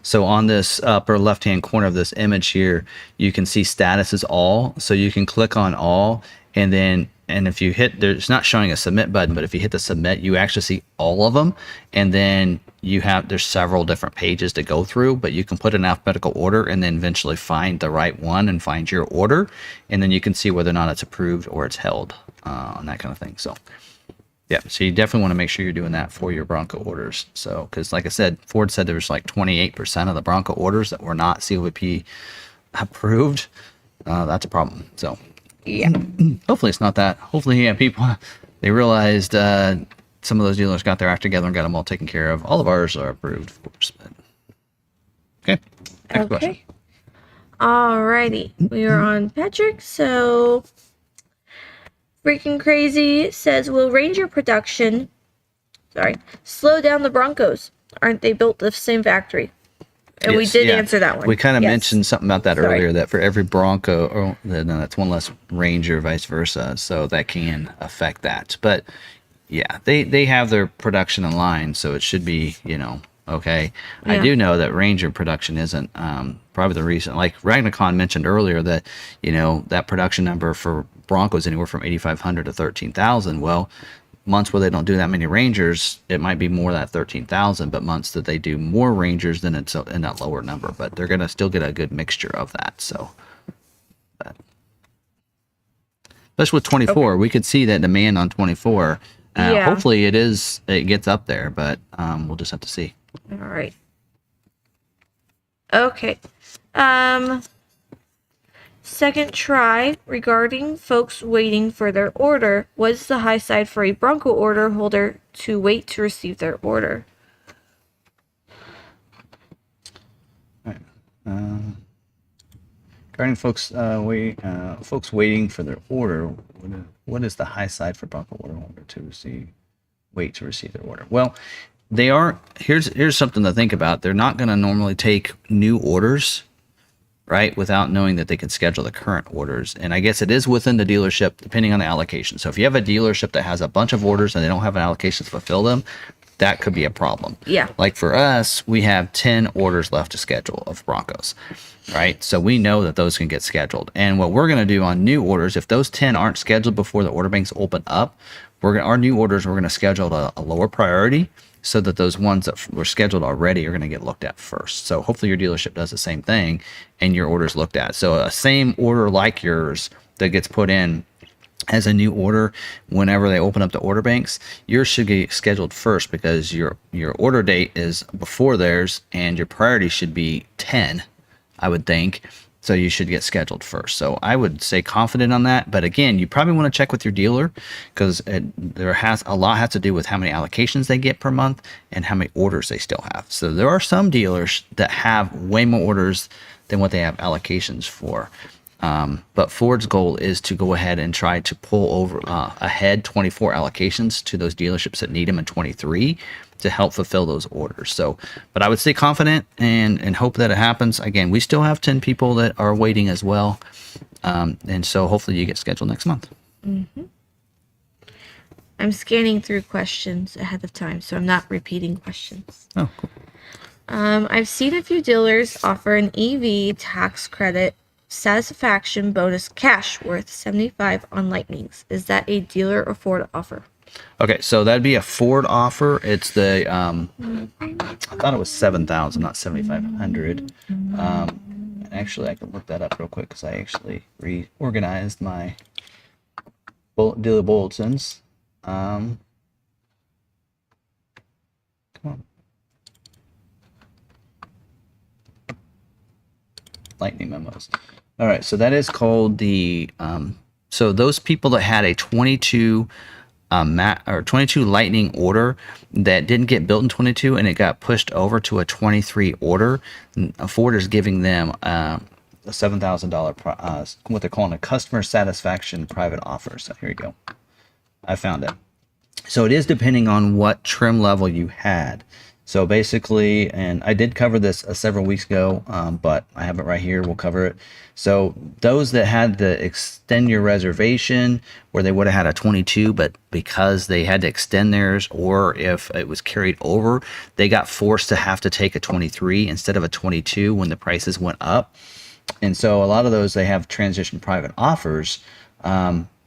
so on this upper left-hand corner of this image here, you can see status is all. So you can click on all, and then, and if you hit, there's not showing a submit button, but if you hit the submit, you actually see all of them. And then there's several different pages to go through, but you can put an alphabetical order and then eventually find the right one and find your order, and then you can see whether or not it's approved or it's held on that kind of thing. So yeah, so you definitely want to make sure you're doing that for your Bronco orders. So because like I said, Ford said there was like 28% of the Bronco orders that were not COP approved. That's a problem. So Yeah. hopefully it's not that. Hopefully, yeah, people, they realized some of those dealers got their act together and got them all taken care of. All of ours are approved, of course. But... Okay. Next question. Okay. Alrighty. We are on Patrick. So, Freaking Crazy says, will Ranger production, slow down the Broncos? Aren't they built the same factory? And we Yes, did yeah. answer that one. We kind of Yes. mentioned something about that Sorry. earlier, that for every Bronco, no, that's one less Ranger, vice versa. So that can affect that. But yeah, they have their production in line, so it should be, okay. I Yeah. do know that Ranger production isn't probably the reason. Like Ragnacon mentioned earlier that, that production number for Broncos anywhere from 8,500 to 13,000. Well, months where they don't do that many Rangers, it might be more that 13,000, but months that they do more Rangers, then it's in that lower number. But they're going to still get a good mixture of that. So, but, especially with 24, we could see that demand on 24. Yeah. Hopefully it gets up there, but we'll just have to see. All right. Okay. Second try regarding folks waiting for their order. What is the high side for a Bronco order holder to wait to receive their order? All right. Regarding folks waiting for their order, what is the high side for Bronco order holder to wait to receive their order? Well, they are. Here's something to think about. They're not going to normally take new orders, right, without knowing that they can schedule the current orders. And I guess it is within the dealership, depending on the allocation. So if you have a dealership that has a bunch of orders and they don't have an allocation to fulfill them, that could be a problem. Yeah. Like for us, we have 10 orders left to schedule of Broncos, right? So we know that those can get scheduled. And what we're going to do on new orders, if those 10 aren't scheduled before the order banks open up, our new orders, we're going to schedule a lower priority, so that those ones that were scheduled already are going to get looked at first. So hopefully your dealership does the same thing and your order's looked at. So a same order like yours that gets put in as a new order, whenever they open up the order banks, yours should get scheduled first, because your order date is before theirs and your priority should be 10, I would think. So you should get scheduled first. So I would say confident on that. But again, you probably want to check with your dealer, because a lot has to do with how many allocations they get per month and how many orders they still have. So there are some dealers that have way more orders than what they have allocations for. But Ford's goal is to go ahead and try to pull over ahead 24 allocations to those dealerships that need them in 23 to help fulfill those orders. So, but I would stay confident and hope that it happens. Again, we still have 10 people that are waiting as well. And so hopefully you get scheduled next month. Mm-hmm. I'm scanning through questions ahead of time, so I'm not repeating questions. Oh, cool. I've seen a few dealers offer an EV tax credit satisfaction bonus cash worth 75 on Lightnings. Is that a dealer or Ford offer? Okay, so that'd be a Ford offer. It's the I thought it was 7,000, not 7,500. Actually, I can look that up real quick, because I actually reorganized my dealer bulletins. Come on. Lightning memos. All right, so that is called the so those people that had a 22 22 Lightning order that didn't get built in 22 and it got pushed over to a 23 order, Ford is giving them a $7,000 what they're calling a customer satisfaction private offer. So here you go. I found it. So it is depending on what trim level you had. So basically, and I did cover this several weeks ago, but I have it right here. We'll cover it. So those that had the extend your reservation, where they would have had a 22, but because they had to extend theirs, or if it was carried over, they got forced to have to take a 23 instead of a 22 when the prices went up. And so a lot of those, they have transition private offers.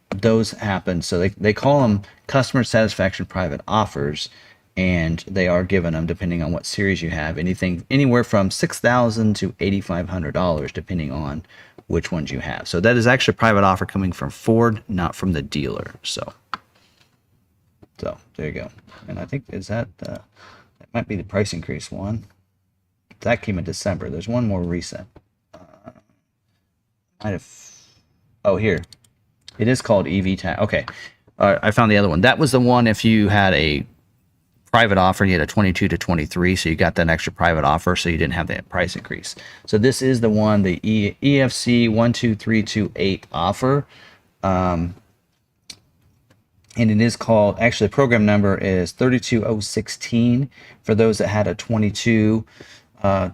Those happen. So they call them customer satisfaction private offers. and they are giving them, depending on what series you have, anything anywhere from $6,000 to $8,500, depending on which ones you have. So that is actually a private offer coming from Ford, not from the dealer. So there you go. And I think that might be the price increase one. That came in December. There's one more recent. Oh, here. It is called EV Tag. Okay. I found the other one. That was the one if you had a private offer, you had a 22 to 23, so you got that extra private offer, so you didn't have that price increase. So this is the one, the EFC 12328 offer. And it is called, actually the program number is 32016 for those that had a 22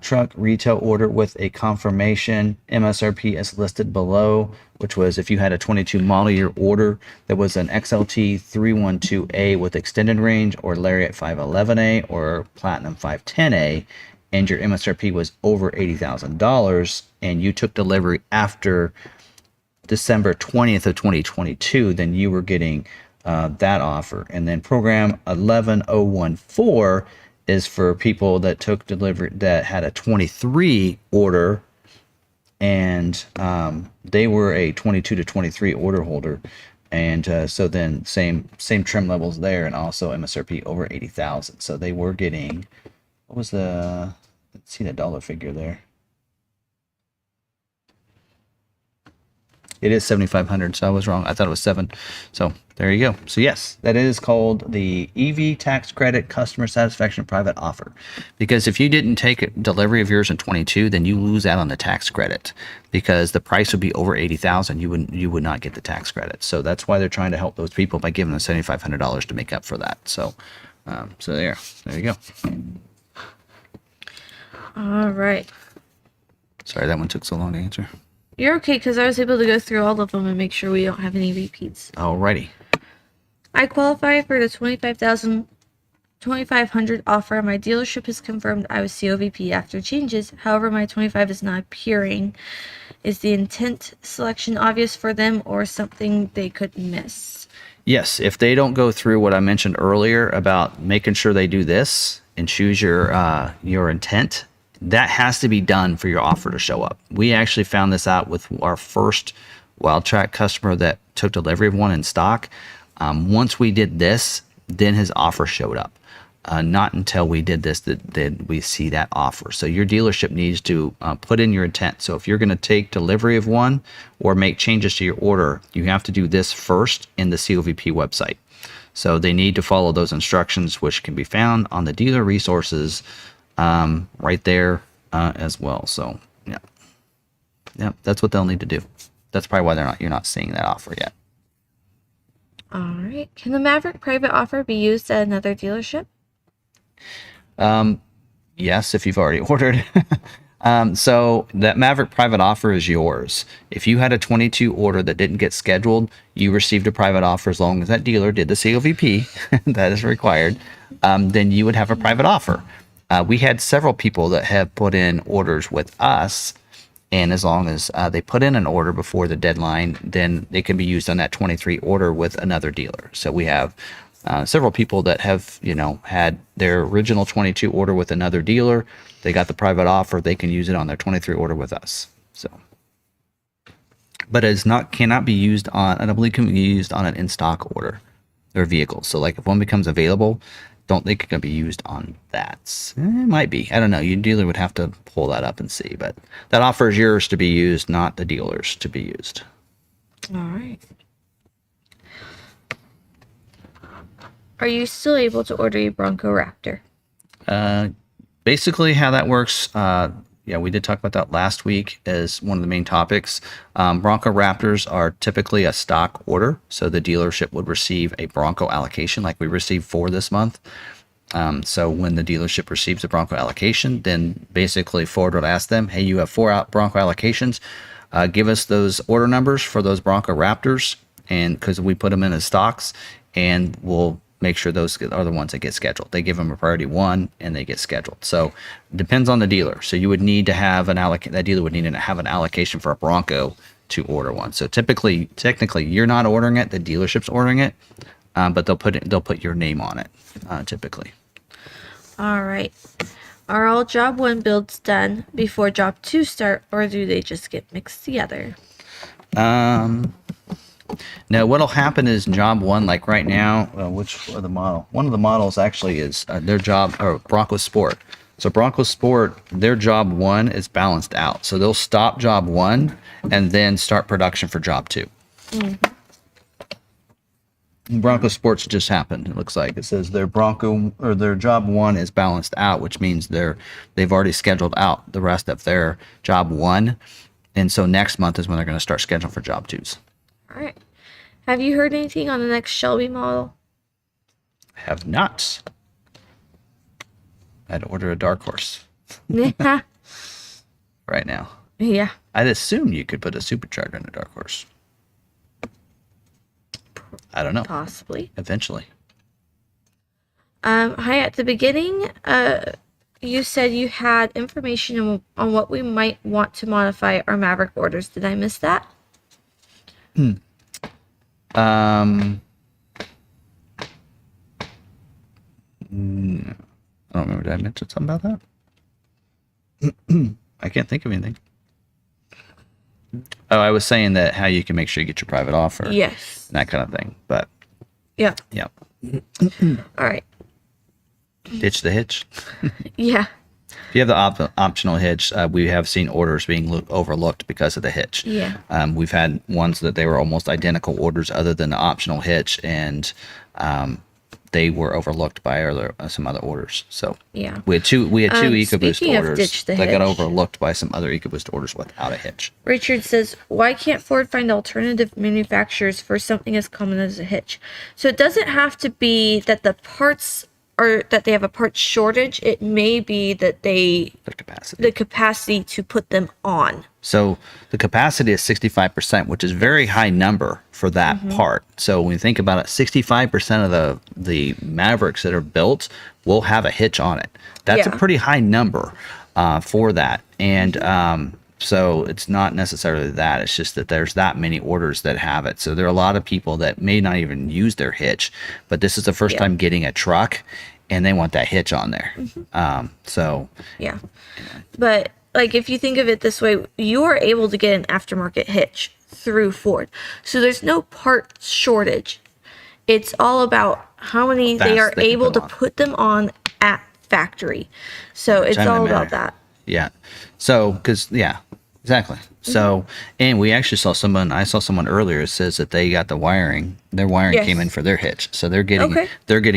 truck retail order with a confirmation MSRP as listed below, which was if you had a 22 model year order that was an XLT 312A with extended range, or Lariat 511A, or Platinum 510A, and your MSRP was over $80,000, and you took delivery after December 20th of 2022, then you were getting that offer. And then program 11014 is for people that took delivery that had a 23 order, and they were a 22 to 23 order holder, and so then same trim levels there, and also MSRP over 80,000. So they were getting, what was the, let's see the dollar figure there. It is 7,500, so I was wrong. I thought it was 7. So there you go. So yes, that is called the EV tax credit customer satisfaction private offer. Because if you didn't take a delivery of yours in 22, then you lose out on the tax credit, because the price would be over 80,000. You would not get the tax credit. So that's why they're trying to help those people by giving them $7,500 to make up for that. So there you go. All right. Sorry, that one took so long to answer. You're okay, because I was able to go through all of them and make sure we don't have any repeats. Alrighty. I qualify for the 2,500 offer. My dealership has confirmed I was COVP after changes. However, my 25 is not appearing. Is the intent selection obvious for them, or something they could miss? Yes, if they don't go through what I mentioned earlier about making sure they do this and choose your intent, that has to be done for your offer to show up. We actually found this out with our first Wildtrak customer that took delivery of one in stock. Once we did this, then his offer showed up. Not until we did this did we see that offer. So your dealership needs to put in your intent. So if you're going to take delivery of one or make changes to your order, you have to do this first in the COVP website. So they need to follow those instructions, which can be found on the dealer resources right there as well. So yeah, that's what they'll need to do. That's probably why you're not seeing that offer yet. All right. Can the Maverick private offer be used at another dealership? Yes, if you've already ordered. So that Maverick private offer is yours. If you had a 22 order that didn't get scheduled, you received a private offer as long as that dealer did the COVP, that is required, then you would have a private offer. We had several people that have put in orders with us, and as long as they put in an order before the deadline, then they can be used on that 23 order with another dealer. So we have several people that have, had their original 22 order with another dealer. They got the private offer. They can use it on their 23 order with us. So, but cannot be used on, I don't believe can be used on an in-stock order or vehicle. So like if one becomes available, don't think it can be used on that. It might be. I don't know. Your dealer would have to pull that up and see. But that offer is yours to be used, not the dealer's to be used. All right. Are you still able to order a Bronco Raptor? Basically, how that works, we did talk about that last week as one of the main topics. Bronco Raptors are typically a stock order, so the dealership would receive a Bronco allocation like we received 4 this month. So when the dealership receives a Bronco allocation, then basically Ford would ask them, hey, you have 4 Bronco allocations. Give us those order numbers for those Bronco Raptors, and because we put them in as stocks, and we'll make sure those are the ones that get scheduled. They give them a priority 1 and they get scheduled. So it depends on the dealer. So you would need to have that dealer would need to have an allocation for a Bronco to order one. So technically you're not ordering it, the dealership's ordering it, but they'll put your name on it typically. All right. Are all job 1 builds done before job 2 start, or do they just get mixed together? Now, what'll happen is job 1, like right now, which of the model? One of the models actually is their job, or Bronco Sport. So Bronco Sport, their job 1 is balanced out. So they'll stop job 1 and then start production for job 2. Bronco Sports just happened. It looks like it says their Bronco or their job 1 is balanced out, which means they've already scheduled out the rest of their job 1, and so next month is when they're going to start scheduling for job 2s. All right. Have you heard anything on the next Shelby model? Have not. I'd order a dark horse Yeah. right now. Yeah. I'd assume you could put a supercharger in a dark horse. I don't know. Possibly. Eventually. Hi, at the beginning, you said you had information on what we might want to modify our Maverick orders. Did I miss that? I don't remember. Did I mention something about that? I can't think of anything. Oh, I was saying that how you can make sure you get your private offer. Yes. That kind of thing. But Yeah. yeah, All right. ditch the hitch. Yeah. If you have the optional hitch, we have seen orders being overlooked because of the hitch. Yeah. We've had ones that they were almost identical orders other than the optional hitch, and they were overlooked by some other orders. So Yeah. we had two EcoBoost speaking of orders ditch the that got hitch. overlooked by some other EcoBoost orders without a hitch. Richard says, why can't Ford find alternative manufacturers for something as common as a hitch? So it doesn't have to be that the parts or that they have a part shortage. It may be that The capacity. the capacity to put them on. So the capacity is 65%, which is a very high number for that part. So when you think about it, 65% of the Mavericks that are built will have a hitch on it. That's Yeah. a pretty high number for that. And so it's not necessarily that. It's just that there's that many orders that have it. So there are a lot of people that may not even use their hitch, but this is the first Yeah. time getting a truck, and they want that hitch on there. So Yeah. But like if you think of it this way, you are able to get an aftermarket hitch through Ford. So there's no part shortage. It's all about how many they Fast are they can able put to on. put them on at factory. So it's time they all about matter. that. Yeah. So, exactly. So, and we actually I saw someone earlier that says that they got their wiring Yes. came in for their hitch. So they're getting Okay.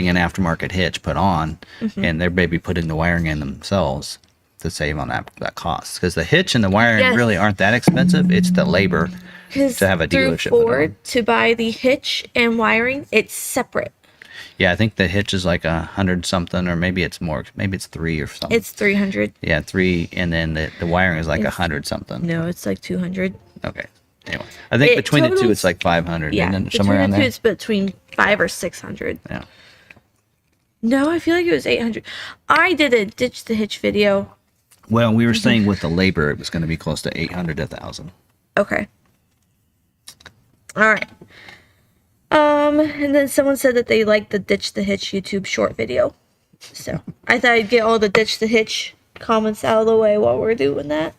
an aftermarket hitch put on, and they're maybe putting the wiring in themselves to save on that cost. Because the hitch and the wiring Yes. really aren't that expensive. It's the labor Because to have a through dealership put on. Ford to buy the hitch and wiring, it's separate. Yeah, I think the hitch is like 100 something, or maybe it's more. Maybe it's 3 or something. It's 300. Yeah, 3, and then the wiring is like It's- 100 something. No, it's like 200. Okay. Anyway, I think It between the two, totals- it's like 500. Yeah, and then somewhere around between the two, there. it's between 500 or 600. Yeah. No, I feel like it was 800. I did a ditch the hitch video. Well, we were saying with the labor, it was going to be close to 800 to 1,000. Okay. All right. And then someone said that they liked the ditch the hitch YouTube short video. So I thought I'd get all the ditch the hitch comments out of the way while we're doing that.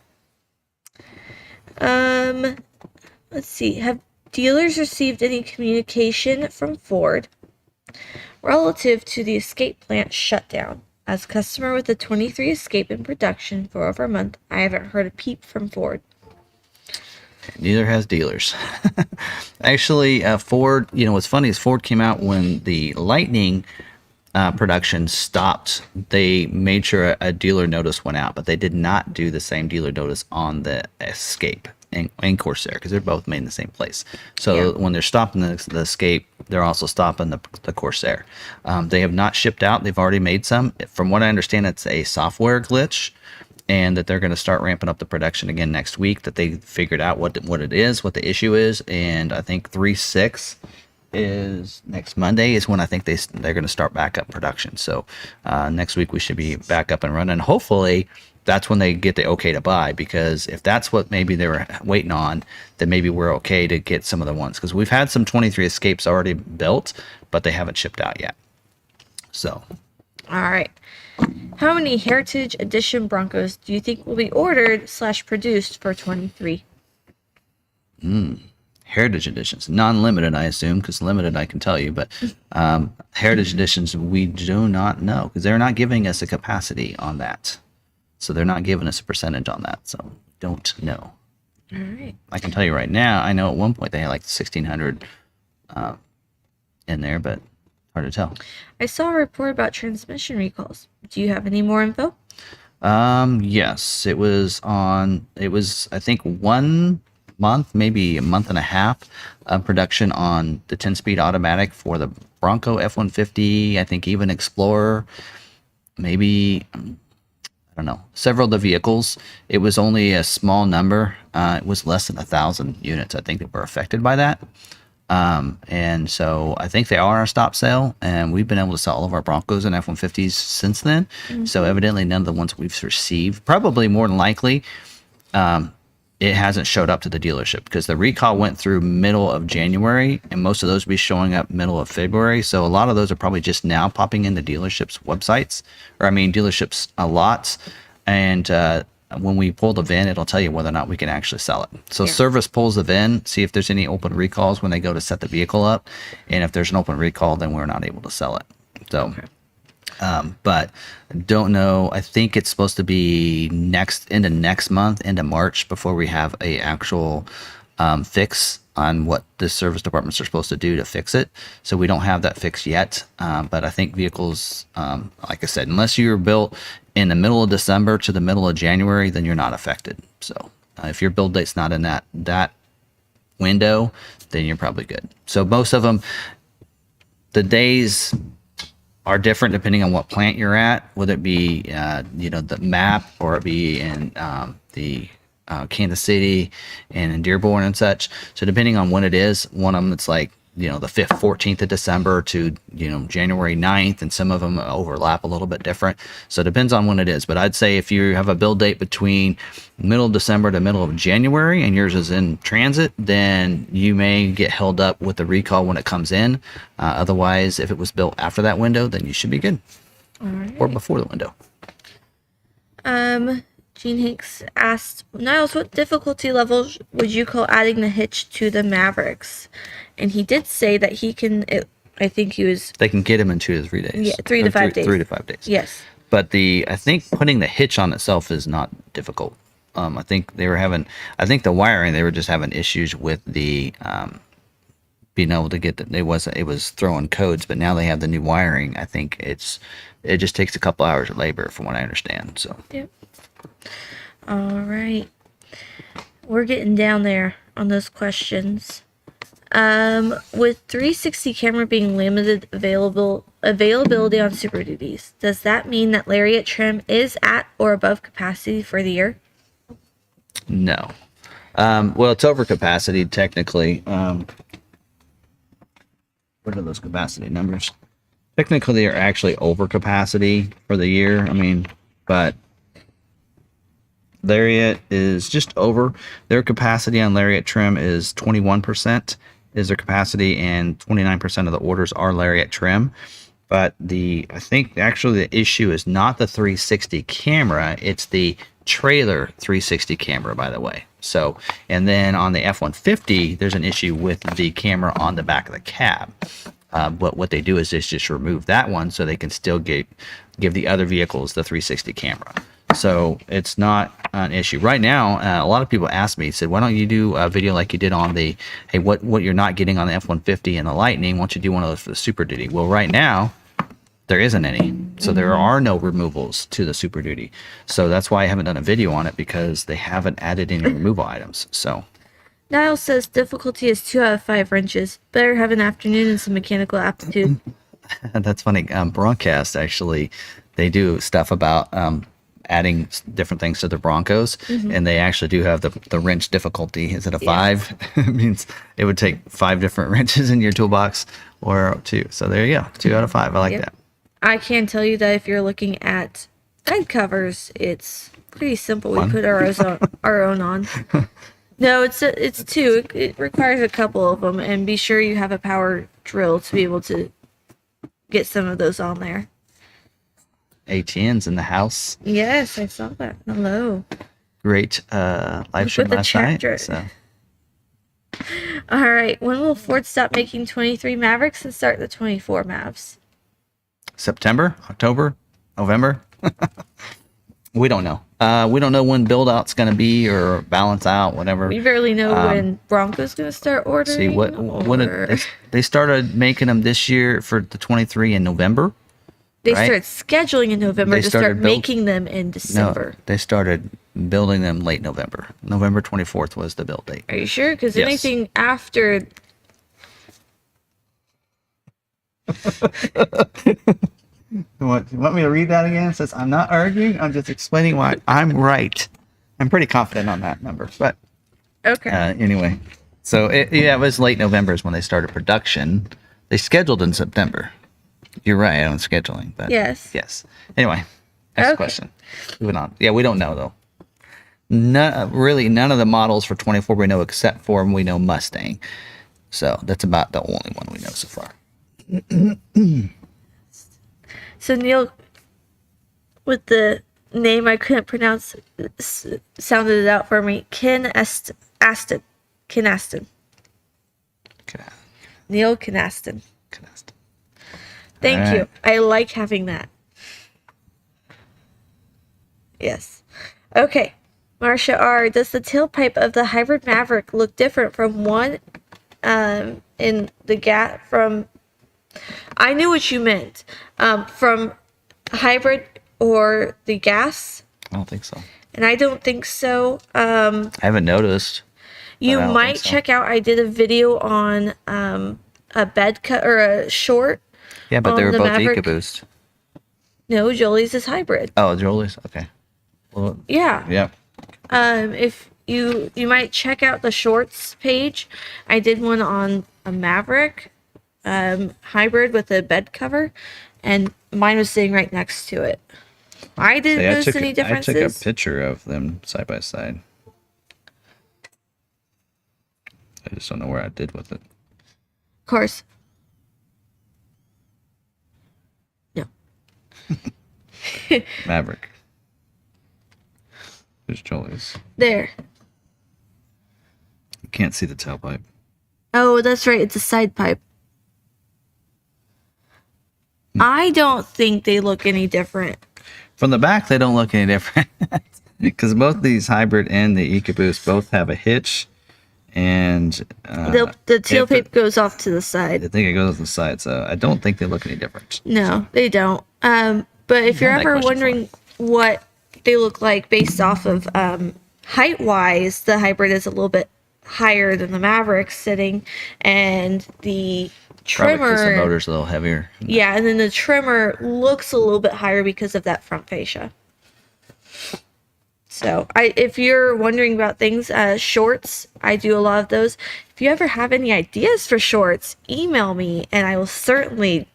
Let's see. Have dealers received any communication from Ford relative to the Escape plant shutdown? As a customer with the 23 Escape in production for over a month, I haven't heard a peep from Ford. Neither has dealers. Actually, Ford, what's funny is Ford came out when the Lightning production stopped. They made sure a dealer notice went out, but they did not do the same dealer notice on the Escape and Corsair, because they're both made in the same place. So Yeah. when they're stopping the Escape, they're also stopping the Corsair. They have not shipped out. They've already made some. From what I understand, it's a software glitch, and that they're going to start ramping up the production again next week, that they figured out what it is, what the issue is. And I think 3/6 is next Monday is when I think they're going to start back up production. So next week we should be back up and running. Hopefully that's when they get the okay to buy, because if that's what maybe they were waiting on, then maybe we're okay to get some of the ones, because we've had some 23 Escapes already built, but they haven't shipped out yet. So All right. How many Heritage Edition Broncos do you think will be ordered / produced for 23? Heritage editions, non-limited, I assume, because limited I can tell you, but heritage editions we do not know because they're not giving us a capacity on that, so they're not giving us a percentage on that, so don't know. All right. I can tell you right now. I know at one point they had like 1,600 in there, but hard to tell. I saw a report about transmission recalls. Do you have any more info? Yes, it was I think 1 month, maybe a month and a half of production on the 10-speed automatic for the Bronco F-150, I think even Explorer, maybe, I don't know, several of the vehicles. It was only a small number. It was less than 1,000 units, I think, that were affected by that. And so I think they are our stop sale, and we've been able to sell all of our Broncos and F-150s since then. So evidently none of the ones we've received, probably more than likely, it hasn't showed up to the dealership because the recall went through middle of January, and most of those will be showing up middle of February. So a lot of those are probably just now popping into dealerships' websites, dealerships' lots. And when we pull the VIN, it'll tell you whether or not we can actually sell it. So service pulls the VIN, see if there's any open recalls when they go to set the vehicle up. And if there's an open recall, then we're not able to sell it. So, but don't know. I think it's supposed to be into next month, into March, before we have a actual fix on what the service departments are supposed to do to fix it. So we don't have that fix yet. But I think vehicles, like I said, unless you're built in the middle of December to the middle of January, then you're not affected. So if your build date's not in that window, then you're probably good. So most of them, the days are different depending on what plant you're at, whether it be the MAP or it be in the Kansas City and in Dearborn and such. So depending on when it is, one of them it's like the 5th, 14th of December to January 9th, and some of them overlap a little bit different. So it depends on when it is. But I'd say if you have a build date between middle of December to middle of January and yours is in transit, then you may get held up with the recall when it comes in. Otherwise, if it was built after that window, then you should be good. All right. Or before the window. Gene Hanks asked, Niles, what difficulty level would you call adding the hitch to the Mavericks? And he did say that he can, they can get him in 2 to 3 days. Yeah, 3 to 5 days. 3 to 5 days. Yes. But I think putting the hitch on itself is not difficult. I think the wiring, they were just having issues with the, being able to get it was throwing codes, but now they have the new wiring. I think it just takes a couple hours of labor from what I understand. So. Yep. All right. We're getting down there on those questions. With 360 camera being limited availability on Super Duties, does that mean that Lariat trim is at or above capacity for the year? No. Well, it's over capacity technically. What are those capacity numbers? Technically, they are actually over capacity for the year. But Lariat is just over. Their capacity on Lariat trim is 21% is their capacity, and 29% of the orders are Lariat trim. But I think actually the issue is not the 360 camera, it's the trailer 360 camera, by the way. So, and then on the F-150, there's an issue with the camera on the back of the cab. But what they do is just remove that one so they can still give the other vehicles the 360 camera. So it's not an issue right now. A lot of people ask me, said, why don't you do a video like you did on the, hey, what you're not getting on the F-150 and the Lightning? Why don't you do one of those for the Super Duty? Well, right now there isn't any. So there are no removals to the Super Duty. So that's why I haven't done a video on it, because they haven't added any removal items. So Niall says difficulty is 2 out of 5 wrenches. Better have an afternoon and some mechanical aptitude. That's funny. Broadcast, actually, they do stuff about adding different things to the Broncos, and they actually do have the wrench difficulty. Is it a 5? It means it would take 5 different wrenches in your toolbox, or 2. So there you go, 2 out of 5. I like that. I can tell you that if you're looking at bed covers, it's pretty simple. We put our own on. No, it's 2. It requires a couple of them, and be sure you have a power drill to be able to get some of those on there. ATN's in the house. Yes, I saw that. Hello. Great live stream the last night. tractor. So All right. When will Ford stop making 23 Mavericks and start the 24 Mavs? September, October, November. We don't know. We don't know when build out's going to be or balance out, whatever. We barely know when Bronco's going to start ordering. See they started making them this year for the 23 in November. They right? started scheduling in November They to started start making them in December. No, they started building them late November. November 24th was the build date. Are you sure? Because Yes. anything after. You want me to read that again? It says, I'm not arguing. I'm just explaining why I'm right. I'm pretty confident on that number. But Okay. anyway, so it was late November is when they started production. They scheduled in September. You're right on scheduling. But Yes. Yes. Anyway, next Okay. question. Moving on. Yeah, we don't know, though. Really, none of the models for 24 we know except for we know Mustang. So that's about the only one we know so far. So Neil, with the name I couldn't pronounce, sounded it out for me. Aston. Ken Aston. Okay. Neil Ken Aston. Connect. Thank All you. right. I like having that. Yes. Okay. Marcia R. Does the tailpipe of the hybrid Maverick look different from one in the gap from... I knew what you meant. From hybrid or the gas? I don't think so. And I don't think so. I haven't noticed. You I don't might think so. check out, I did a video on a bed cut or a short. Yeah, but they on were the both Maverick. EcoBoost. No, Jolie's is hybrid. Oh, Julie's? Okay. Well, Yeah. yeah. If you might check out the shorts page. I did one on a Maverick hybrid with a bed cover, and mine was sitting right next to it. I didn't notice any I differences. took a picture of them side by side. I just don't know where I did with it. Of course. No. Maverick. There's Julie's. There. You can't see the tailpipe. Oh, that's right. It's a side pipe. I don't think they look any different. From the back, they don't look any different. Because both these hybrid and the EcoBoost both have a hitch. And The tailpipe goes off to the side. I think it goes to the side, so I don't think they look any different. No, they don't. But if you're had that ever question wondering what they look like based off of height-wise, the hybrid is a little bit higher than the Maverick sitting, and the Probably because the trimmer, motor's a little heavier. yeah, and then the trimmer looks a little bit higher because of that front fascia. So, if you're wondering about things, shorts, I do a lot of those. If you ever have any ideas for shorts, email me, and I will certainly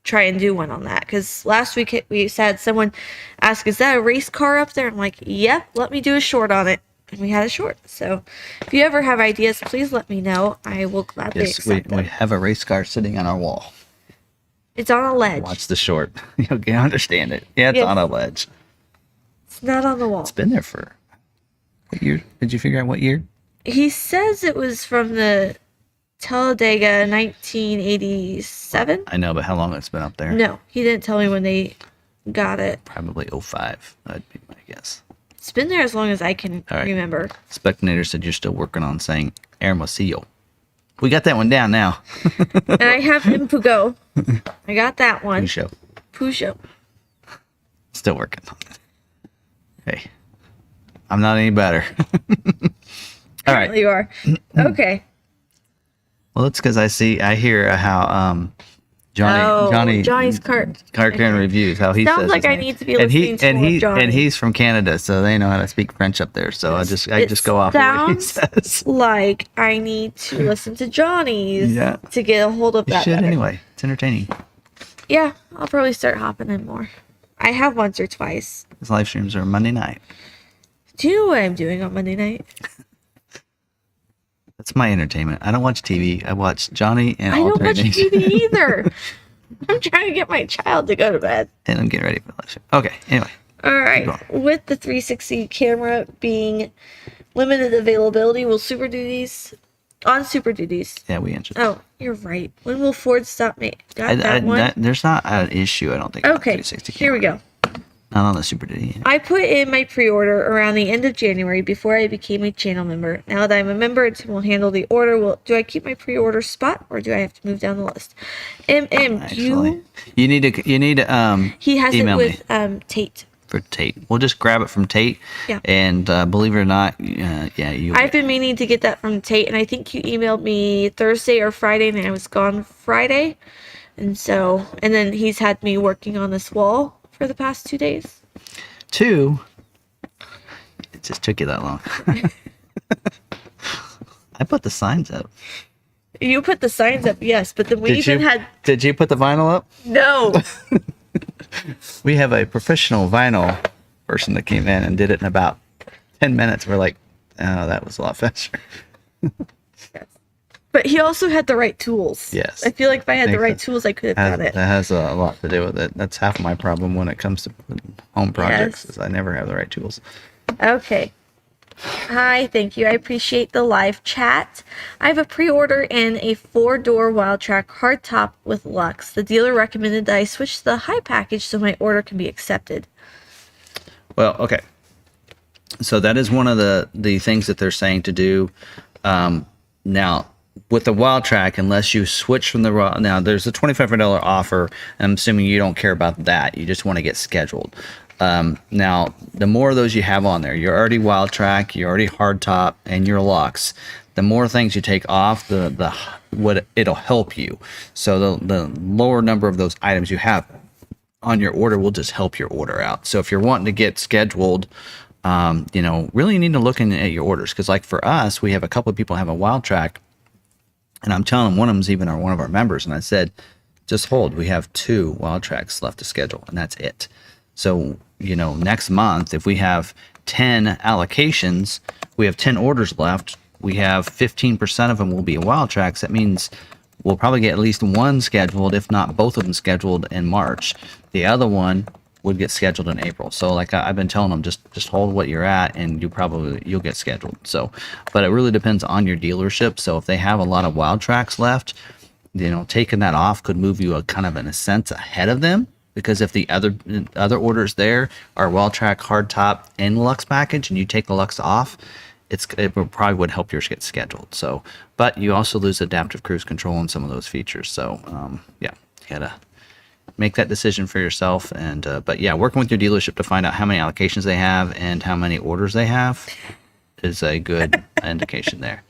try and do one on that. Because last week we had someone ask, "Is that a race car up there?" I'm like, "Yep, let me do a short on it." And we had a short. So, if you ever have ideas, please let me know. I will gladly Yes, we accept them. have a race car sitting on our wall. It's on a ledge. Watch the short. You'll understand it. Yeah, it's Yes. on a ledge. It's not on the wall. It's been there for... What year? Did you figure out what year? He says it was from the Talladega 1987. I know, but how long it's been up there? No, he didn't tell me when they got it. Probably 05. That'd be my guess. It's been there as long as I can All right. remember. Spectator said you're still working on saying Hermosillo. We got that one down now. And I have Impugo. I got that one. Show. Peugeot. Still working on it. Hey, I'm not any better. All right. You are. Okay. Well, it's because I hear how Johnny's cart. Cartoon reviews how he Sounds says like his I name. need to be listening to more of Johnny. and he's from Canada, so they know how to speak French up there. So I just go off of what he Sounds says. like I need to listen to Johnny's Yeah. to get a hold of You that. should better. anyway. It's entertaining. Yeah, I'll probably start hopping in more. I have once or twice. His live streams are Monday night. Do you know what I'm doing on Monday night? That's my entertainment. I don't watch TV. I watch Johnny and I don't watch alternate TV either. I'm trying to get my child to go to bed. And I'm getting ready for the lecture. Okay, anyway. All right. With the 360 camera being limited availability, will Super Duties on Super Duties? Yeah, we answered. Oh, you're right. When will Ford stop me? Got that one. There's not an issue, I don't think. Okay. 360 Here we go. Not on the Super Duty. I put in my pre-order around the end of January before I became a channel member. Now that I'm a member and Tim will handle the order, do I keep my pre-order spot or do I have to move down the list? Actually, you need to he has email it with Tate. For Tate. We'll just grab it from Tate. Yeah. And believe it or not, you. I've been meaning to get that from Tate, and I think you emailed me Thursday or Friday, and I was gone Friday. And then he's had me working on this wall for the past 2 days. It just took you that long. I put the signs up. You put the signs up, yes, but then Did you put the vinyl up? No. We have a professional vinyl person that came in and did it in about 10 minutes. We're like, oh, that was a lot faster. Yes. But he also had the right tools. Yes. I feel like if I had the right tools, I could have done it. That has a lot to do with it. That's half my problem when it comes to home projects, is I never have the right tools. Okay. Hi, thank you. I appreciate the live chat. I have a pre-order in a 4-door Wildtrak hardtop with Lux. The dealer recommended that I switch to the high package so my order can be accepted. Well, okay. So that is one of the things that they're saying to do. Now, with the Wildtrak, unless you switch from now there's a $2,500 offer. I'm assuming you don't care about that. You just want to get scheduled. Now, the more of those you have on there, you're already Wildtrak, you're already hardtop, and you're Lux. The more things you take off, it'll help you. So the lower number of those items you have on your order will just help your order out. So if you're wanting to get scheduled, really need to look at your orders, because like for us, we have a couple of people have a Wildtrak, and I'm telling them one of them's even one of our members, and I said, just hold. We have 2 Wildtraks left to schedule, and that's it. So, next month, if we have 10 allocations, we have 10 orders left, we have 15% of them will be Wildtraks. That means we'll probably get at least one scheduled, if not both of them scheduled in March. The other one would get scheduled in April. So like I've been telling them, just hold what you're at and you'll get scheduled. So, but it really depends on your dealership. So if they have a lot of Wildtraks left, taking that off could move you in a sense ahead of them. Because if the other orders there are Wildtrak, hardtop, and Lux package, and you take the Lux off, it probably would help yours get scheduled. So, but you also lose adaptive cruise control and some of those features. So, you gotta make that decision for yourself. And but yeah, working with your dealership to find out how many allocations they have and how many orders they have is a good indication there.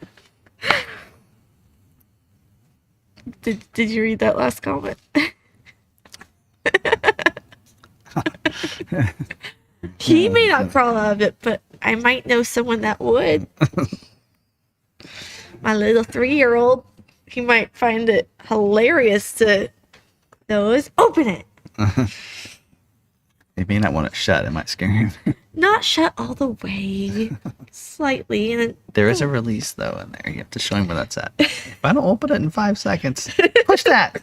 Did you read that last comment? He may not crawl out of it, but I might know someone that would. My little 3-year-old, he might find it hilarious to open it. He may not want it shut. It might scare him. Not shut all the way, slightly. And there is a release though in there. You have to show him where that's at. If I don't open it in 5 seconds, push that.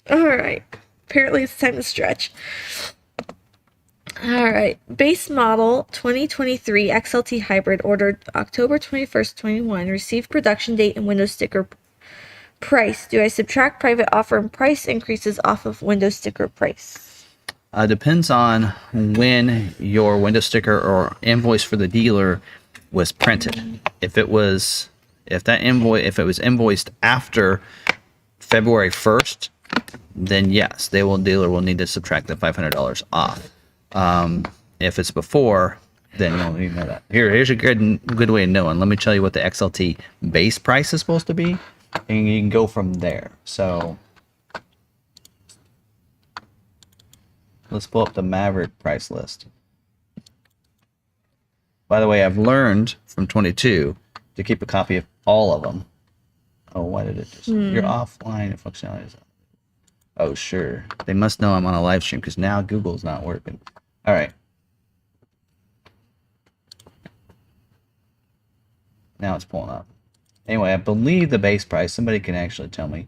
All right. Apparently it's time to stretch. All right. Base model 2023 XLT hybrid ordered October 21st, 21. Received production date and window sticker price. Do I subtract private offer and price increases off of window sticker price? Depends on when your window sticker or invoice for the dealer was printed. If it was invoiced after February 1st, then yes, dealer will need to subtract the $500 off. If it's before, then you don't need to know that. Here's a good way of knowing. Let me tell you what the XLT base price is supposed to be, and you can go from there. So let's pull up the Maverick price list. By the way, I've learned from 22 to keep a copy of all of them. Oh, why did it just... You're offline and functionality is... Oh, sure. They must know I'm on a live stream because now Google's not working. All right. Now it's pulling up. Anyway, I believe the base price. Somebody can actually tell me.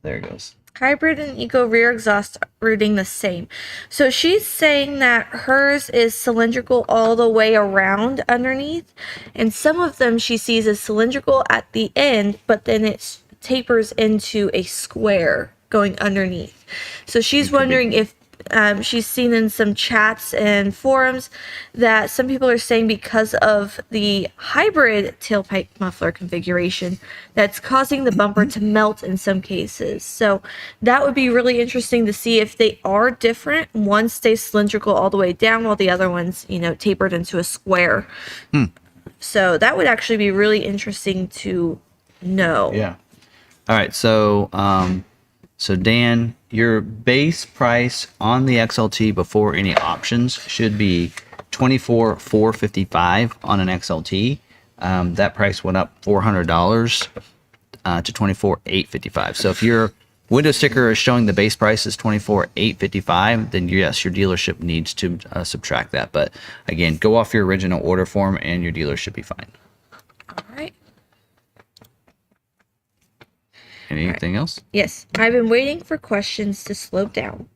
There it goes. Hybrid and Eco rear exhaust routing the same. So she's saying that hers is cylindrical all the way around underneath, and some of them she sees as cylindrical at the end, but then it tapers into a square going underneath. So she's wondering if she's seen in some chats and forums that some people are saying because of the hybrid tailpipe muffler configuration that's causing the bumper to melt in some cases. So that would be really interesting to see if they are different. One stays cylindrical all the way down while the other one's, tapered into a square. So that would actually be really interesting to know. Yeah. All right. So Dan, your base price on the XLT before any options should be $24,455 on an XLT. That price went up $400 to $24,855. So if your window sticker is showing the base price is $24,855, then yes, your dealership needs to subtract that. But again, go off your original order form and your dealer should be fine. All right. Anything else? Yes, I've been waiting for questions to slow down.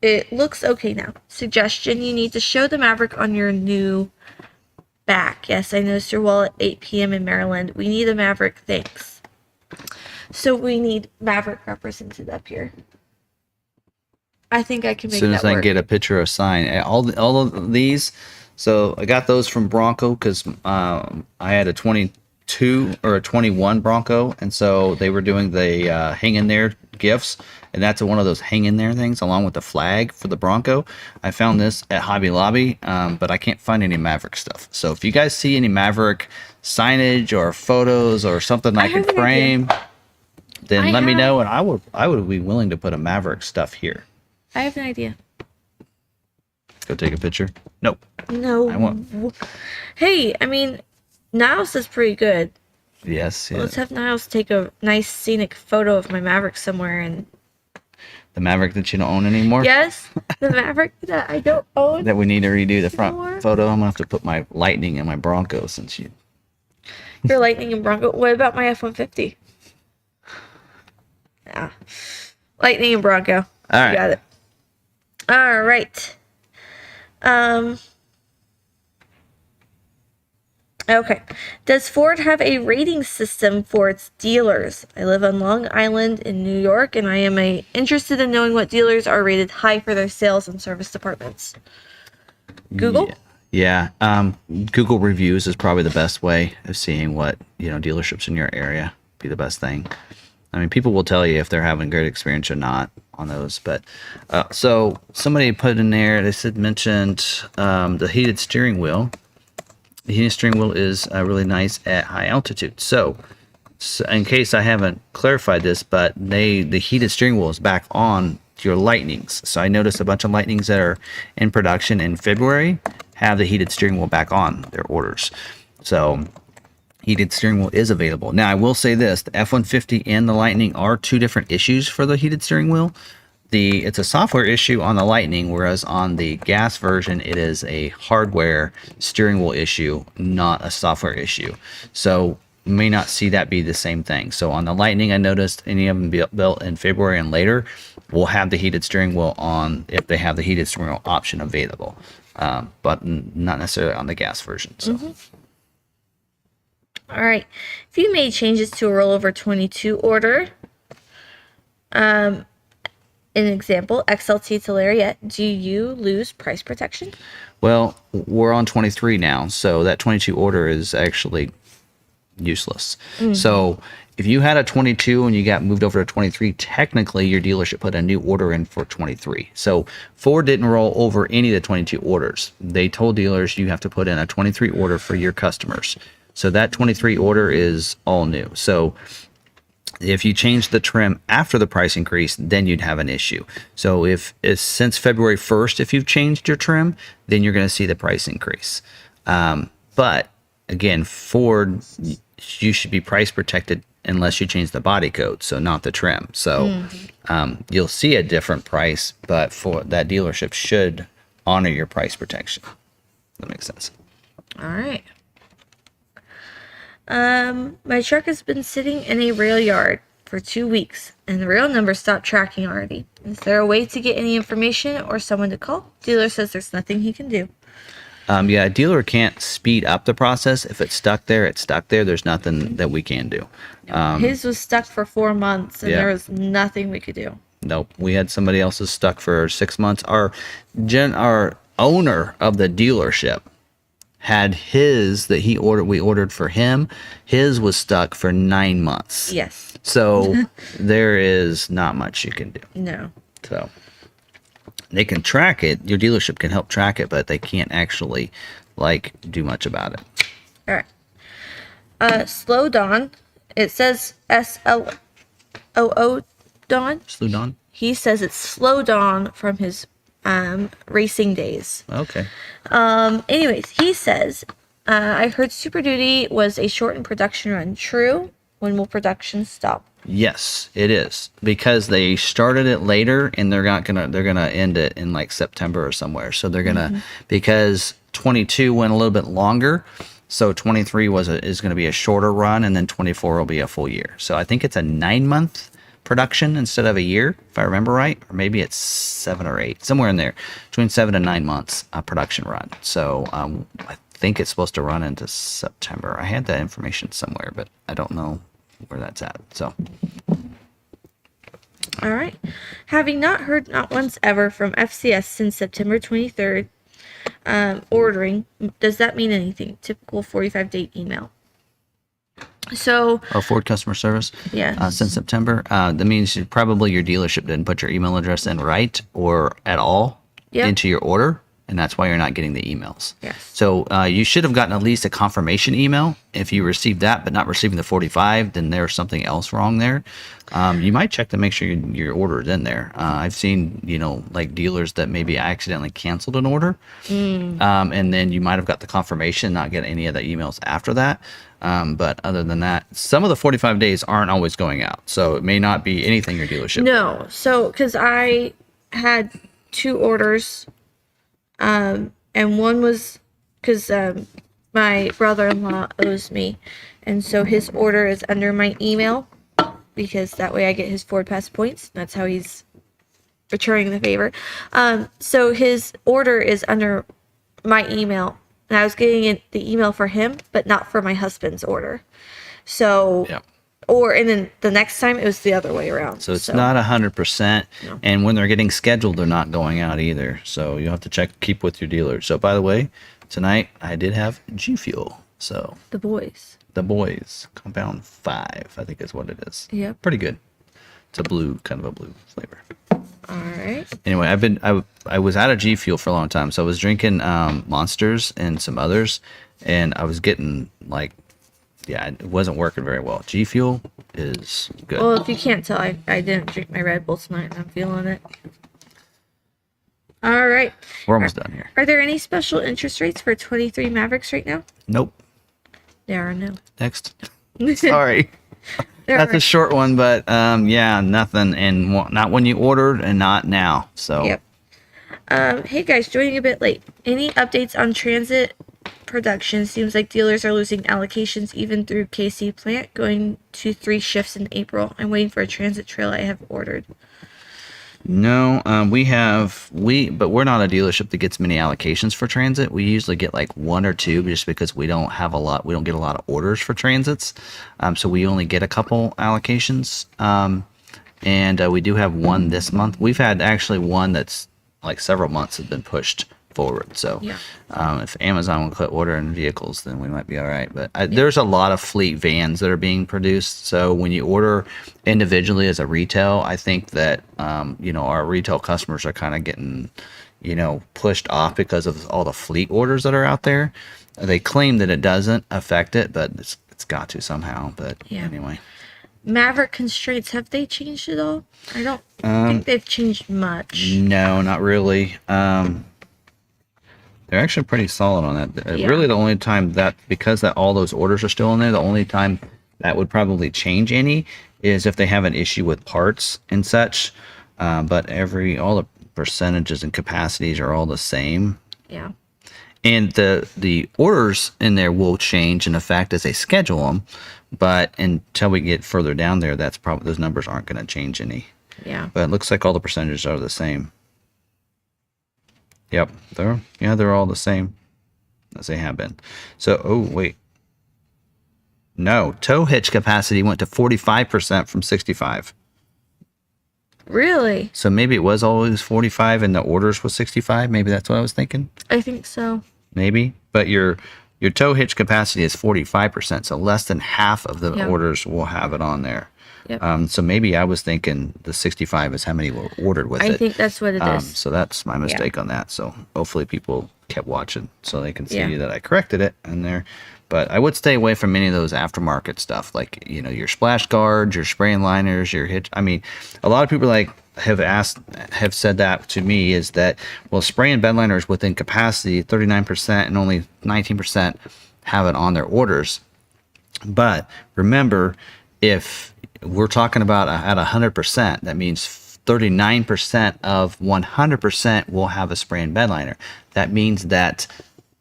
It looks okay now. Suggestion, you need to show the Maverick on your new back. Yes, I noticed your wall at 8 p.m. in Maryland. We need a Maverick, thanks. So we need Maverick represented up here. I think I can make that work. As soon as I can get a picture of sign. All of these, so I got those from Bronco because I had a 22 or a 21 Bronco, and so they were doing the hang in there gifts, and that's one of those hang in there things along with the flag for the Bronco. I found this at Hobby Lobby, but I can't find any Maverick stuff. So if you guys see any Maverick signage or photos or something I can frame, then let me know, and I would be willing to put a Maverick stuff here. I have an idea. Go take a picture. Nope. No. I won't. Hey, I mean, Niles is pretty good. Yes. Let's have Niles take a nice scenic photo of my Maverick somewhere. And the Maverick that you don't own anymore? Yes, the Maverick that I don't own. That we need to redo the front photo. I'm going to have to put my Lightning in my Bronco since you... Your Lightning and Bronco. What about my F-150? Yeah. Lightning and Bronco. All right. You got it. All right. Okay. Does Ford have a rating system for its dealers? I live on Long Island in New York, and I am interested in knowing what dealers are rated high for their sales and service departments. Google? Yeah. Google reviews is probably the best way of seeing what, dealerships in your area be the best thing. I mean, people will tell you if they're having a great experience or not on those. But so somebody put in there, mentioned the heated steering wheel. The heated steering wheel is really nice at high altitude. So in case I haven't clarified this, but the heated steering wheel is back on your Lightnings. So I noticed a bunch of Lightnings that are in production in February have the heated steering wheel back on their orders. So heated steering wheel is available. Now I will say this, the F-150 and the Lightning are two different issues for the heated steering wheel. It's a software issue on the Lightning, whereas on the gas version, it is a hardware steering wheel issue, not a software issue. So you may not see that be the same thing. So on the Lightning, I noticed any of them built in February and later will have the heated steering wheel on if they have the heated steering wheel option available, but not necessarily on the gas version. So. All right. If you made changes to a rollover 22 order, an example, XLT to Lariat, do you lose price protection? Well, we're on 23 now, so that 22 order is actually useless. So if you had a 22 and you got moved over to 23, technically your dealership put a new order in for 23. So Ford didn't roll over any of the 22 orders. They told dealers you have to put in a 23 order for your customers. So that 23 order is all new. So if you change the trim after the price increase, then you'd have an issue. So if it's since February 1st, if you've changed your trim, then you're going to see the price increase. But again, Ford, you should be price protected unless you change the body code, so not the trim. So you'll see a different price, but for that dealership should honor your price protection. That makes sense. All right. My truck has been sitting in a rail yard for 2 weeks, and the rail number stopped tracking already. Is there a way to get any information or someone to call? Dealer says there's nothing he can do. Yeah, a dealer can't speed up the process. If it's stuck there, it's stuck there. There's nothing that we can do. His was stuck for 4 months, and yeah. there was nothing we could do. Nope. We had somebody else's stuck for 6 months. Our owner of the dealership had his that we ordered for him. His was stuck for 9 months. Yes. So there is not much you can do. No. So they can track it. Your dealership can help track it, but they can't actually do much about it. All right. Slow Dawn. It says SLOO Dawn. Slew Dawn? He says it's Slow Dawn from his racing days. Okay. Anyways, he says, I heard Super Duty was a shortened production run. True? When will production stop? Yes, it is, because they started it later and they're gonna end it in September or somewhere. So they're gonna because 22 went a little bit longer, so 23 is gonna be a shorter run, and then 24 will be a full year. So I think it's a 9-month production instead of a year, if I remember right, or maybe it's 7 or 8, somewhere in there, between 7 and 9 months production run. So I think it's supposed to run into September. I had that information somewhere, but I don't know where that's at. So all right. Having not heard not once ever from FCS since September 23rd, ordering, does that mean anything? Typical 45-day email. So our Ford customer service, yeah, since September, that means probably your dealership didn't put your email address in right or at all into your order, and that's why you're not getting the emails. Yes. So you should have gotten at least a confirmation email. If you received that but not receiving the 45, then there's something else wrong there. You might check to make sure your order is in there. I've seen, dealers that maybe accidentally canceled an order, and then you might have got the confirmation, not get any of the emails after that. But other than that, some of the 45 days aren't always going out. So it may not be anything your dealership. No. So, because I had 2 orders, and one was because my brother-in-law owes me, and so his order is under my email, because that way I get his Ford Pass points. That's how he's returning the favor. So his order is under my email, and I was getting the email for him, but not for my husband's order. So, and then the next time it was the other way around. So it's not 100%, and when they're getting scheduled, they're not going out either. So you'll have to keep with your dealer. So by the way, tonight I did have G Fuel. So the boys compound 5, I think is what it is. Yep. Pretty good. It's kind of a blue flavor. All right. Anyway, I was out of G Fuel for a long time, so I was drinking Monsters and some others, and I was getting it wasn't working very well. G Fuel is good. Well, if you can't tell, I didn't drink my Red Bull tonight, and I'm feeling it. All right. We're almost done here. Are there any special interest rates for 23 Mavericks right now? Nope. There are no. Next. Sorry. That's a short one, but nothing, and not when you ordered, and not now. So. Yep. Hey guys, joining a bit late. Any updates on transit production? Seems like dealers are losing allocations even through KC plant, going to 3 shifts in April. I'm waiting for a transit trail I have ordered. No, but we're not a dealership that gets many allocations for transit. We usually get 1 or 2, just because we don't have a lot. We don't get a lot of orders for transits, so we only get a couple allocations. And we do have one this month. We've had actually one that's several months has been pushed forward. So if Amazon will quit ordering vehicles, then we might be all right. But there's a lot of fleet vans that are being produced. So when you order individually as a retail, I think that our retail customers are kind of getting pushed off because of all the fleet orders that are out there. They claim that it doesn't affect it, but it's got to somehow. But anyway. Maverick constraints, have they changed at all? I don't think they've changed much. No, not really. They're actually pretty solid on that. Really, the only time because all those orders are still in there, the only time that would probably change any is if they have an issue with parts and such. But all the percentages and capacities are all the same. Yeah. And the orders in there will change in effect as they schedule them, but until we get further down there, that's probably those numbers aren't going to change any. Yeah. But it looks like all the percentages are the same. Yep, they're all the same as they have been. So, oh wait, no, tow hitch capacity went to 45% from 65. Really? So maybe it was always 45 and the orders was 65. Maybe that's what I was thinking. I think so. Maybe, but your tow hitch capacity is 45%, so less than half of the Yep. orders will have it on there. Yep. So maybe I was thinking the 65 is how many were ordered with it. I think that's what it is. So that's my mistake on that. So hopefully people kept watching so they can see Yeah. that I corrected it in there. But I would stay away from any of those aftermarket stuff, like your splash guards, your spraying liners, your hitch. I mean, a lot of people have said that to me is that, well, spray and bed liners within capacity 39% and only 19% have it on their orders. But remember, if we're talking about at 100%, that means 39% of 100% will have a spray and bed liner. That means that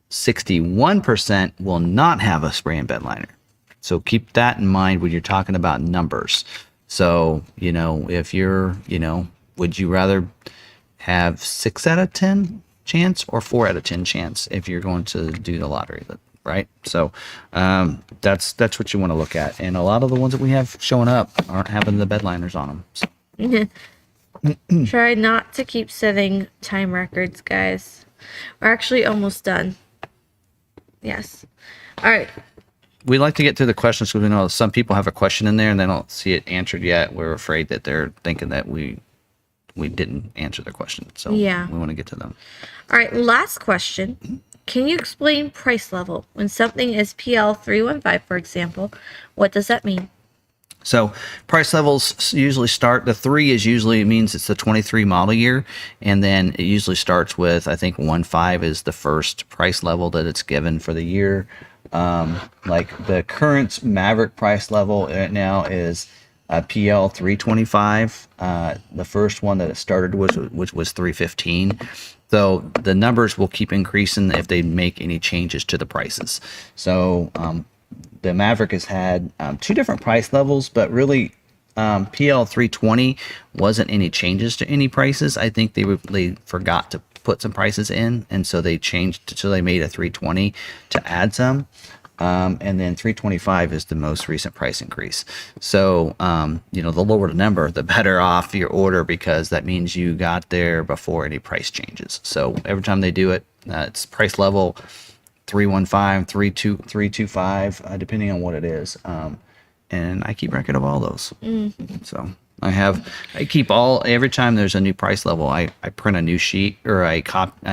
61% will not have a spray and bed liner. So keep that in mind when you're talking about numbers. So, if you're, would you rather have 6 out of 10 chance or 4 out of 10 chance if you're going to do the lottery, right? So that's what you want to look at. And a lot of the ones that we have showing up aren't having the bed liners on them. So. Try not to keep setting time records, guys. We're actually almost done. Yes. All right. We like to get to the questions because we know some people have a question in there and they don't see it answered yet. We're afraid that they're thinking that we didn't answer their question. So Yeah. we want to get to them. All right. Last question. Can you explain price level? When something is PL 315, for example, what does that mean? So price levels usually start, the 3 is usually, it means it's the 23 model year. And then it usually starts with, I think 1.5 is the first price level that it's given for the year. Like the current Maverick price level right now is PL 325. The first one that it started which was 315. So the numbers will keep increasing if they make any changes to the prices. So the Maverick has had 2 different price levels, but really PL 320 wasn't any changes to any prices. I think they forgot to put some prices in, and so they changed, so they made a 320 to add some. And then 325 is the most recent price increase. So, the lower the number, the better off your order, because that means you got there before any price changes. So every time they do it, it's price level 315, 325, depending on what it is. And I keep record of all those. So I keep every time there's a new price level, I print a new sheet, or I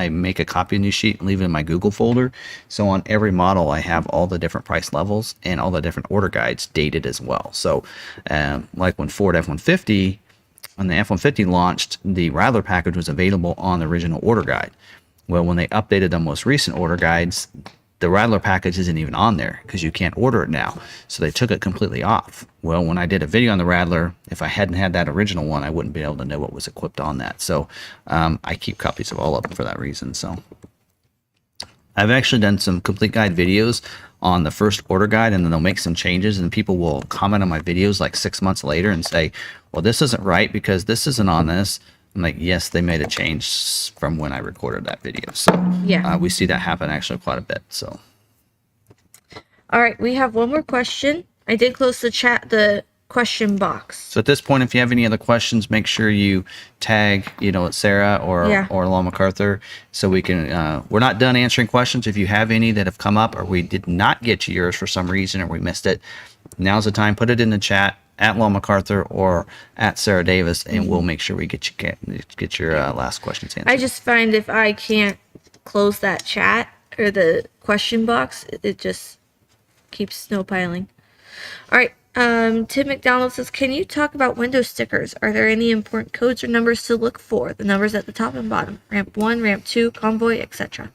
make a copy of a new sheet and leave it in my Google folder. So on every model, I have all the different price levels and all the different order guides dated as well. So like when Ford F-150, when the F-150 launched, the Rattler package was available on the original order guide. Well, when they updated the most recent order guides, the Rattler package isn't even on there because you can't order it now. So they took it completely off. Well, when I did a video on the Rattler, if I hadn't had that original one, I wouldn't be able to know what was equipped on that. So I keep copies of all of them for that reason. So I've actually done some complete guide videos on the first order guide, and then they'll make some changes, and people will comment on my videos like 6 months later and say, well, this isn't right because this isn't on this. I'm like, yes, they made a change from when I recorded that video. So Yeah. we see that happen actually quite a bit. So All right. We have one more question. I did close the question box. at this point, if you have any other questions, make sure you tag, Sarah or Law McArthur, so we can. We're not done answering questions. If you have any that have come up or we did not get to yours for some reason or we missed it, now's the time. Put it in the chat at Law McArthur or at Sarah Davis, and we'll make sure we get your last questions answered. I just find if I can't close that chat or the question box, it just keeps snowpiling. All right. Tim McDonald says, can you talk about window stickers? Are there any important codes or numbers to look for? The numbers at the top and bottom. Ramp 1, ramp 2, convoy, etc.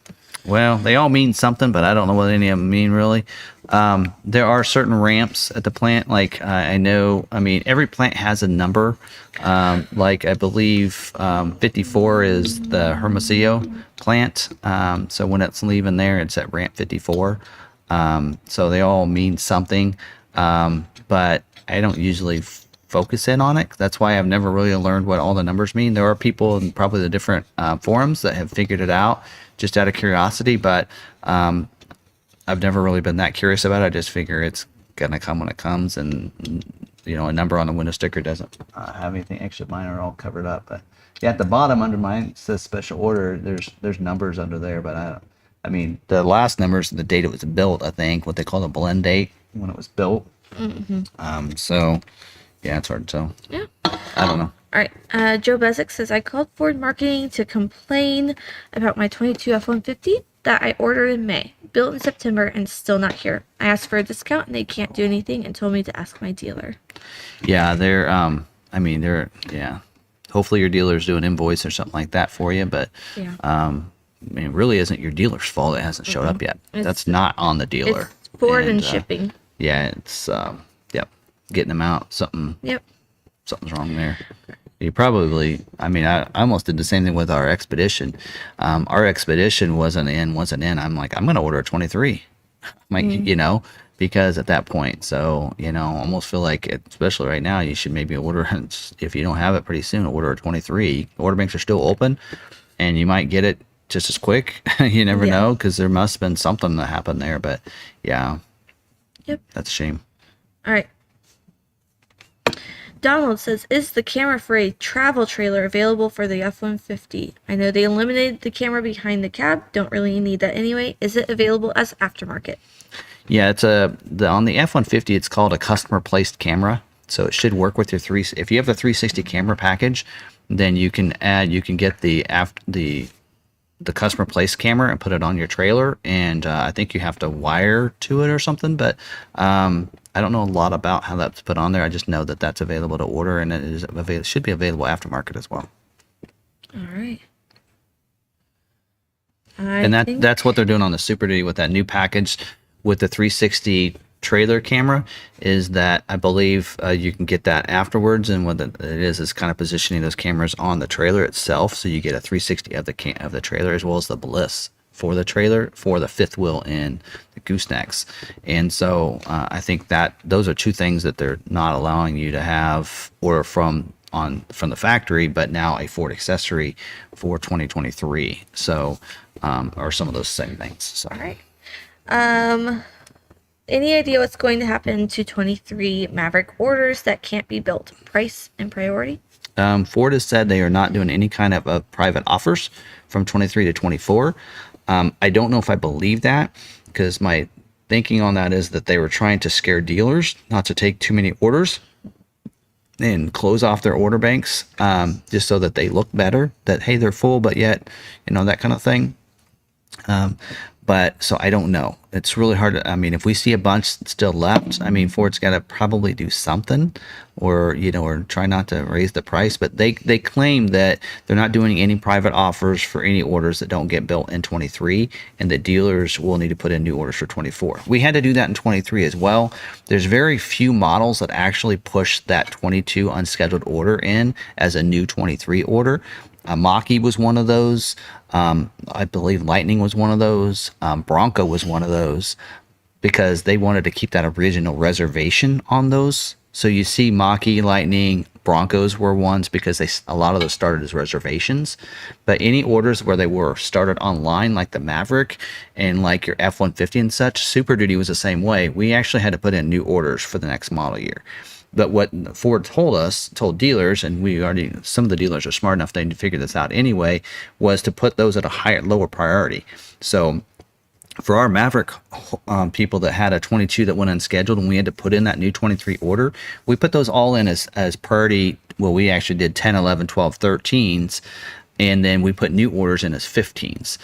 Well, they all mean something, but I don't know what any of them mean really. There are certain ramps at the plant. Like I know, I mean, every plant has a number. Like I believe 54 is the Hermosillo plant. So when it's leaving there, it's at ramp 54. So they all mean something. But I don't usually focus in on it. That's why I've never really learned what all the numbers mean. There are people in probably the different forums that have figured it out just out of curiosity, but I've never really been that curious about it. I just figure it's gonna come when it comes, and you know, a number on the window sticker doesn't have anything extra. Mine are all covered up, but yeah, at the bottom under mine it says special order. There's numbers under there, but I mean, the last numbers, the date it was built, I think, what they call the blend date when it was built. So yeah, it's hard to tell. Yeah. I don't know. All right. Joe Bezick says, I called Ford Marketing to complain about my 22 F-150 that I ordered in May, built in September, and still not here. I asked for a discount, and they can't do anything and told me to ask my dealer. Yeah, yeah. Hopefully your dealer's doing invoice or something like that for you, but Yeah. I mean, it really isn't your dealer's fault it hasn't showed up yet. That's not on the dealer. It's Ford and shipping. Yeah, it's yep, getting them out. Yep. Something's wrong there. You probably, I mean, I almost did the same thing with our Expedition. Our Expedition wasn't in. I'm like, I'm gonna order a 23, like you know, because at that point, so you know, almost feel like, especially right now, you should maybe order, if you don't have it pretty soon, order a 23. Order banks are still open, and you might get it just as quick. You never know, because there must have been something that happened there. But yeah, Yep. that's a shame. All right. Donald says, is the camera for a travel trailer available for the F-150? I know they eliminated the camera behind the cab. Don't really need that anyway. Is it available as aftermarket? Yeah, it's on the F-150, it's called a customer placed camera. So it should work with your if you have the 360 camera package, then you can get the customer placed camera and put it on your trailer. And I think you have to wire to it or something, but I don't know a lot about how that's put on there. I just know that that's available to order, and it should be available aftermarket as well. All right. And that's what they're doing on the Super Duty with that new package with the 360 trailer camera, is that I believe you can get that afterwards, and what it is kind of positioning those cameras on the trailer itself, so you get a 360 of the trailer, as well as the Bliss for the trailer for the fifth wheel and the goosenecks. And so I think that those are two things that they're not allowing you to have order from the factory, but now a Ford accessory for 2023. So or some of those same things. So. All right. Any idea what's going to happen to 23 Maverick orders that can't be built? Price and priority? Ford has said they are not doing any kind of private offers from 23 to 24. I don't know if I believe that, because my thinking on that is that they were trying to scare dealers not to take too many orders and close off their order banks, just so that they look better, that, hey, they're full, but yet, you know, that kind of thing. But so I don't know. It's really hard to, I mean, if we see a bunch still left, I mean, Ford's got to probably do something, or, you know, or try not to raise the price. But they claim that they're not doing any private offers for any orders that don't get built in 23, and that dealers will need to put in new orders for 24. We had to do that in 23 as well. There's very few models that actually push that 22 unscheduled order in as a new 23 order. Mach-E was one of those. I believe Lightning was one of those. Bronco was one of those, because they wanted to keep that original reservation on those. So you see Mach-E, Lightning, Broncos were ones because a lot of those started as reservations. But any orders where they were started online, like the Maverick and like your F-150 and such, Super Duty was the same way. We actually had to put in new orders for the next model year. But what Ford told dealers, and some of the dealers are smart enough, they need to figure this out anyway, was to put those at a lower priority. So for our Maverick people that had a 22 that went unscheduled, and we had to put in that new 23 order, we put those all in as priority. Well, we actually did 10, 11, 12, 13s. And then we put new orders in as 15s.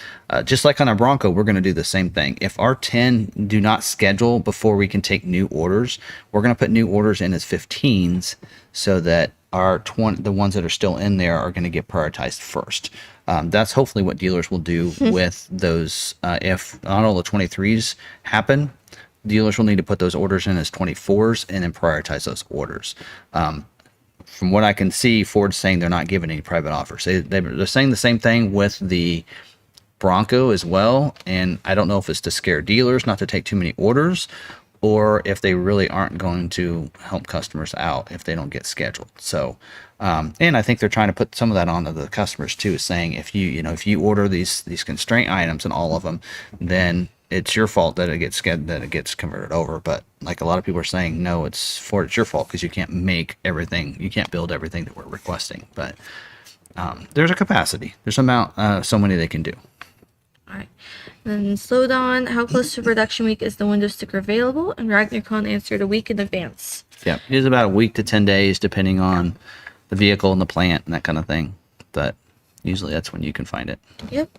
Just like on our Bronco, we're going to do the same thing. If our 10 do not schedule before we can take new orders, we're going to put new orders in as 15s, so that are the ones that are still in there are going to get prioritized first. That's hopefully what dealers will do with those. If not all the 23s happen, dealers will need to put those orders in as 24s and then prioritize those orders. From what I can see, Ford's saying they're not giving any private offers. They're saying the same thing with the Bronco as well, and I don't know if it's to scare dealers not to take too many orders, or if they really aren't going to help customers out if they don't get scheduled. So, and I think they're trying to put some of that onto the customers too, saying if you order these constraint items and all of them, then it's your fault that it gets converted over. But like a lot of people are saying, no, it's Ford, it's your fault because you can't make everything, you can't build everything that we're requesting. But there's a capacity, there's so many they can do. All right. Then slowed on. How close to production week is the window sticker available? And RagnarCon answered a week in advance. Yeah, it is about a week to 10 days, depending on the vehicle and the plant and that kind of thing. But usually that's when you can find it. Yep.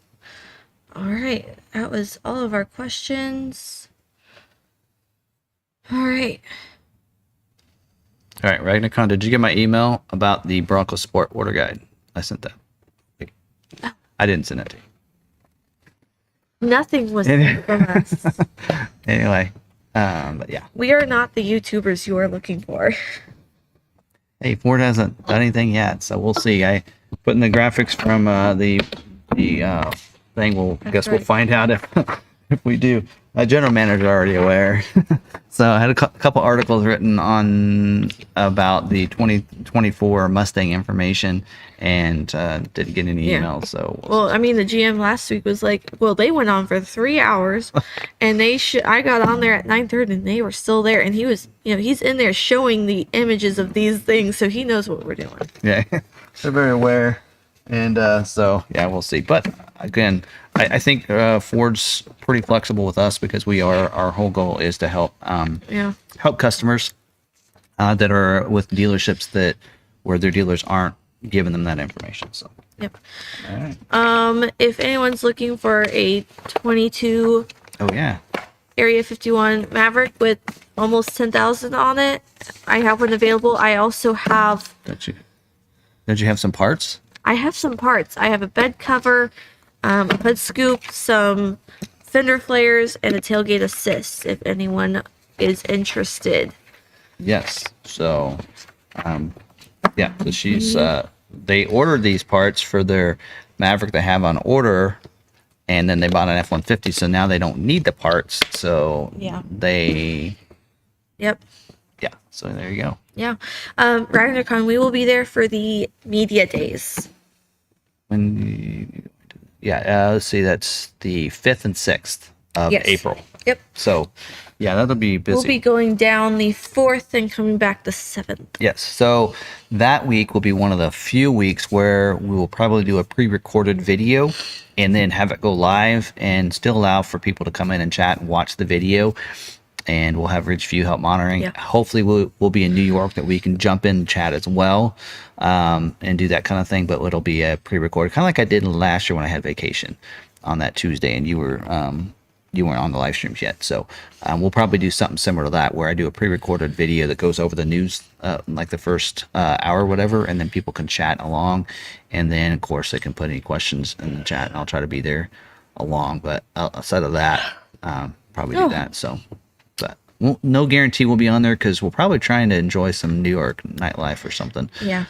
All right. That was all of our questions. All right. All right, RagnarCon, did you get my email about the Bronco Sport order guide? I sent that. Oh. I didn't send it to you. Nothing was from us. Anyway, but yeah. We are not the YouTubers you are looking for. Hey, Ford hasn't done anything yet, so we'll see. I put in the graphics from the thing. We'll we'll find out if we do. My general manager is already aware. So I had a couple articles written on about the 2024 Mustang information, and didn't get any emails. So well, I mean, the GM last week was like, well, they went on for 3 hours, and I got on there at 9:30, and they were still there, and he was, he's in there showing the images of these things, so he knows what we're doing. Yeah, they're very aware, and so yeah, we'll see. But again, I think Ford's pretty flexible with us because our whole goal is to help help customers that are with dealerships where their dealers aren't giving them that information. So yep. All right. If anyone's looking for a 22 Area 51 Maverick with almost 10,000 on it, I have one available. I also have. Don't you have some parts? I have some parts. I have a bed cover, a hood scoop, some fender flares, and a tailgate assist if anyone is interested. Yes. So, so she's they ordered these parts for their Maverick they have on order, and then they bought an F-150, so now they don't need the parts. So they. Yep. Yeah. So there you go. Yeah. RagnarCon, we will be there for the media days. Let's see, that's the 5th and 6th of April. Yep. So, yeah, that'll be busy. We'll be going down the 4th and coming back the 7th. Yes. So that week will be one of the few weeks where we will probably do a pre-recorded video and then have it go live and still allow for people to come in and chat and watch the video. And we'll have Ridgeview help monitoring. Yeah. Hopefully we'll be in New York that we can jump in and chat as well, and do that kind of thing. But it'll be a pre-recorded, kind of like I did last year when I had vacation on that Tuesday, and you weren't on the live streams yet. So we'll probably do something similar to that, where I do a pre-recorded video that goes over the news, like the first hour or whatever, and then people can chat along. And then, of course, they can put any questions in the chat, and I'll try to be there along. But outside of that, probably do that. So. No guarantee we'll be on there because we're probably trying to enjoy some New York nightlife or something. Yeah.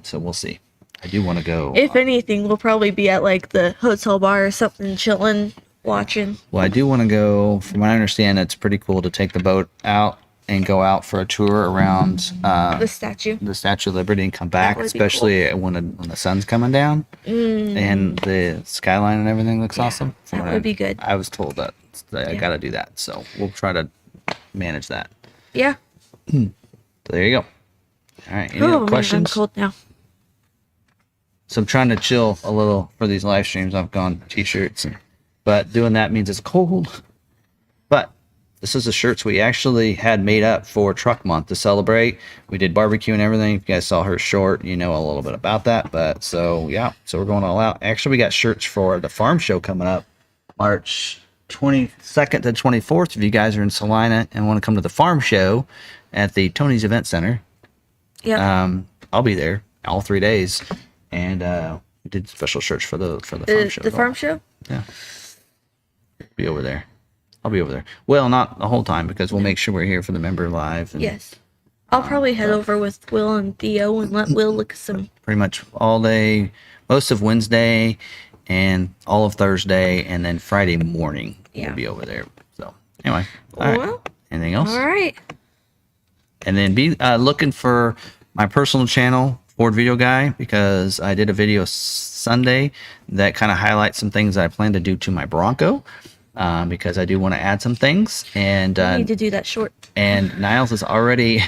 So we'll see. I do want to go. If anything, we'll probably be at like the hotel bar or something, chilling, watching. Well, I do want to go. From what I understand, it's pretty cool to take the boat out and go out for a tour around the Statue of Liberty, and come back, especially cool. when the sun's coming down and the skyline and everything looks awesome. That would be good. I was told that I got to do that, so we'll try to manage that. Yeah. So there you go. All right. Any other questions? Man, I'm cold now. So I'm trying to chill a little for these live streams. I've gone t-shirts, but doing that means it's cold. But this is the shirts we actually had made up for Truck Month to celebrate. We did barbecue and everything. If you guys saw her short, you know a little bit about that. But so we're going all out. Actually, we got shirts for the farm show coming up, March 22nd to 24th. If you guys are in Salina and want to come to the farm show at the Tony's Event Center, I'll be there all 3 days, and we did special shirts for the farm show. The farm show. Yeah, be over there. I'll be over there. Well, not the whole time because we'll make sure we're here for the member live. And, Yes. I'll probably head over with Will and Theo and let Will look at some. pretty much all day, most of Wednesday, and all of Thursday, and then Friday morning Yeah. we'll be over there. So anyway, all right. Well, Anything else? all right. And then be looking for my personal channel, Ford Video Guy, because I did a video Sunday that kind of highlights some things that I plan to do to my Bronco, because I do want to add some things. And I need to do that short. and Niles has already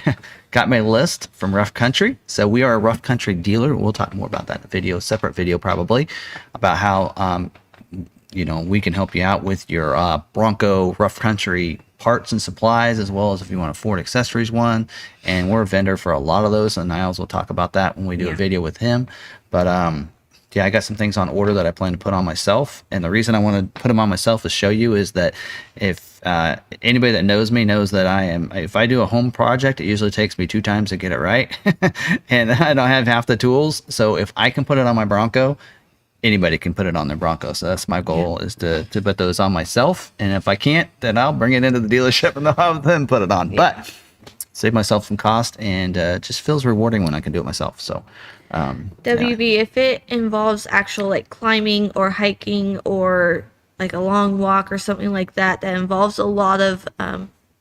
got my list from Rough Country. So we are a Rough Country dealer. We'll talk more about that in a video, separate video probably, about how we can help you out with your Bronco Rough Country parts and supplies, as well as if you want a Ford accessories one. And we're a vendor for a lot of those, and Niles will talk about that when we do a video with him. But yeah, I got some things on order that I plan to put on myself. And the reason I want to put them on myself is show you is that if anybody that knows me knows that if I do a home project, it usually takes me 2 times to get it right. And I don't have half the tools. So if I can put it on my Bronco, anybody can put it on their Bronco. So that's my goal, is to put those on myself. And if I can't, then I'll bring it into the dealership and they'll have them put it on. Yeah. But save myself some cost, and it just feels rewarding when I can do it myself. So WB, if it involves actual like climbing or hiking or like a long walk or something like that involves a lot of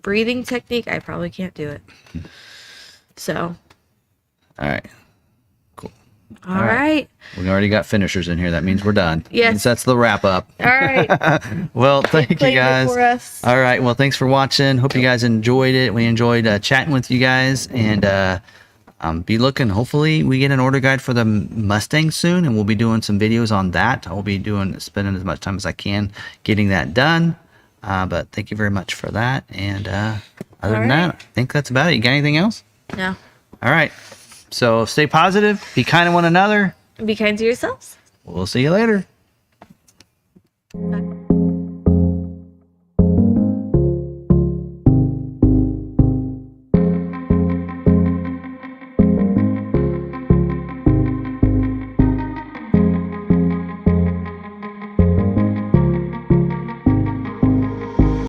breathing technique, I probably can't do it. So. All right. All right. We already got finishers in here. That means we're done. Yes. Means that's the wrap up. All right. Well, thank you guys. For us. All right. Well, thanks for watching. Hope you guys enjoyed it. We enjoyed chatting with you guys, and be looking. Hopefully, we get an order guide for the Mustang soon, and we'll be doing some videos on that. I'll be spending as much time as I can getting that done. But thank you very much for that. And other than that, I think that's about it. You got anything else? No. All right. So stay positive, be kind to one another. Be kind to yourselves. We'll see you later.